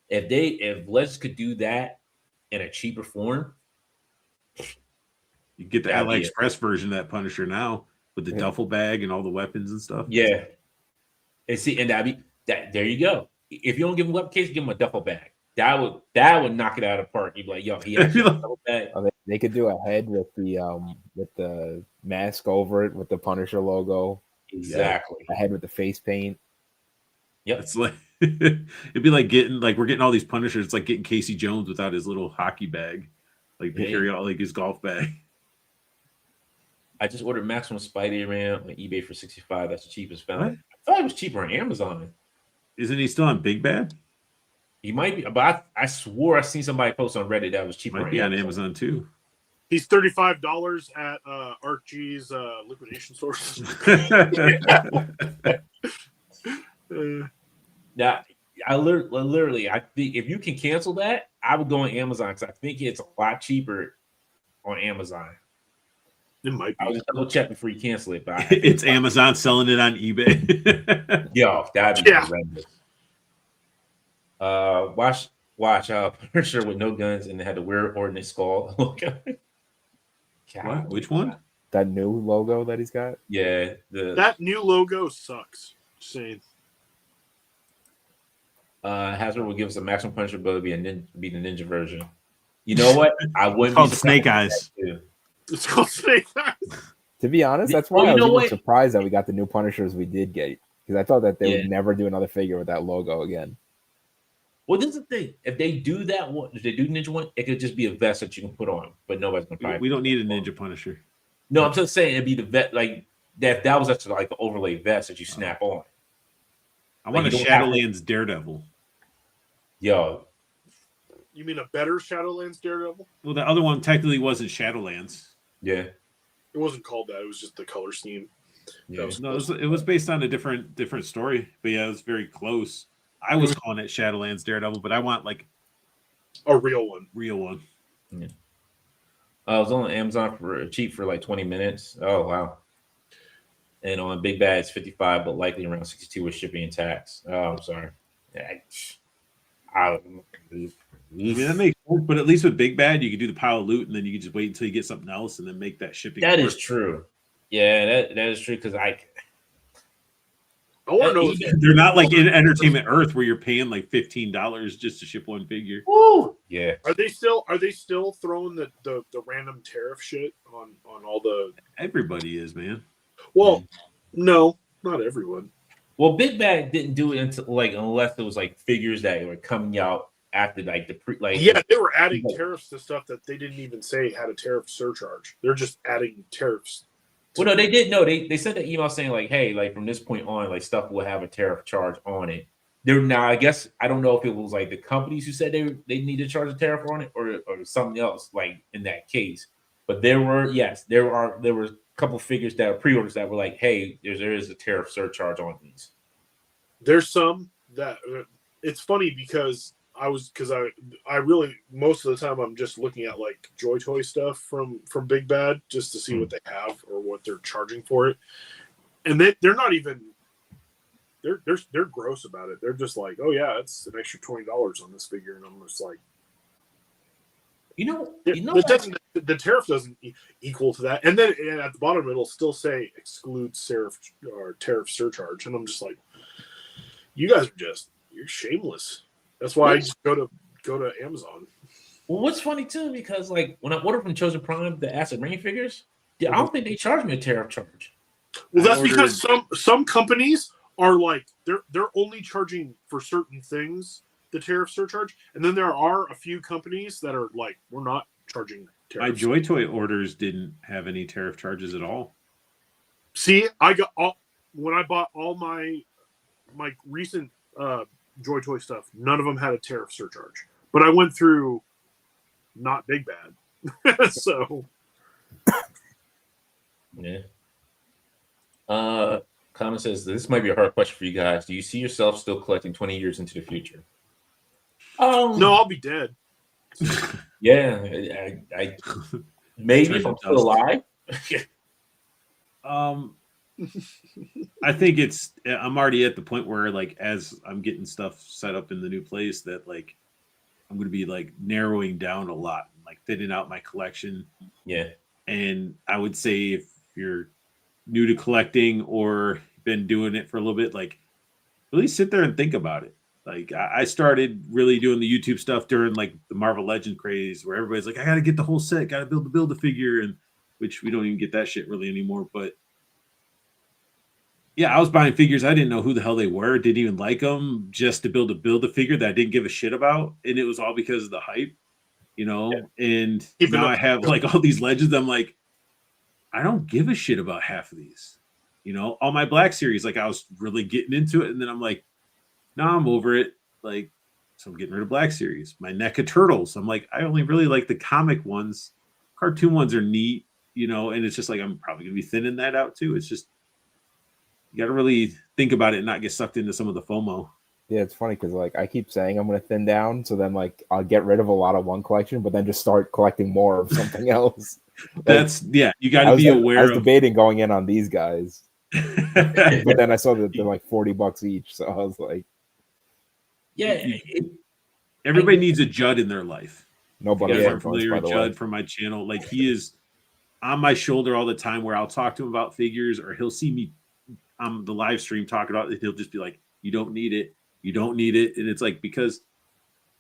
if Legends could do that in a cheaper form, you get the AliExpress version of that Punisher now with the duffel bag and all the weapons and stuff. Yeah, and there you go. If you don't give him a weapon case, give him a duffel bag. That would knock it out of the park. You'd be like, yo, he actually has a duffel bag. They could do a head with the mask over it with the Punisher logo. Exactly. A head with the face paint. Yep. It's like it'd be like we're getting all these Punishers. It's like getting Casey Jones without his little hockey bag, like to carry out like his golf bag. I just ordered Maximum Spider-Man on eBay for $65. That's the cheapest found. What? I thought it was cheaper on Amazon. Isn't he still on Big Bad? He might be, but I swore I seen somebody post on Reddit that was cheaper. Might be on Amazon too. He's $35 at Archie's liquidation source. Now, I literally, I think if you can cancel that, I would go on Amazon because I think it's a lot cheaper on Amazon. It might I be. was just double check before you cancel it, but I It's Amazon selling it on eBay. yo, that'd be Yeah. horrendous. Watch Punisher with no guns and they had the weird ordnance skull. What? Which one? That new logo that he's got. Yeah, That new logo sucks. Just saying. Hasbro will give us a maximum Punisher ability be the ninja version. You know what? I wouldn't It's called be Snake surprised Eyes. with that, too. It's called Snake Eyes. To be honest, that's Well, why you I was know even what? surprised that we got the new Punishers we did get, because I thought that they Yeah. would never do another figure with that logo again. Well, this is the thing. If they do that one, if they do Ninja one, it could just be a vest that you can put on, but nobody's gonna buy it. We don't need a Ninja Punisher. No, I'm just saying it'd be the vet like that. That was actually like an overlay vest that you snap on. I want Like, a you don't have to- Shadowlands Daredevil. Yo, You mean a better Shadowlands Daredevil? Well, the other one technically wasn't Shadowlands. yeah, It wasn't called that. It was just the color scheme. yeah. No, it was based on a different story. But yeah, it was very close. I was calling it Shadowlands Daredevil, but I want like A real one. real one. I was on Amazon for cheap for like 20 minutes. Oh wow. And on Big Bad it's 55, but likely around 62 with shipping and tax. Oh, I'm sorry. I mean, that makes sense, but at least with Big Bad, you could do the pile of loot, and then you could just wait until you get something else, and then make that shipping. That work. is true. Yeah, that is true because I want to know. They're not like in Entertainment Earth where you're paying like $15 just to ship one figure. Woo! Yeah. Are they still throwing the random tariff shit on all the? Everybody is, man. Well, no, not everyone. Well, Big Bad didn't do it until like unless it was like figures that were coming out after like the pre like Yeah, they were adding tariffs to stuff that they didn't even say had a tariff surcharge. They're just adding tariffs. Well, no, they did. No, they sent an email saying like, "Hey, like from this point on, like stuff will have a tariff charge on it." They're now, I guess, I don't know if it was like the companies who said they need to charge a tariff on it, or something else like in that case. But there were a couple figures that are pre-orders that were like, "Hey, there is a tariff surcharge on these." There's some that it's funny because I really most of the time I'm just looking at like Joy Toy stuff from Big Bad just to see what they have or what they're charging for it, and they're not even they're gross about it. They're just like, oh yeah, it's an extra $20 on this figure, and I'm just like, the tariff doesn't equal to that, and then at the bottom it'll still say exclude tariff surcharge, and I'm just like, you guys you're shameless. That's why I just go to Amazon. Well, what's funny too, because like when I ordered from Chosen Prime the Acid Rain figures, I don't think they charged me a tariff charge. Well, that's because some companies are like they're only charging for certain things the tariff surcharge, and then there are a few companies that are like, we're not charging tariff. My Joy Toy orders didn't have any tariff charges at all. See, I got when I bought all my recent Joy Toy stuff, none of them had a tariff surcharge. But I went through not Big Bad. So yeah. Comment says this might be a hard question for you guys. Do you see yourself still collecting 20 years into the future? No, I'll be dead. Yeah, I maybe if I'm still alive. I think I'm already at the point where like as I'm getting stuff set up in the new place that like I'm going to be like narrowing down a lot, like thinning out my collection. Yeah. And I would say if you're new to collecting or been doing it for a little bit, like really sit there and think about it. Like I started really doing the YouTube stuff during like the Marvel Legend craze where everybody's like, I got to get the whole set, got to build a figure, and which we don't even get that shit really anymore. But yeah, I was buying figures. I didn't know who the hell they were. Didn't even like them just to build a figure that I didn't give a shit about. And it was all because of the hype, you know? Yeah. And now I have like all these legends. I'm like, I don't give a shit about half of these, you know, all my Black series. Like I was really getting into it. And then I'm like, no, I'm over it. Like, so I'm getting rid of Black series. My NECA Turtles. I'm like, I only really like the comic ones. Cartoon ones are neat, you know? And it's just like, I'm probably going to be thinning that out too. It's just, you got to really think about it and not get sucked into some of the FOMO. Yeah, it's funny because like I keep saying I'm gonna thin down, so then like I'll get rid of a lot of one collection, but then just start collecting more of something else. Like, You got to be I aware was of. debating going in on these guys, but then I saw that they're like $40 each, so I was like, Yeah, Everybody needs a Judd in their life. no If you guys butterfly aren't joints, familiar by with the Judd way. from my channel, like he is on my shoulder all the time where I'll talk to him about figures or he'll see me on the live stream talking about it. He'll just be like, you don't need it. You don't need it. And it's like, because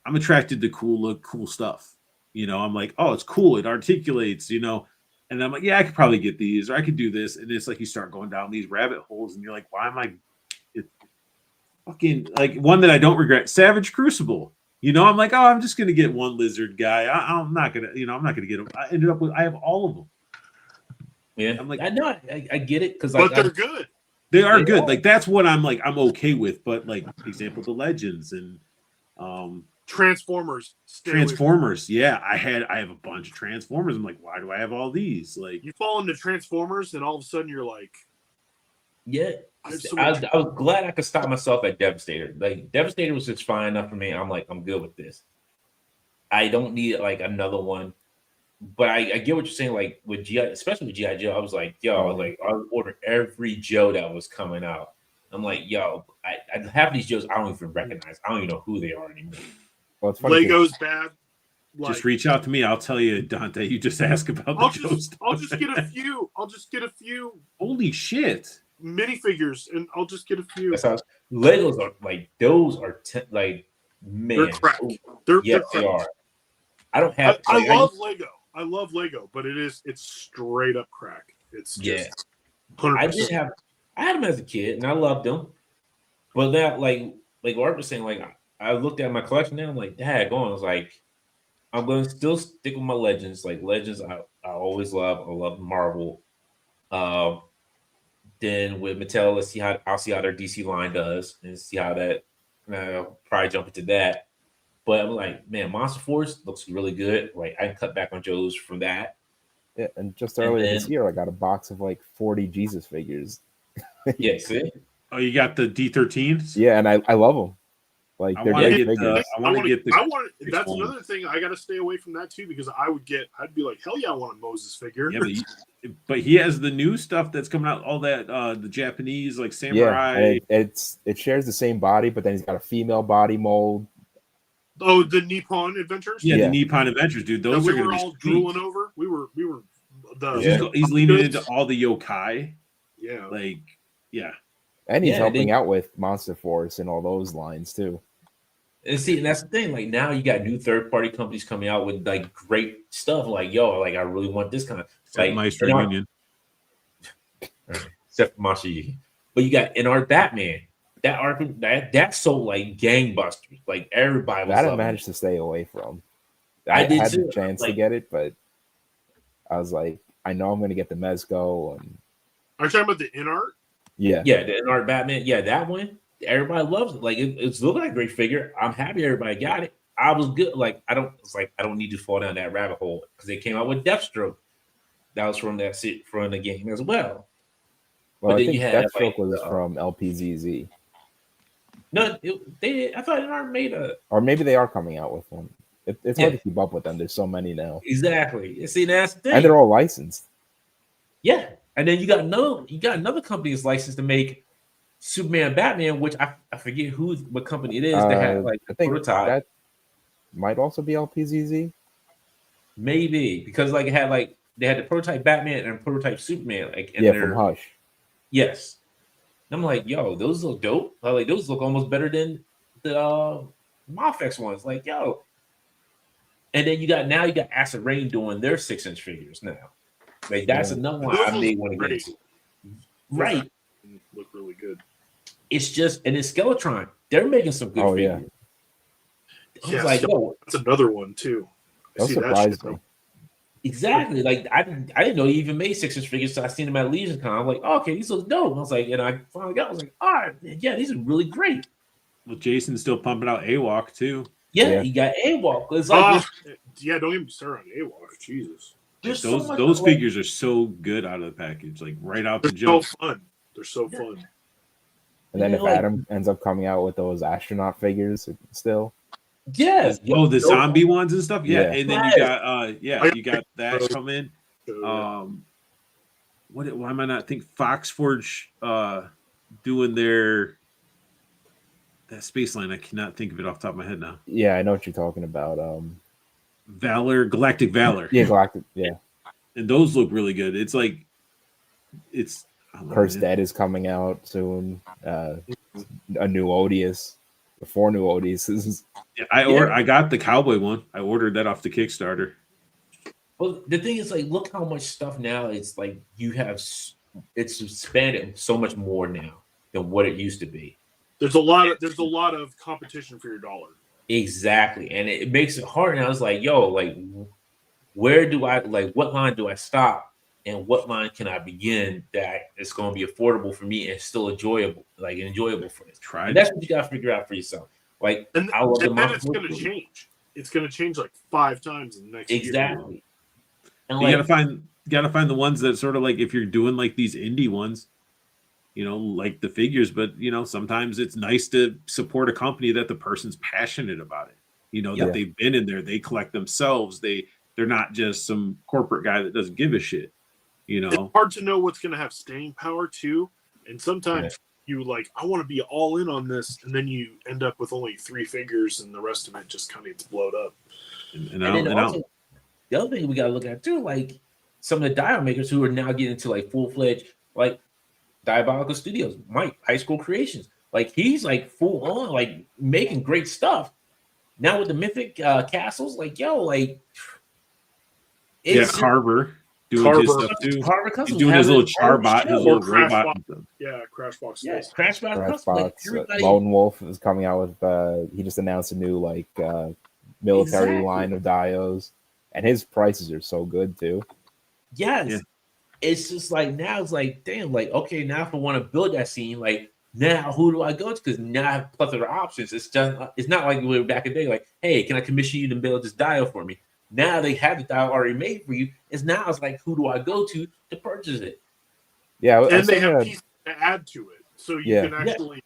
I'm attracted to cool look, cool stuff. You know, I'm like, oh, it's cool. It articulates, you know. And I'm like, yeah, I could probably get these or I could do this. And it's like you start going down these rabbit holes and you're like, why am I fucking like one that I don't regret? Savage Crucible. You know, I'm like, oh, I'm just gonna get one lizard guy. I'm not gonna, I'm not gonna get him. I ended up with, I have all of them. Yeah, I'm like, I know, I get it because But they're good. they are good. Like that's what I'm like, I'm okay with. But like, example, the Legends and Transformers. Transformers. Yeah, I have a bunch of Transformers. I'm like, why do I have all these? Like, you fall into Transformers, and all of a sudden you're like, yeah. I have so I much. was glad I could stop myself at Devastator. Like Devastator was just fine enough for me. I'm like, I'm good with this. I don't need like another one. But I get what you're saying. Like with GI, especially with GI Joe, I was like, yo, I would order every Joe that was coming out. I'm like, yo, I have these Joes I don't even recognize. I don't even know who they are anymore. Well, it's funny. Lego's bad. Like, just reach out to me. I'll tell you, Dante. You just ask about the Joe stuff. I'll just get a few. I'll just get a few Holy shit! minifigures, and I'll just get a few. That's how Legos are like those are like man. They're crack. They're They're they crack. are. I don't have. I love Lego. I love Lego, but it's straight up crack. It's just 100%. I had them as a kid and I loved them, but that like Art was saying, like I looked at my collection now. I'm like, Dad, going. I was like, I'm going to still stick with my Legends. Like Legends, I always love. I love Marvel. Then with Mattel, I'll see how their DC line does and see how that. I'll probably jump into that. But I'm like, man, Monster Force looks really good. Like I can cut back on Joe's from that. Yeah, and just earlier this year, I got a box of like 40 Jesus figures. Yeah, see? Oh, you got the D13s? Yeah, and I love them. Like they're great figures. I want to get the. That's another thing I got to stay away from that too, because I'd be like, hell yeah, I want a Moses figure. Yeah, but he has the new stuff that's coming out. All that the Japanese like samurai. Yeah, it shares the same body, but then he's got a female body mold. Oh, the Nippon Adventures. Yeah, the Nippon Adventures, dude. Those are we were all drooling over. We were He's leaning into all the yokai. Yeah, like yeah, and he's helping out with Monster Force and all those lines too. And see, and that's the thing. Like now, you got new third-party companies coming out with like great stuff. Like yo, like I really want this kind of like Maestro Union, except for Mashi. But you got in our Batman. That arc that sold like gangbusters. Like everybody was. That I managed to stay away from. I did had too. the chance to get it, but I was like, I know I'm going to get the Mezco. And are you talking about the in art? Yeah, the in art Batman. Yeah, that one. Everybody loves it. Like it's looking like a great figure. I'm happy everybody got it. I was good. Like I don't need to fall down that rabbit hole because they came out with Deathstroke. That was from the game as well. Well, I think Deathstroke was from LPZZ. No, I thought it already made a. Or maybe they are coming out with one. It's hard to keep up with them. There's so many now. Exactly. See, that's the thing. And they're all licensed. Yeah, and then you got another company that's licensed to make Superman, Batman, which I forget what company it is that had like I think prototype. That might also be LPZZ. Maybe because like it had like they had the prototype Batman and prototype Superman. Like from Hush. Yes. I'm like, yo, those look dope. Like those look almost better than the Mafex ones. Like, yo. And then you got Acid Rain doing their 6-inch figures now. Like that's another one I may want to get into. Right. Look really good. It's just and it's Skeletron. They're making some good figures. Yeah, like, yo, that's another one too. That surprised me. Exactly. Like I didn't know he even made 6-inch figures, so I seen him at Legion Con. I'm like, oh, okay, these look dope. And I was like, and I finally got. I was like, all right, yeah, these are really great. Well, Jason's still pumping out AWOC too. Yeah, he got AWOC. It's like, don't even start on AWOC. Jesus, those figures are so good out of the package, like right out the jump. So fun. They're so fun. And then Yeah, if like- Adam ends up coming out with those astronaut figures still, Yeah. Oh, the zombie ones and stuff. Yeah, Yeah. and then Yes. you got that coming. Why am I not think Foxforge doing that space line? I cannot think of it off the top of my head now. yeah, I know what you're talking about. Galactic Valor. Yeah, Galactic. Yeah, And those look really good. It's like Cursed Dead is coming out soon. A new Odious, 4 new Odiouses. Yeah, I got the cowboy one. I ordered that off the Kickstarter. Well, the thing is, like, look how much stuff now. It's like it's expanded so much more now than what it used to be. There's a lot of competition for your dollar. Exactly, and it makes it hard. And I was like, yo, like, where do I what line do I stop, and what line can I begin that is going to be affordable for me and still enjoyable for this? And that's what you got to figure out for yourself. Like, and then it's going to change. It's going to change like 5 times in the next year. Exactly. And you gotta find the ones that sort of like, if you're doing like these indie ones, you know, like the figures, but you know, sometimes it's nice to support a company that the person's passionate about it. You know, that they've been in there, they collect themselves, they're not just some corporate guy that doesn't give a shit. You know, it's hard to know what's going to have staying power too, and sometimes you like, I want to be all in on this, and then you end up with only 3 figures, and the rest of it just kind of gets blowed up. The other thing we got to look at too, like some of the dial makers who are now getting into like full-fledged, like Diabolical Studios, Mike, High School Creations, like he's like full on, like making great stuff. Now with the Mythic Castles, like yo, like Carver doing his stuff too. Carver He's doing his little Charbot, his little robot. Crashbox. Yeah, Crashbox. Like, Lone Wolf is coming out with. He just announced a new like military line of dios, and his prices are so good too. Yes. Yeah. It's just like, now it's like, damn, like, okay, now if I want to build that scene, like, now who do I go to? Because now I have a plethora of options. It's not like we were back in the day, like, hey, can I commission you to build this dial for me? Now they have the dial already made for you. It's like, who do I go to purchase it? Yeah, and they have pieces to add to it, so you can actually.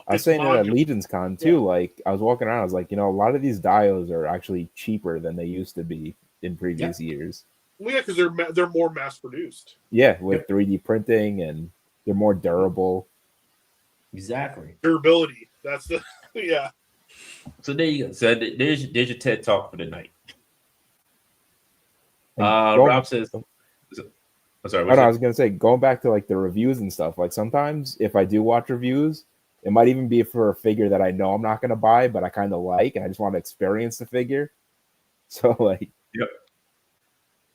I was saying that at Legion's Con too. Like, I was walking around, I was like, you know, a lot of these dials are actually cheaper than they used to be in previous years. Well, yeah, because they're more mass produced. Yeah, with 3D printing, and they're more durable. Exactly. Durability. That's the So there you go. So there's your TED Talk for the night. Rob says, I'm sorry. I was gonna say, going back to like the reviews and stuff. Like sometimes if I do watch reviews, it might even be for a figure that I know I'm not gonna buy, but I kind of like, and I just want to experience the figure. So like,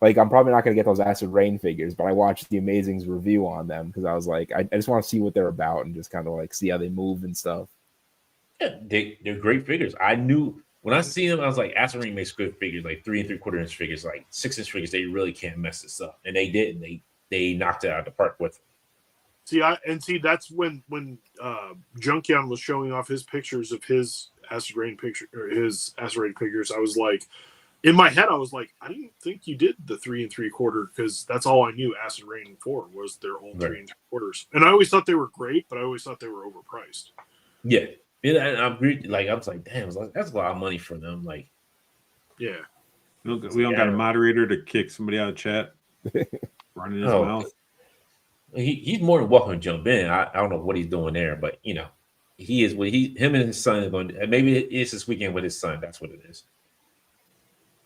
like I'm probably not gonna get those Acid Rain figures, but I watched the Amazing's review on them because I was like, I just want to see what they're about and just kind of like see how they move and stuff. Yeah, they're great figures. I knew when I see them, I was like, Acid Rain makes good figures, like 3 3/4 inch figures, like 6 inch figures. They really can't mess this up, and they didn't. They knocked it out of the park with it. See, that's when Junkion was showing off his pictures of his Acid Rain his Acid Rain figures. I was like, in my head, I was like, I didn't think you did the 3 3/4 because that's all I knew Acid Rain for was their old 3 3/4. And I always thought they were great, but I always thought they were overpriced. Yeah. I was like, damn, that's a lot of money for them. Like, yeah. We don't got a moderator to kick somebody out of chat. Running his mouth. He's more than welcome to jump in. I don't know what he's doing there, but you know, him and his son are going to, maybe it's this weekend with his son. That's what it is.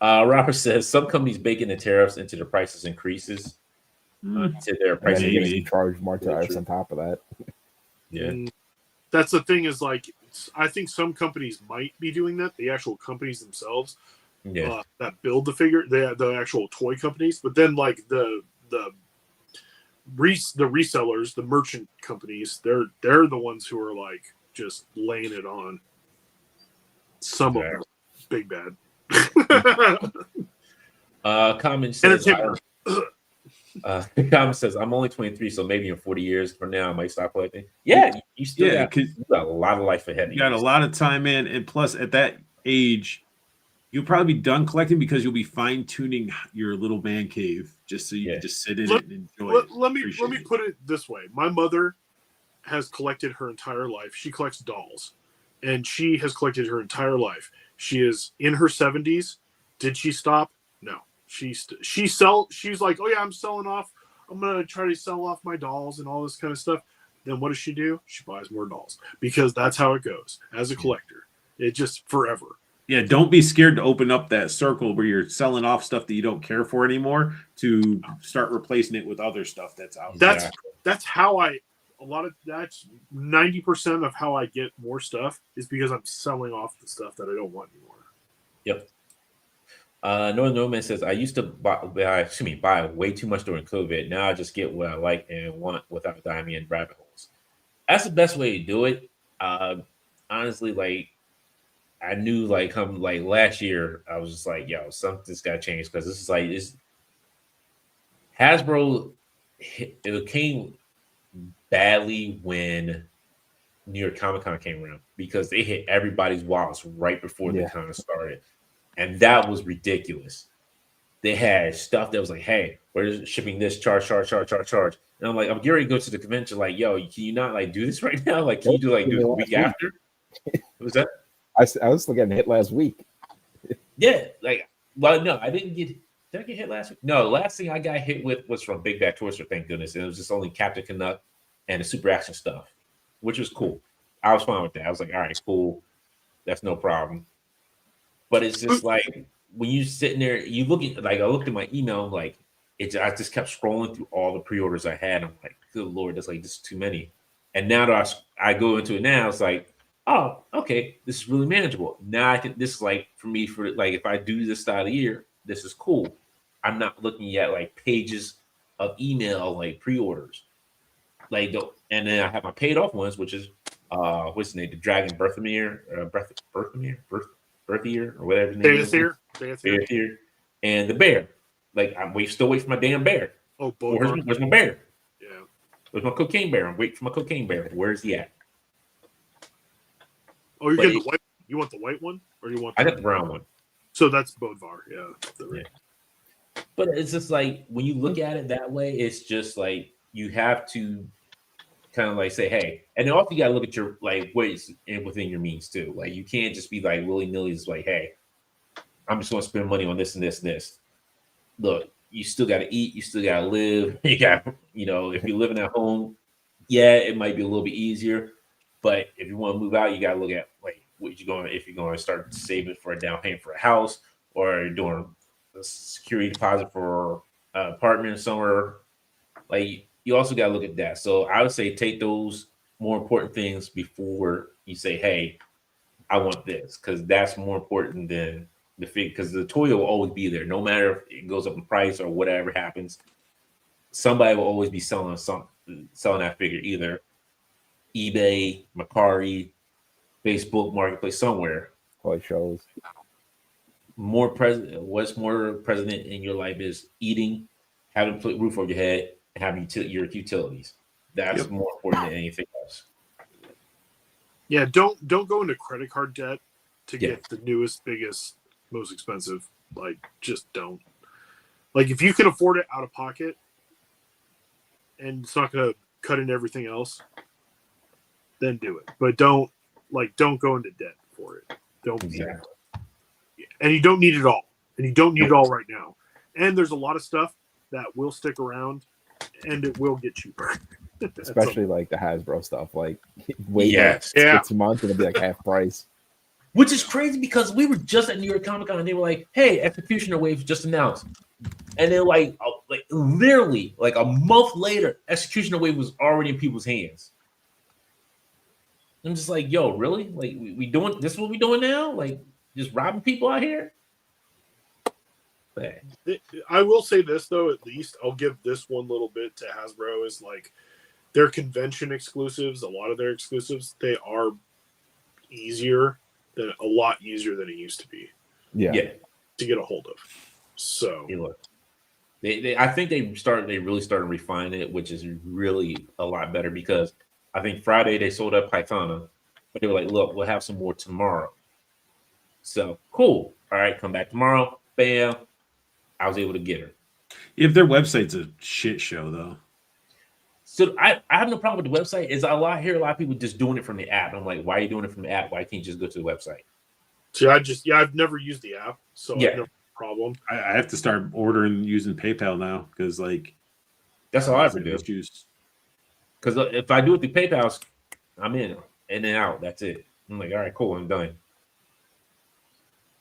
Robert says some companies baking the tariffs into the prices increases to their prices. Maybe charge more tariffs on top of that. Yeah. That's the thing is like, I think some companies might be doing that. The actual companies themselves that build the figure, the actual toy companies, but then like the resellers, the merchant companies, they're the ones who are like just laying it on. Some of them, big bad. Comment says, comment says, I'm only 23, so maybe in 40 years from now I might stop collecting. Yeah, you still got a lot of life ahead of you. You got a lot of time in, and plus at that age, you'll probably be done collecting because you'll be fine-tuning your little man cave just so you can just sit in it and enjoy it. Let me put it this way. My mother has collected her entire life. She collects dolls, and she has collected her entire life. She is in her 70s. Did she stop? No. She's like, oh yeah, I'm selling off. I'm gonna try to sell off my dolls and all this kind of stuff. Then what does she do? She buys more dolls because that's how it goes as a collector. It just forever. Yeah, don't be scared to open up that circle where you're selling off stuff that you don't care for anymore to start replacing it with other stuff that's out there. That's how that's 90% of how I get more stuff is because I'm selling off the stuff that I don't want anymore. Yep. Northern Nomad says, I used to buy way too much during COVID. Now I just get what I like and want without diving in rabbit holes. That's the best way to do it. Honestly, like I knew like come like last year, I was just like, yo, something's got to change because this is like this Hasbro. It came badly when New York Comic Con came around because they hit everybody's wallets right before the con started. And that was ridiculous. They had stuff that was like, hey, we're shipping this charge. And I'm like, I'm getting ready to go to the convention. Like, yo, can you not like do this right now? Like, can you do it the week after? What was that? I was still getting hit last week. Yeah, like, well, no, I didn't get. Did I get hit last week? No, the last thing I got hit with was from Big Bad Toaster. Thank goodness, and it was just only Captain Canuck and the Super Action stuff, which was cool. I was fine with that. I was like, all right, cool, that's no problem. But it's just like when you sitting there, you looking like I looked at my email, I'm like, I just kept scrolling through all the pre-orders I had. I'm like, good Lord, that's like this is too many. And now that I go into it now, it's like, oh, okay, this is really manageable. Now I can. This is like for me for like if I do this style of year, this is cool. I'm not looking at like pages of email like pre-orders, like and then I have my paid off ones, which is what's the name, the Dragon Berthemir, Berthier or whatever his name is. Berthier, and the bear. Like I'm still waiting for my damn bear. Oh, where's my bear? Yeah, where's my cocaine bear? I'm waiting for my cocaine bear. Where's he at? Oh, you're getting the white. You want the white one, or you want? I got the brown one. So that's Bodvar, yeah. But it's just like when you look at it that way, it's just like you have to kind of like say, hey, and then also you got to look at your like ways within your means too. Like you can't just be like willy nilly, just like, hey, I'm just going to spend money on this and this and this. Look, you still got to eat, you still got to live. You got, if you're living at home, yeah, it might be a little bit easier. But if you want to move out, you got to look at like if you're going to start saving for a down payment for a house, or you're doing a security deposit for an apartment somewhere. Like you also got to look at that. So I would say take those more important things before you say, hey, I want this, because that's more important than the figure. Because the toy will always be there, no matter if it goes up in price or whatever happens. Somebody will always be selling that figure, either eBay, Mercari, Facebook Marketplace, somewhere. Toy shows. What's more present in your life is eating, having a roof over your head, and having your utilities. That's more important than anything else. Yeah, don't go into credit card debt to get the newest, biggest, most expensive. Like, just don't. Like, if you can afford it out of pocket, and it's not going to cut into everything else, then do it. But don't go into debt for it. Don't. Exactly. And you don't need it all. And you don't need it all right now. And there's a lot of stuff that will stick around, and it will get cheaper. Especially like the Hasbro stuff. Like, wait 6 months, it'll be like half price. Which is crazy because we were just at New York Comic Con and they were like, "Hey, Executioner Wave just announced," and then like literally like a month later, Executioner Wave was already in people's hands. I'm just like, "Yo, really? Like we doing this? Is what we doing now? Like just robbing people out here?" But I will say this though, at least I'll give this one little bit to Hasbro is like their convention exclusives. A lot of their exclusives, they are a lot easier than it used to be. Yeah. To get a hold of. So I think they really started refining it, which is really a lot better, because I think Friday they sold out Pythona, but they were like, look, we'll have some more tomorrow. So cool. All right, come back tomorrow. Bam. I was able to get her. If their website's a shit show though. So I have no problem with the website. Is I hear a lot of people just doing it from the app. I'm like, why are you doing it from the app? Why can't you just go to the website? See, I've nenever used the app, so Yeah. I've no problem. I have to start ordering using PayPal now because like That's all I ever some do. issues. Because if I do it through PayPal, I'm in and out. That's it. I'm like, all right, cool, I'm done.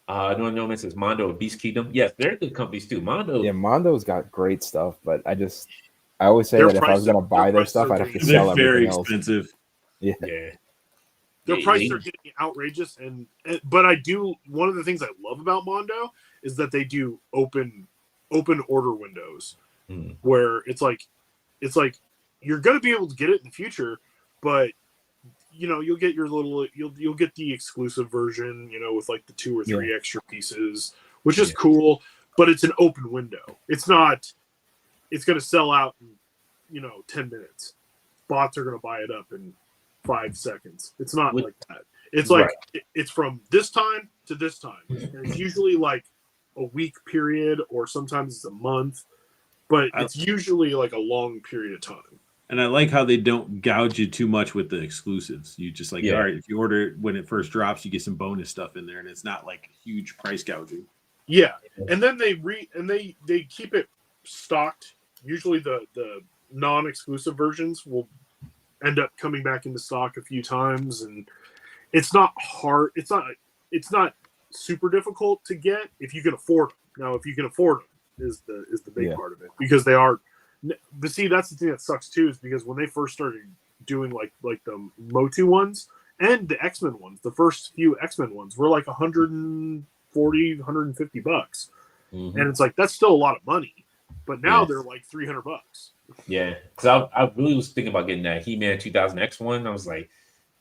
No one says Mondo or Beast Kingdom. Yes, they're good companies too. Mondo. Yeah, Mondo's got great stuff, but I always say Their that if I was prices- gonna buy their their prices stuff, are I'd have to getting- sell They're very everything else. expensive. Yeah. Yeah. Their Yeah, prices they- are getting outrageous, but I do. One of the things I love about Mondo is that they do open order windows Mm. where it's like you're going to be able to get it in the future, but you'll get your little you'll get the exclusive version, with like the 2 or 3 extra pieces, which is cool. But it's an open window. It's not. It's going to sell out in 10 minutes. Bots are going to buy it up in 5 seconds. It's not like that. It's like it's from this time to this time. And it's usually like a week period, or sometimes it's a month, but it's usually like a long period of time. And I like how they don't gouge you too much with the exclusives. You just like, all right, if you order it when it first drops, you get some bonus stuff in there, and it's not like huge price gouging. Yeah, and then they keep it stocked. Usually the non-exclusive versions will end up coming back into stock a few times, and it's not hard. It's not super difficult to get if you can afford them. Now, if you can afford them is the big part of it, because they are. But see, that's the thing that sucks too, is because when they first started doing like the Motu ones and the X-Men ones, the first few X-Men ones were like $140, $150, Mm-hmm. and it's like that's still a lot of money. But now they're like $300. Yeah, because I really was thinking about getting that He-Man 2000X one. I was like,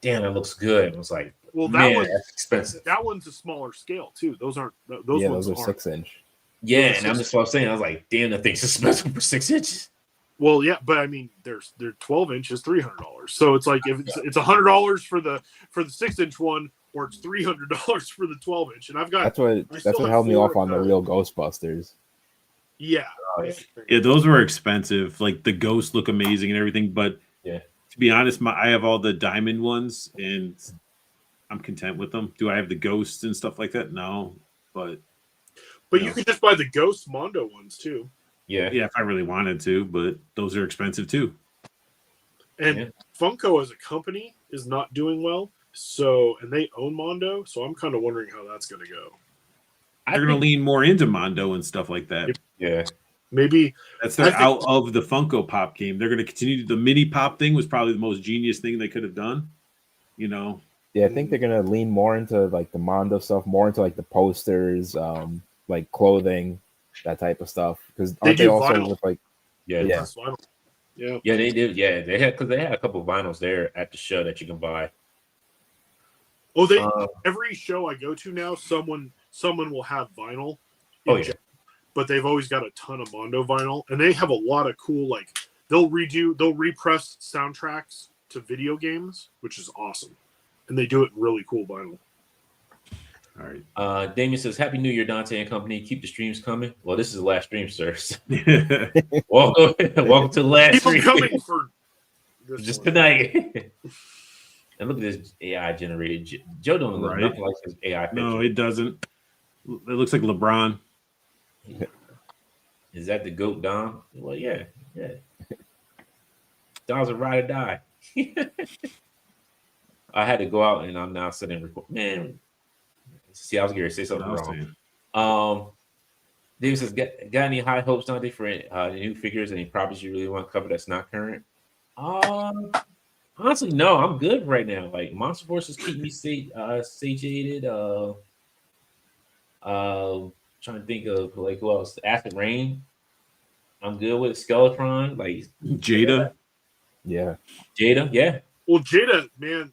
damn, that looks good. I was like, well, that's expensive. That one's a smaller scale too. Those aren't those ones those are aren't. 6-inch. Yeah, and I'm just what I'm saying. I was like, damn, that thing's expensive for 6 inches. Well, yeah, but I mean, they're 12 inches, $300. So it's like if it's $100 for the 6-inch one, or it's $300 for the 12-inch. And I've got That's what held me off on the real Ghostbusters. Yeah. Yeah, those were expensive. Like the ghosts look amazing and everything, but to be honest, I have all the diamond ones and I'm content with them. Do I have the ghosts and stuff like that? No, but you could just buy the Ghost Mondo ones too. Yeah, if I really wanted to, but those are expensive too. And Funko as a company is not doing well, and they own Mondo, so I'm kind of wondering how that's going to go. They're going to lean more into Mondo and stuff like that. Yeah. Maybe that's out of the Funko Pop game. They're going to continue. The mini pop thing was probably the most genius thing they could have done. Yeah, I think they're going to lean more into like the Mondo stuff, more into like the posters, like clothing, that type of stuff. Because aren't they also vinyl. with like Yeah, they did. Yeah, they had a couple of vinyls there at the show that you can buy. Oh, every show I go to now, someone will have vinyl. But they've always got a ton of Mondo vinyl, and they have a lot of cool, like they'll repress soundtracks to video games, which is awesome, and they do it in really cool vinyl. All right. Damien says, "Happy New Year, Dante and company. Keep the streams coming." Well, this is the last stream, sir. welcome to the last stream. Coming for just tonight. And look at this AI generated. Joe don't look nothing like his AI picture. No, it doesn't. It looks like LeBron. Is that the GOAT Dom? Well, yeah. Dom's a ride or die. I had to go out and I'm now sitting and record. Man, see, I was going to say something wrong. David says, got any high hopes, Dante, for new figures? Any properties you really want to cover that's not current? Honestly, no. I'm good right now. Like Monster Forces keep me satiated. Trying to think of like who else. Acid Rain. I'm good with Skeletron. Like Jada. Yeah. Jada. Yeah. Well, Jada, man.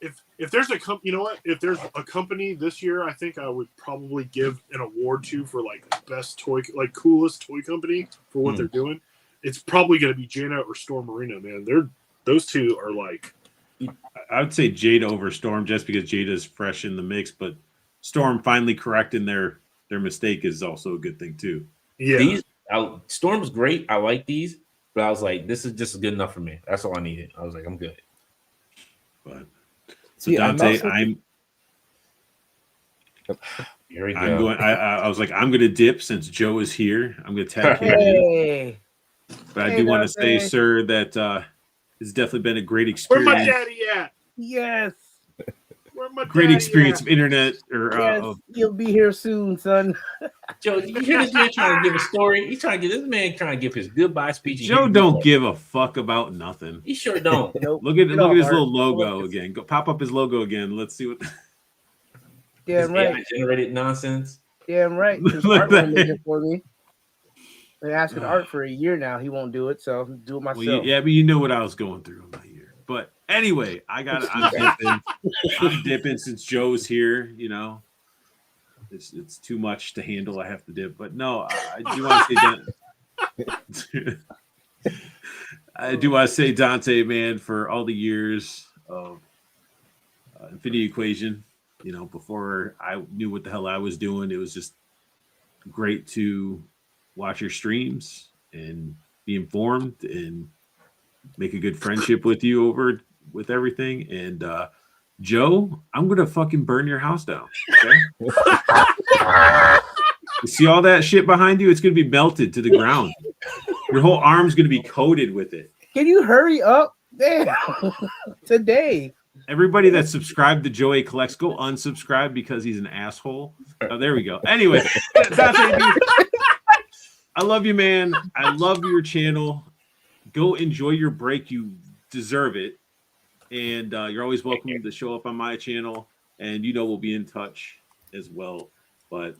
If there's a company, you know what? If there's a company this year, I think I would probably give an award to for like best toy, like coolest toy company for what they're doing. It's probably going to be Jada or Storm Marina, man. Those two are like. I would say Jada over Storm just because Jada's fresh in the mix, but Storm finally correcting their mistake is also a good thing too. Yeah. Storm's great. I like these. But I was like, this is just good enough for me. That's all I needed. I was like, I'm good. But so See, Dante, Here we I'm go. going. I was like, I'm going to dip since Joe is here. I'm going to tag him in. Hey, But I Hey, do want to say, Dante. sir, that it's definitely been a great Where my experience. daddy at? yes, Where my Great daddy experience at? of internet or yes, you'll be here soon, son. Joe, you hear this man trying to give a story? He's trying to get this man trying to give his goodbye speech. and Joe he- don't give a fuck about nothing. He sure don't. Nope. Look at Get off, his Art. little logo again. Go pop up his logo again. Let's see what. This Damn right. AI generated nonsense. Damn right. 'Cause Look Art at won't make that. it for me. Been asking Art for a year now. He won't do it, so I'll do it myself. Well, yeah, but you know what I was going through in my year. But anyway, I'm dipping. I'm dipping since Joe's here. You know, it's too much to handle. I have to dip. But no, I do want to say that. I do want to say Dante, man, for all the years of Infinity Equation. You know, before I knew what the hell I was doing, it was just great to watch your streams and be informed and make a good friendship with you over with everything. And Joe, I'm gonna fucking burn your house down. Okay. You see all that shit behind you? It's gonna be melted to the ground. Your whole arm's gonna be coated with it. Can you hurry up? Damn. Today. Everybody that subscribed to Joey Collects, go unsubscribe because he's an asshole. Oh, there we go. Anyway, Dante, dude, I love you, man. I love your channel. Go enjoy your break. You deserve it. And you're always welcome to show up on my channel. And you know we'll be in touch as well. But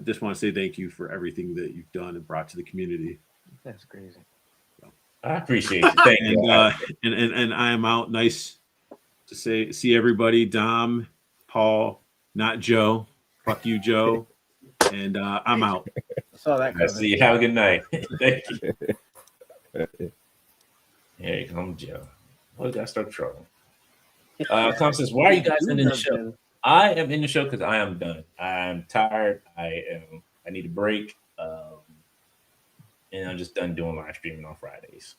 just want to say thank you for everything that you've done and brought to the community. That's crazy. I appreciate you. Thank you. And I am out. Nice to see everybody. Dom, Paul, not Joe. Fuck you, Joe. And I'm out. Saw that I coming. see you. Have a good night. Thank you. Here you come, Joe. What did I start trouble? Tom says, why are you guys ending the show? I am in the show because I am done. I'm tired. I need a break. And I'm just done doing live streaming on Fridays.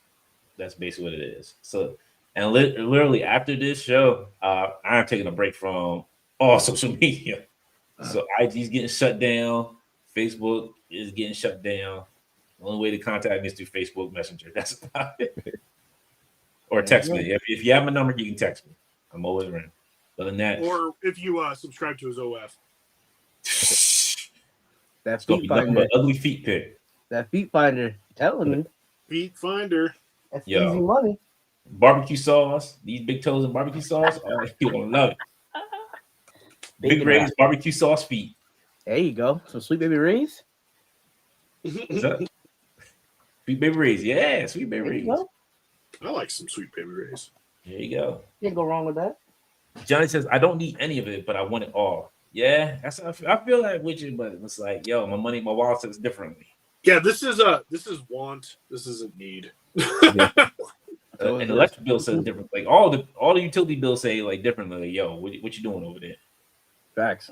That's basically what it is. So, and literally after this show, I'm taking a break from all social media. So IG's getting shut down. Facebook is getting shut down. The only way to contact me is through Facebook Messenger. That's about it. Or text me. If you have my number, you can text me. I'm always around. Other than that, Or if you subscribe to his OF. That it's gonna feet be nothing finder. but ugly feet pic. That feet finder. Telling me. Feet Finder. That's Yo. easy money. Barbecue sauce. These big toes and barbecue sauce. Oh, you gonna love it. Big Bacon Ray's wrap. barbecue sauce feet. There you go. Some Sweet Baby Ray's. What's up? Sweet Baby Ray's. Yeah, Sweet Baby There Ray's. you go. I like some Sweet Baby Rays. There you go. Can't go wrong with that. Johnny says, I don't need any of it, but I want it all. Yeah, that's I feel like with you, but it's like, yo, my wallet says differently. Yeah, this is want. This isn't need. And the electric bill says different. Like all the utility bills say like differently. Like, yo, what you doing over there? Facts.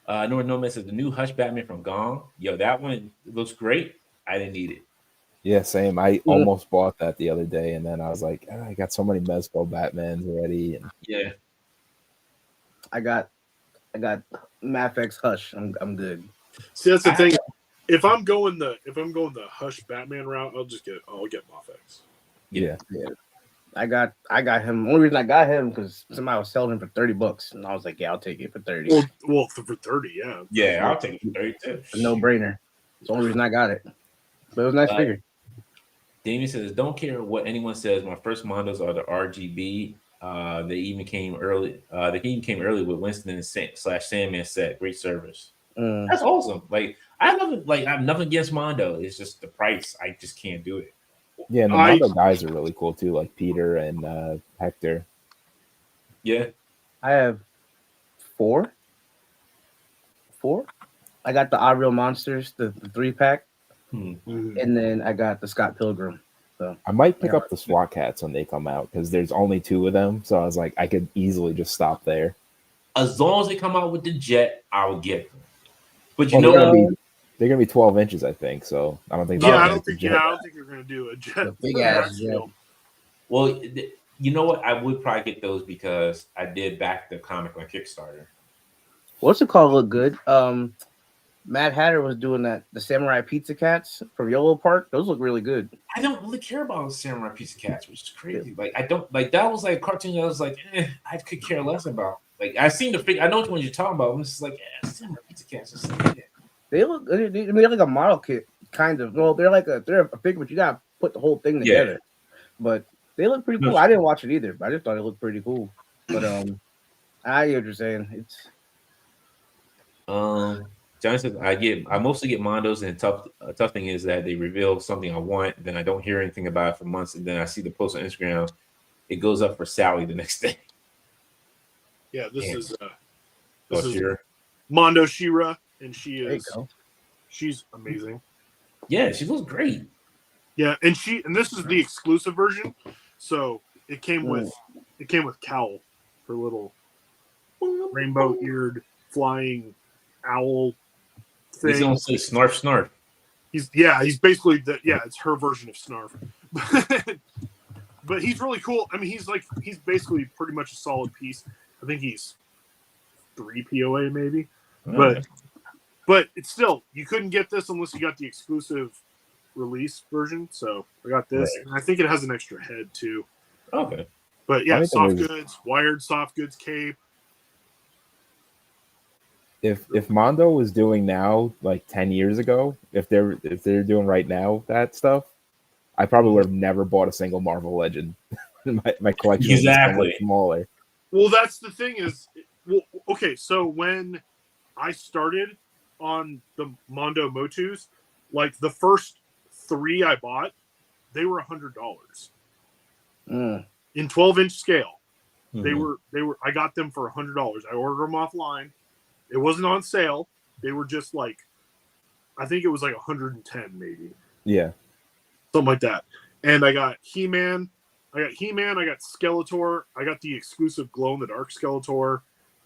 Nora Nomad says the new Hush Batman from Gong. Yo, that one looks great. I didn't need it. Yeah, same. I almost bought that the other day, and then I was like, I got so many Mezco Batmans already. And Yeah. I got Mafex Hush. I'm good. See, that's the thing. If I'm going the Hush Batman route, I'll get Mofex. Yeah. I got him. Only reason I got him because somebody was selling him for $30, and I was like, yeah, I'll take it for 30. Well, for 30, yeah. Yeah, I'll take it for 32. No brainer. It's the only reason I got it. But it was a nice figure. Damien says, don't care what anyone says. My first Mondos are the RGB. They even came early. They even came early with Winston and Sandman set. Great service. That's awesome. Like I have nothing against Mondo. It's just the price. I just can't do it. yeah, and the other guys are really cool too, like Peter and Hector. Yeah. I have four. I got the Odd Real Monsters, the 3-pack, and then I got the Scott Pilgrim. So I might pick up the SWAT Cats when they come out because there's only 2 of them. So I was like, I could easily just stop there. As long as they come out with the jet, I will get them. But you Well, know what? They're gonna be 12 inches, I think. So I don't think. Yeah, they're I gonna don't make the think. jet. Yeah, I don't think they're gonna do a jet. The big ass jet. scale. Well, you know what? I would probably get those because I did back the comic on Kickstarter. What's it called? Look good. Mad Hatter was doing that. The Samurai Pizza Cats from Yolo Park. Those look really good. I don't really care about Samurai Pizza Cats, which is crazy. Like I don't like that was like a cartoon that I was like, I could care less about. Like I seen the figure, I know which ones you're talking about. I'm just like, Samurai Pizza Cats. Just like, They look. They're like a model kit, kind of. Well, they're a figure, but you gotta put the whole thing together. Yeah. But they look pretty cool. I didn't watch it either, but I just thought it looked pretty cool. But I hear what you're saying. It's John says I mostly get Mondos, and tough thing is that they reveal something I want, then I don't hear anything about it for months, and then I see the post on Instagram, it goes up for Sally the next day. Yeah, this Damn. is Shira. Mondo Shira, and there you go. she's amazing. Yeah, she looks great. Yeah, and this is the exclusive version, so it came with Cowl, her little rainbow eared flying owl He's thing. gonna say snarf snarf. He's basically it's her version of Snarf. But he's really cool. I mean, he's basically pretty much a solid piece. I think he's 3 POA maybe. But it's still, you couldn't get this unless you got the exclusive release version. So I got this. Right. And I think it has an extra head too. Okay. But yeah, I think soft goods, wired soft goods cape. If Mondo was doing now, like 10 years ago, if they're doing right now that stuff, I probably would have never bought a single Marvel Legend. my collection is so much smaller. Well, that's the thing is, okay, so when I started on the Mondo Motus, like the first 3 I bought, they were $100 in 12-inch scale. Mm-hmm. They were. I got them for $100. I ordered them offline. It wasn't on sale. They were just like, I think it was like 110 maybe. Yeah, something like that. And I got He-Man. I got Skeletor. I got the exclusive glow in the dark Skeletor,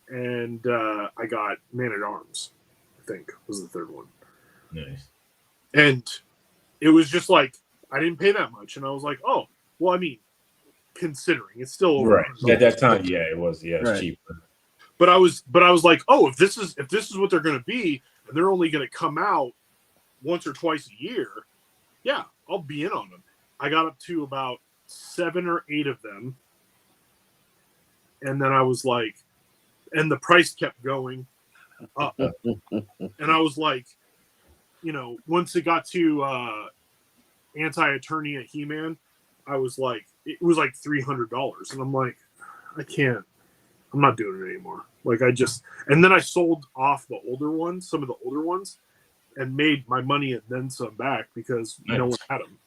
and I got Man at Arms. I think was the third one. Nice. And it was just like I didn't pay that much, and I was like, oh, well, I mean, considering it's still over right at that time, yeah, it was Right. cheaper. But I was like, oh, if this is what they're going to be, and they're only going to come out once or twice a year, yeah, I'll be in on them. I got up to about 7 or 8 of them, and then I was like, and the price kept going up, and I was like, once it got to Anti-Eternia He-Man, I was like, it was like $300, and I'm like, I'm not doing it anymore. Like and then I sold off some of the older ones, and made my money and then some back because no one had them.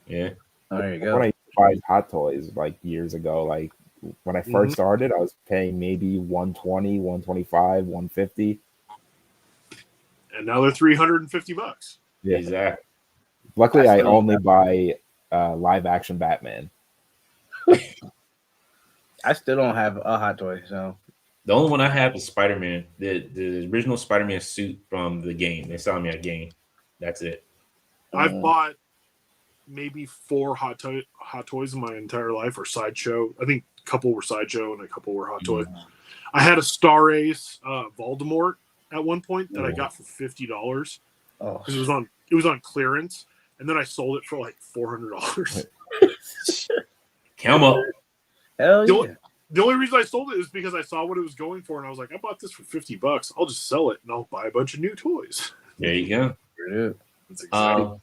Yeah. There you go. when I tried Hot Toys like years ago, like when I first started, I was paying maybe 120, 125, 150. And now they're $350. Yeah. Exactly. Luckily, I only buy live action Batman. I still don't have a Hot Toy, so The only one I have is Spider-Man, the original Spider-Man suit from the game. They saw me at game. That's it. I've bought maybe 4 Hot Toys in my entire life, or Sideshow. I think a couple were Sideshow and a couple were Hot Toy. I had a Star Ace Voldemort at one point that I got for $50 because it was on clearance, and then I sold it for like $400. Count up. hell yeah. The only reason I sold it is because I saw what it was going for, and I was like, I bought this for $50. I'll just sell it, and I'll buy a bunch of new toys. There you go. That's exactly.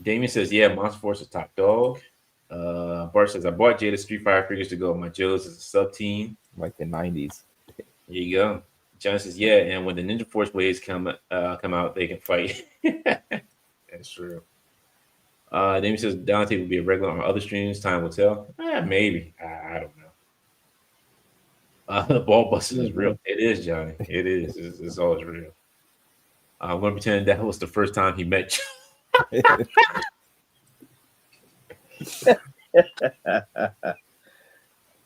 Damien says, yeah, Monster Force is top dog. Bart says, I bought Jada Street Fighter figures to go with my Joes as a sub team. Like the 90s. There you go. John says, yeah, and when the Ninja Force Blades come out, they can fight. That's true. Damien says, Dante will be a regular on other streams. Time will tell. Maybe. I don't know. The ball busting is real. It is, Johnny. It is. It's always real. I'm going to pretend that was the first time he met you.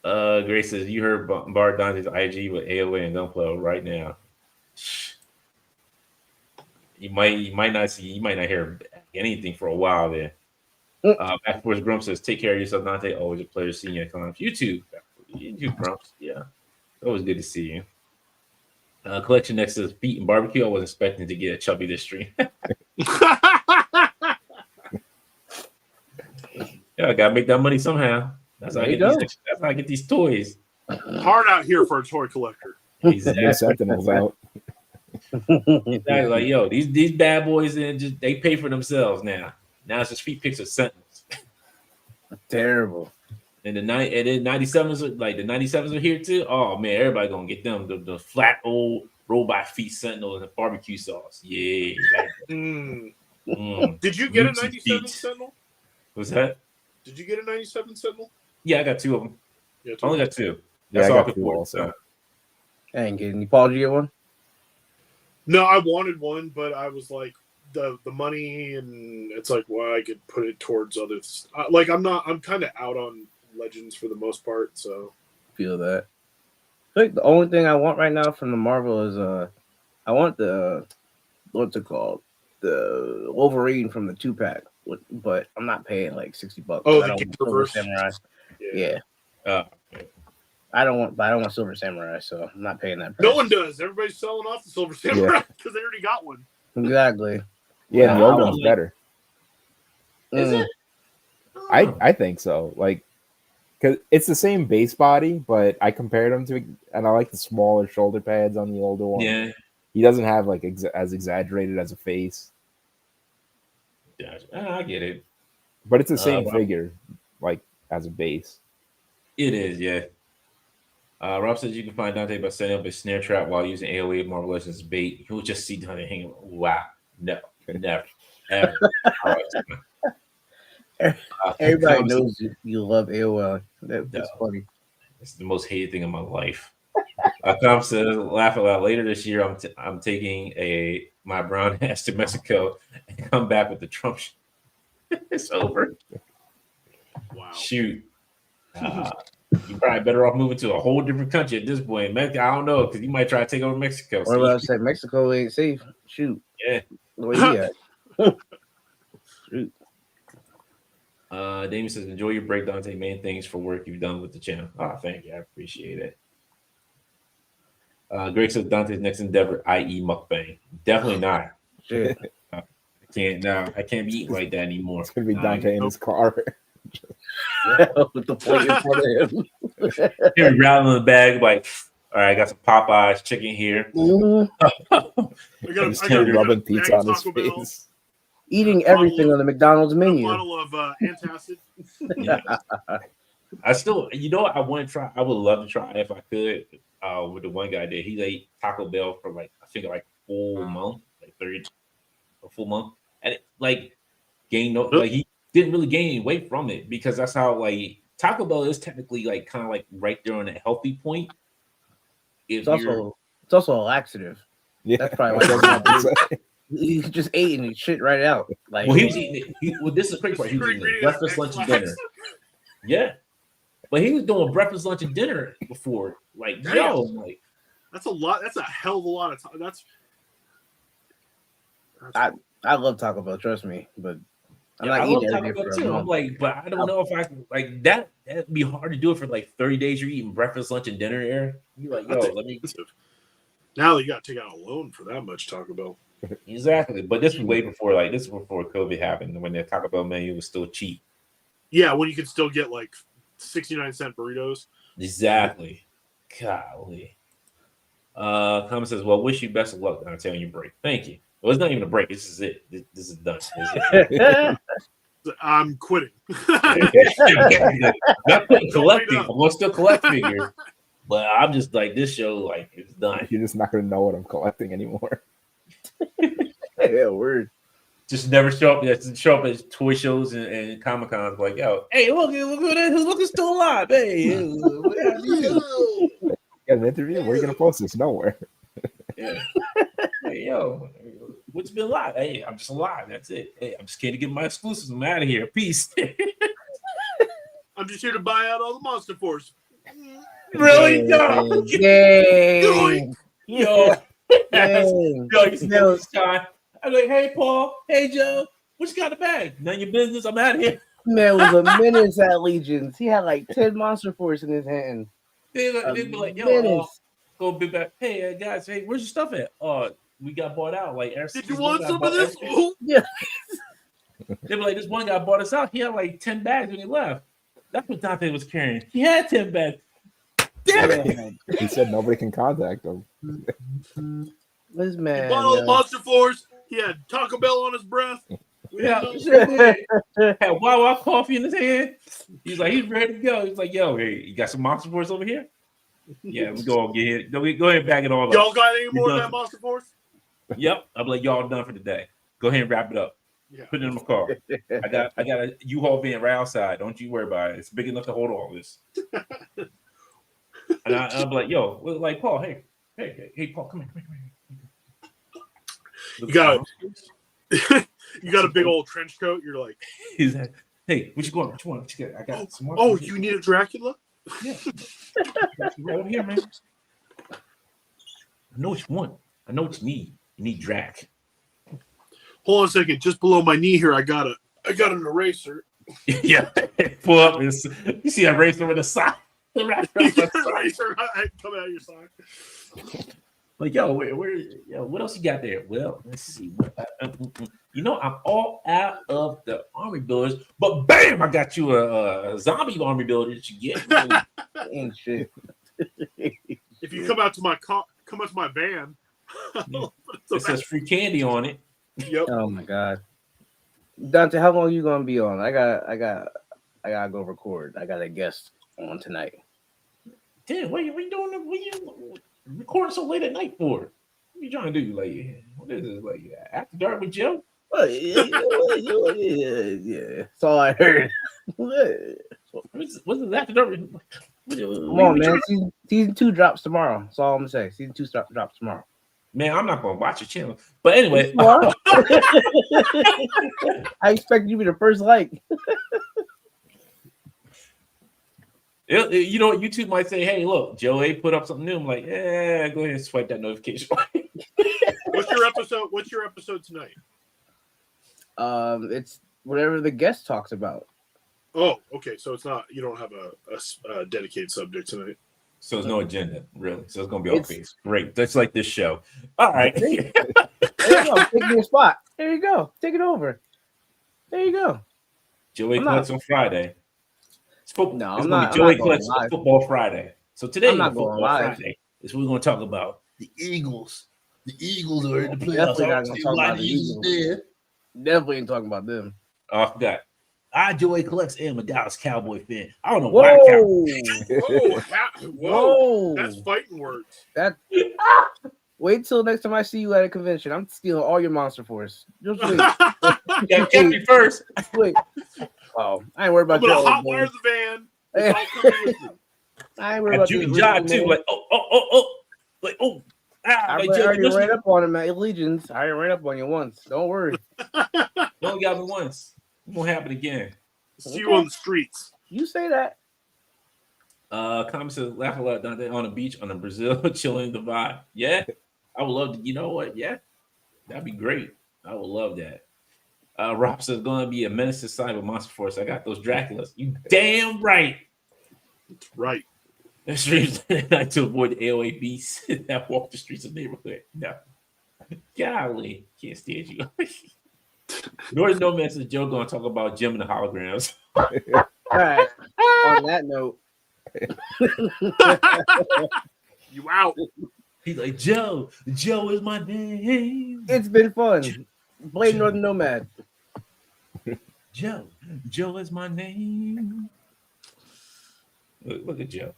Grace says, you heard Bart Dante's IG with AOA and Gunpla right now. You might not hear anything for a while there. Backwards Grump says, "Take care of yourself, Dante. Always a pleasure seeing you on YouTube. YouTube Grumps, yeah, always good to see you." Collection next says, "Feet and barbecue." I wasn't expecting to get a chubby this stream. Yeah, I gotta make that money somehow. That's how I get these toys. Hard out here for a toy collector. Exactly. Sentinels out. Exactly. Like, yo, these bad boys they pay for themselves now. Now it's just feet picks of Sentinels. Terrible. And the 97s the 97s are here too. Oh man, everybody gonna get them the flat old robot feet Sentinel and the barbecue sauce. Yeah. Did you get a 97 Sentinel? What's that? Did you get a 97 Sentinel? Yeah, I got 2 of them. Yeah, I only got 2. Yeah, That's I all got I could 2 afford. also. I ain't getting any. Paul, did you get one? No, I wanted one, but I was like the money, and it's like, well, I could put it towards others. I'm kind of out on Legends for the most part, so Feel that. I think the only thing I want right now from the Marvel is I want the what's it called, the Wolverine from the 2-pack, but I'm not paying like $60. Oh, I the don't King want Silver Reverse. Samurai. Yeah. I don't want Silver Samurai, so I'm not paying that price. No one does. Everybody's selling off the Silver Samurai because they already got one. Exactly. Yeah, the old Wow. one's better. Is it? I think so. Like, because it's the same base body, but I compared them to, and I like the smaller shoulder pads on the older one. Yeah. He doesn't have like as exaggerated as a face, I get it. but it's the same figure, like as a base. It is, yeah. Rob says you can find Dante by setting up a snare trap while using AOA Marvel Legends bait. You'll just see Dante hanging. Wow. No, never. Ever. Everybody knows you love AOL. That's funny. It's the most hated thing in my life. Tom says, laugh out later this year. I'm taking my brown ass to Mexico and come back with the Trump. It's over. Wow. Shoot. You're probably better off moving to a whole different country at this point. I don't know, because you might try to take over Mexico. What about I say Mexico ain't safe? Shoot. Yeah. Where you at? Shoot. Damien says, enjoy your break, Dante. Main things for work you've done with the channel. Oh, thank you. I appreciate it. Greg says Dante's next endeavor, i.e. mukbang. Definitely not. Shit. I can't be eating like that anymore. It's gonna be Dante in his car. With the plate in front of him. Here, rattling the bag, like, all right, I got some Popeyes chicken here. He's rubbing pizza on his face. Eating everything on the McDonald's A menu. bottle of antacid. Yeah. I still, I want to try. I would love to try if I could. With the one guy there, he ate Taco Bell for like full month, like 30, a full month, and gained no, like he didn't really gain any weight from it because that's how Taco Bell is technically kind of right there on a healthy point. It's also a laxative. Yeah, that's probably why he just ate and he shit right out. Like, well, he was eating it. This is crazy part. He was eating breakfast, lunch, and dinner. Yeah, but he was doing breakfast, lunch, and dinner before. That's a lot. That's a hell of a lot of time. I love Taco Bell. Trust me, but I'm I not love eating Taco Bell too. I'm but I don't know if I can that. That'd be hard to do it for 30 days. You're eating breakfast, lunch, and dinner. There, you're like, let me. Now you got to take out a loan for that much Taco Bell. Exactly, but this was way before this was before COVID happened, when the Taco Bell menu was still cheap. Yeah, when you could still get 69-cent burritos. Exactly. Golly. Comment says, well, wish you best of luck on telling your break. Thank you. Well, it's not even a break. This is it. This is done. I'm quitting. Not collecting. I'm going to still collect figures. But I'm just this show, it's done. You're just not going to know what I'm collecting anymore. Yeah, word. Just never show up at toy shows and Comic Cons hey, look at that. Who's still alive? Hey, what happened to you? Got an interview? Where are you going to post this? Nowhere. Yeah. Hey, what's been alive? Hey, I'm just alive. That's it. Hey, I'm just here to get my exclusives. I'm out of here. Peace. I'm just here to buy out all the Monster Force. Really? No. Yay. Yo. Yo, you see this time? I'm like, hey Paul, hey Joe, what you got in the bag? None of your business. I'm out of here. Man was a menace at Legions. He had like 10 Monster Force in his hand. They'd A be like, yo, menace. go be back. Hey guys, hey, where's your stuff at? We got bought out. Like, Did you want some of this? They were like, this one guy bought us out. He had like 10 bags when he left. That's what Dante was carrying. He had 10 bags. Damn it! He said nobody can contact him. This man. He bought all the Monster Force. He had Taco Bell on his breath. Yeah, had Wawa coffee in his hand. He's like, he's ready to go. He's like, yo, hey, you got some Monster Force over here? Yeah, we go get it. Go ahead and bag it all up. Y'all got any more of that Monster Force? Yep. I'm like, y'all done for the day. Go ahead and wrap it up. Yeah. Put it in my car. I got a U-Haul van right outside. Don't you worry about it. It's big enough to hold all this. And I'm like, yo, like Paul, hey, Paul, come here. You got a big old trench coat. You're like, he's like, hey, what you going? What you want? What you got? I got some more. Oh, you need a Dracula? Yeah. Right over here, man. I know what you want. I know what you need. You need Drac. Hold on a second. Just below my knee here, I got an eraser. Yeah. Pull up and you see an eraser with a sock. Eraser coming out of your sock. Like, yo, what else you got there? Well, let's see. You know, I'm all out of the army builders, but bam, I got you a zombie army builder that you get. Ain't shit. If you come out to my van, it says free candy on it. Yep. Oh my god, Dante, how long you gonna be on? I gotta go record. I got a guest on tonight. Damn, what you doing? What you recording so late at night for? What you trying to do? Like, what is this? Like, after dark with Joe? Well, yeah, that's all I heard. What's this after dark? Come on, man. Season 2 drops tomorrow. That's all I'm gonna say. Season 2 drops tomorrow. Man, I'm not gonna watch your channel. But anyway, I expect you to be the first like. You know what? YouTube might say, "Hey, look, Joe A put up something new." I'm like, "Yeah, go ahead and swipe that notification." What's your episode tonight? It's whatever the guest talks about. Oh, okay. So it's not. You don't have a dedicated subject tonight. So there's no agenda, really. So it's gonna be all face. Great. That's like this show. All right. There you go. Take your spot. There you go. Take it over. There you go. Joey collects on Friday. No, I'm not. Joey collects on Football Friday. So today, I'm not Football Friday is what we're gonna talk about. The Eagles. The Eagles are in the playoffs. Definitely not gonna talk about the Eagles. Definitely ain't talking about them. Oh, I forgot. Joey collects and I'm a Dallas Cowboy fan. I don't know Whoa. why. Whoa. That's fighting words. Wait till next time I see you at a convention. I'm stealing all your Monster Force. Just wait. Yeah, get me first. Wait. Oh, I ain't worried about I'm gonna hotwire the van. Hey. I ain't worried about you job too. Like, like, I already ran up on him at Allegiance. I already ran up on you once. Don't worry. You only got me once. It won't happen again. See you on the streets. You say that. Comment says, laugh a lot Dante on the beach on the Brazil, chilling the vibe. Yeah, I would love to. You know what? Yeah, that'd be great. I would love that. Rob says, going to be a menace to Cyber Monster Force. I got those Draculas. You damn right. That's right. That's not to avoid the AOA beasts that walk the streets of the neighborhood. No. Golly. Can't stand you. Northern Nomad says, Joe going to talk about Jim and the holograms. All right. On that note. You out. He's like, Joe is my name. It's been fun. Play Northern Nomad. Joe is my name. Look at Joe.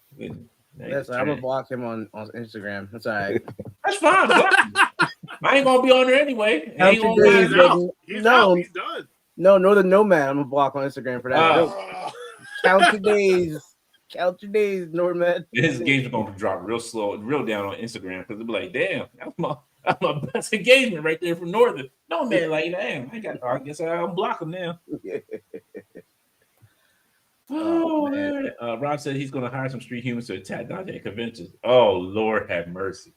That's right. I'm gonna block him on Instagram. That's all right. That's fine. I ain't gonna be on there anyway. He's out. He's done. No, Northern Nomad. I'm gonna block on Instagram for that. Count your days. Count your days, Nomad. His engagement gonna drop real slow, real down on Instagram because they'll be like, damn, that's my best engagement right there from Northern. No man, like, damn, I guess I'll block him now. Oh man. Rob said he's gonna hire some street humans to attack Dante at conventions. Oh Lord have mercy.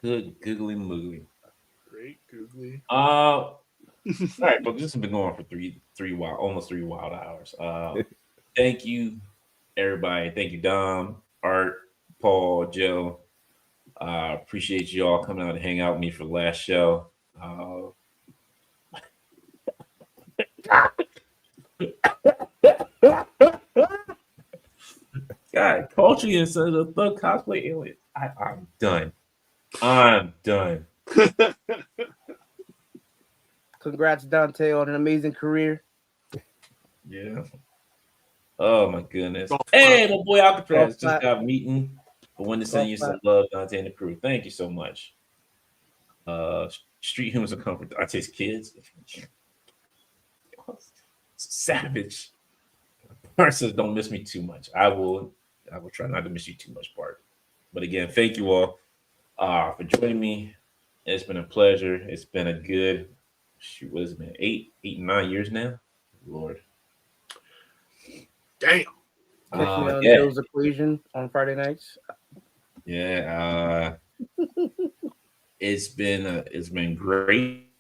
Good googly moogly. Great googly. All right, but this has been going for almost 3 wild hours. Thank you, everybody. Thank you, Dom, Art, Paul, Joe. Appreciate you all coming out to hang out with me for the last show. God, culture instead of the thug cosplay alien. I'm done. I'm done. Congrats, Dante, on an amazing career. Yeah. Oh my goodness. Golf Hey, my boy Alcatraz Golf just clap. got a meeting. But when to send you some love, Dante and the crew. Thank you so much. Street humans of comfort. Dante's kids. Savage. Bart says, "Don't miss me too much." I will try not to miss you too much, Bart. But again, thank you all for joining me. It's been a pleasure. It's been a good what has it been? 8, 9 years now. Lord. Damn. Catch me on Yeah. Joe's Equation on Friday nights. Yeah. It's been great.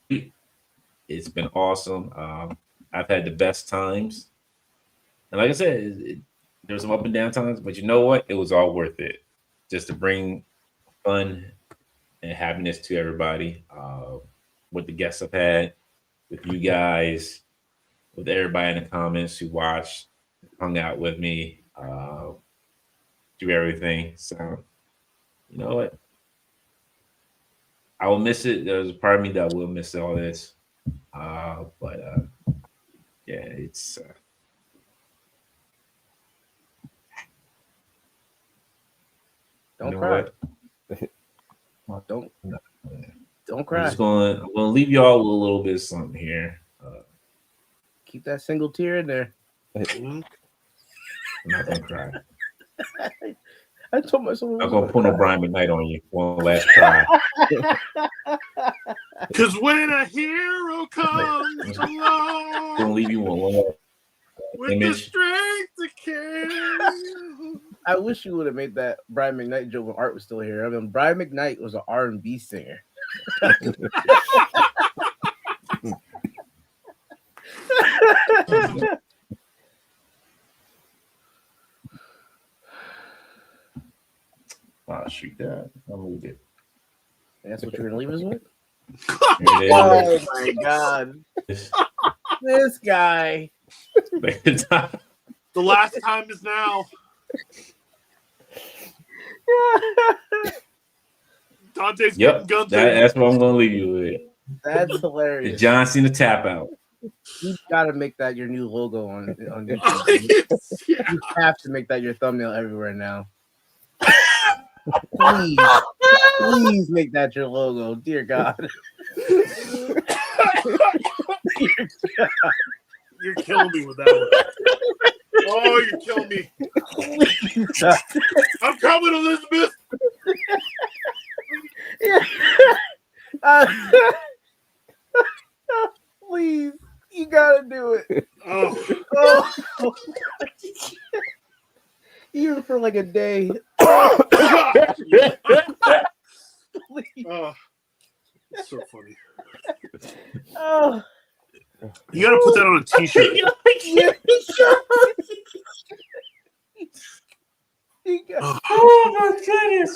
It's been awesome. I've had the best times. And like I said, there was some up and down times, but you know what? It was all worth it. Just to bring fun and happiness to everybody. With the guests I've had, with you guys, with everybody in the comments who watched, hung out with me, do everything. So, you know what? I will miss it. There's a part of me that will miss all this. But yeah, it's Don't cry. Don't cry. I'm gonna leave y'all with a little bit of something here. Keep that single tear in there. I'm not gonna cry. I told myself I'm not gonna put no Brian McKnight on you. One last cry. Because when a hero comes along, Gonna leave you with one more with the image. strength to carry. I wish you would have made that Brian McKnight joke when Art was still here. I mean, Brian McKnight was an R&B singer. Oh, shoot that. I'll move it. That's what you're gonna leave us with? Here Oh it my god. is. This guy. The last time is now. Dante's Yep, getting guns. that's what I'm gonna leave you with. That's The hilarious. John Cena tap out. You gotta make that your new logo on YouTube. You have to make that your thumbnail everywhere now. Please make that your logo, dear God. You're killing me with that one. Oh, you're killing me. I'm coming, Elizabeth. Please, you gotta do it. Oh. Even for like a day. Please. Oh. It's so funny. Oh. You gotta put that on a t-shirt. Oh my goodness.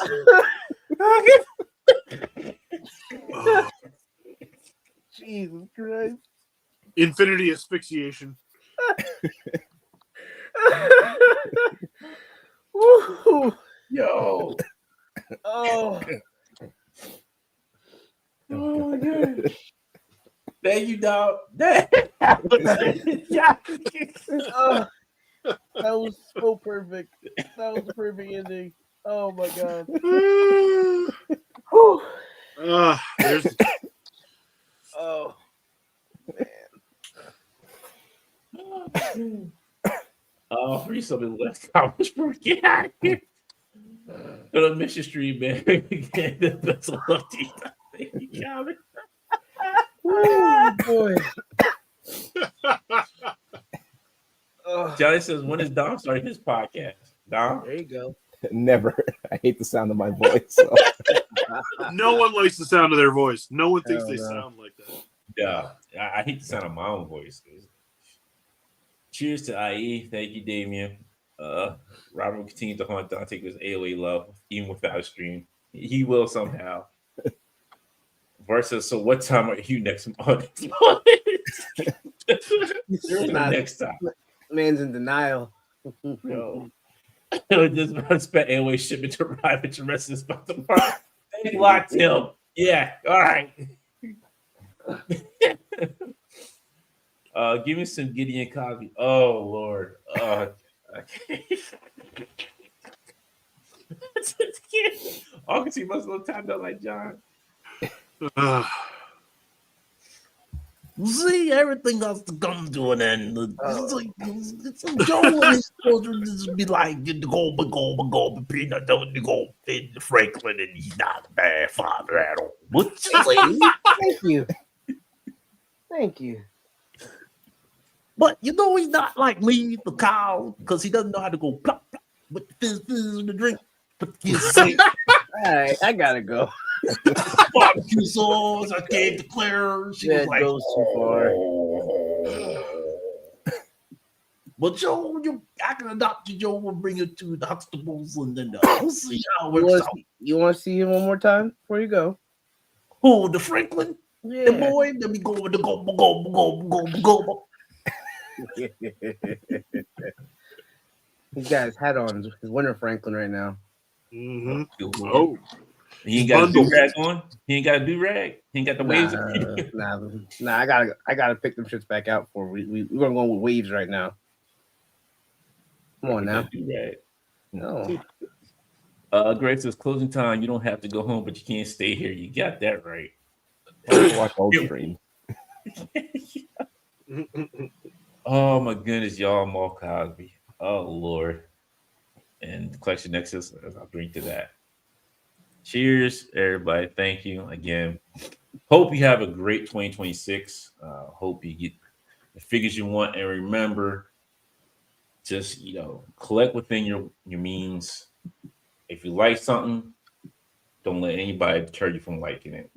Oh. Jesus Christ. Infinity asphyxiation. Woo. Yo. Oh. Oh my goodness. Thank you, dog. Oh, that was so perfect. That was a perfect ending. Oh my god. There's Oh man. Oh, free something left. I was get out of here. Gonna miss your stream, man. The best of luck to you. Thank you, Calvin. Oh boy. Johnny says, when is Dom starting his podcast? Dom? There you go. Never. I hate the sound of my voice. So. No one likes the sound of their voice. No one thinks Hell they no. sound like that. Yeah, I hate the sound of my own voice. Cheers to IE. Thank you, Damien. Robert will continue to haunt Dante with his AOA love, even without a stream. He will somehow. Versus, so what time are you next month? Not- Next time. Man's in denial. Yo. Just expect AOA shipment to arrive at your residence by tomorrow. Thank you, lot, Tim. Yeah, all right. Give me some Gideon Cosby. Oh Lord. August, you must look timed up like John. See, everything has to come to an end. Joe and his children just be like, go, peanut, don't go, Franklin, and he's not a bad father at all. What you say? Thank you. Thank you. But you know he's not like me, the cow, because he doesn't know how to go plop, plop with the fizz in the drink. But he's All right, I gotta go. barbecue sauce. I gave to Claire. She was That like, goes too far. Well, Joe, I can adopt you, Joe. We'll bring you to the Huxtables, and then we'll see how it works out. You want to see him one more time before you go? Who, the Franklin? The Yeah. boy? Let me go with the go. He's got his hat on, his Winter Franklin right now. Mm-hmm. Oh. He ain't got a do-rag on? He ain't got a do-rag? He ain't got the waves? Nah, I gotta pick them shits back out for we're gonna go with waves right now. Come on now. No. Greg says closing time. You don't have to go home, but you can't stay here. You got that right. Watch old stream. Oh my goodness, y'all, Mal Cosby. Oh Lord. And Collection Nexus, I'll drink to that. Cheers, everybody. Thank you again. Hope you have a great 2026. Hope you get the figures you want. And remember, just collect within your means. If you like something, don't let anybody deter you from liking it.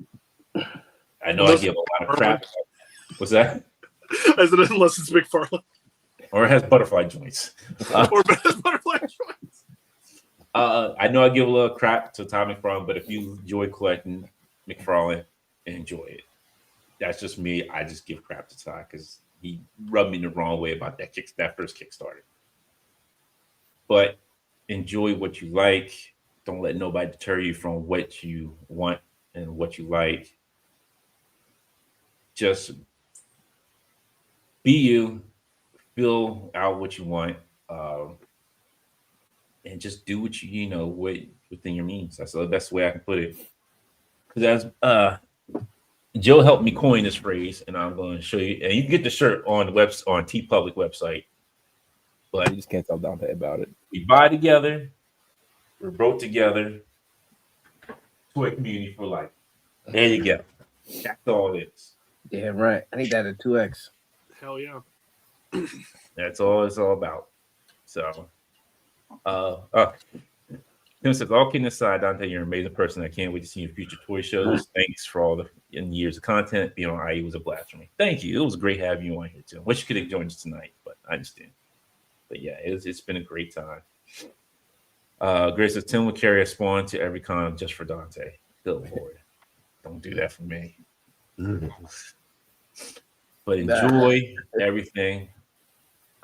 I know I give a lot of crap. What's that? I said unless it's McFarlane. Or it has butterfly joints. Or it has butterfly joints. I know I give a little crap to Tom McFarlane, but if you enjoy collecting McFarlane, enjoy it. That's just me. I just give crap to Ty because he rubbed me the wrong way about that first Kickstarter. But enjoy what you like. Don't let nobody deter you from what you want and what you like. Just be you. Fill out what you want. And just do what within your means. That's the best way I can put it. Because as Joe helped me coin this phrase, and I'm going to show you. And you can get the shirt on the on TeePublic website. But I just can't tell Dante about it. We buy together. We're broke together. Toy community for life. There you go. That's all it is. Damn right. I need that at 2x. Hell yeah. That's all it's all about. So, Tim says, all kidding aside, Dante, you're an amazing person. I can't wait to see your future toy shows. Thanks for all the years of content. Being on IE was a blast for me. Thank you. It was great having you on here, too. Wish you could have joined us tonight, but I understand. But yeah, it's been a great time. Grace says, Tim will carry a spawn to every con just for Dante. Good Lord. Don't do that for me. But enjoy everything.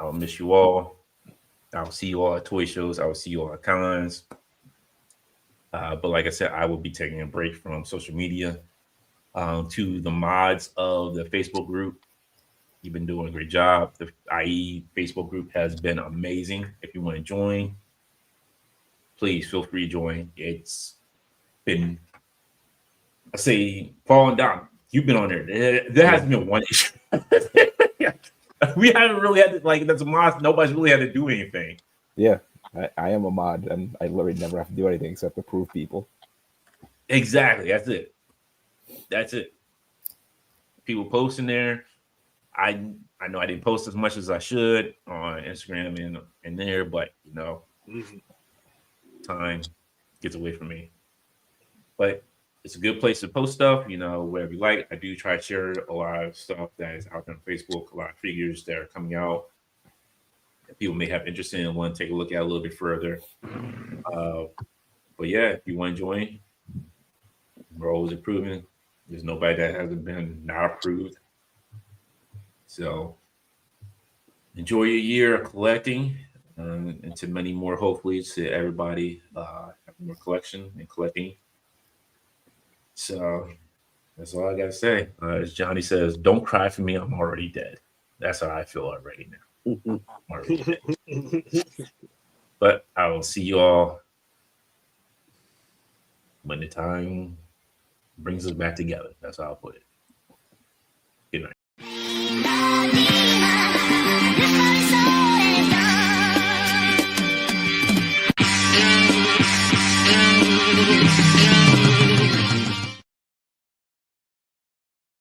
I'll miss you all. I'll see you all at toy shows. I will see you all at cons. But like I said, I will be taking a break from social media to the mods of the Facebook group. You've been doing a great job. The IE Facebook group has been amazing. If you want to join, please feel free to join. It's been, I say, falling down. You've been on there. There hasn't been one issue. We haven't really had to, that's a mod. Nobody's really had to do anything. Yeah, I am a mod, and I literally never have to do anything except approve people. Exactly. That's it. People posting there. I know I didn't post as much as I should on Instagram and there, but time gets away from me. But it's a good place to post stuff, wherever you like. I do try to share a lot of stuff that is out there on Facebook, a lot of figures that are coming out that people may have interest in and want to take a look at a little bit further. But yeah, if you want to join, we're always improving. There's nobody that hasn't been not approved. So enjoy your year of collecting, and to many more, hopefully, to everybody having more collection and collecting. So that's all I got to say. As Johnny says, don't cry for me. I'm already dead. That's how I feel already now. I'm already dead. But I will see you all when the time brings us back together. That's how I'll put it. Good night.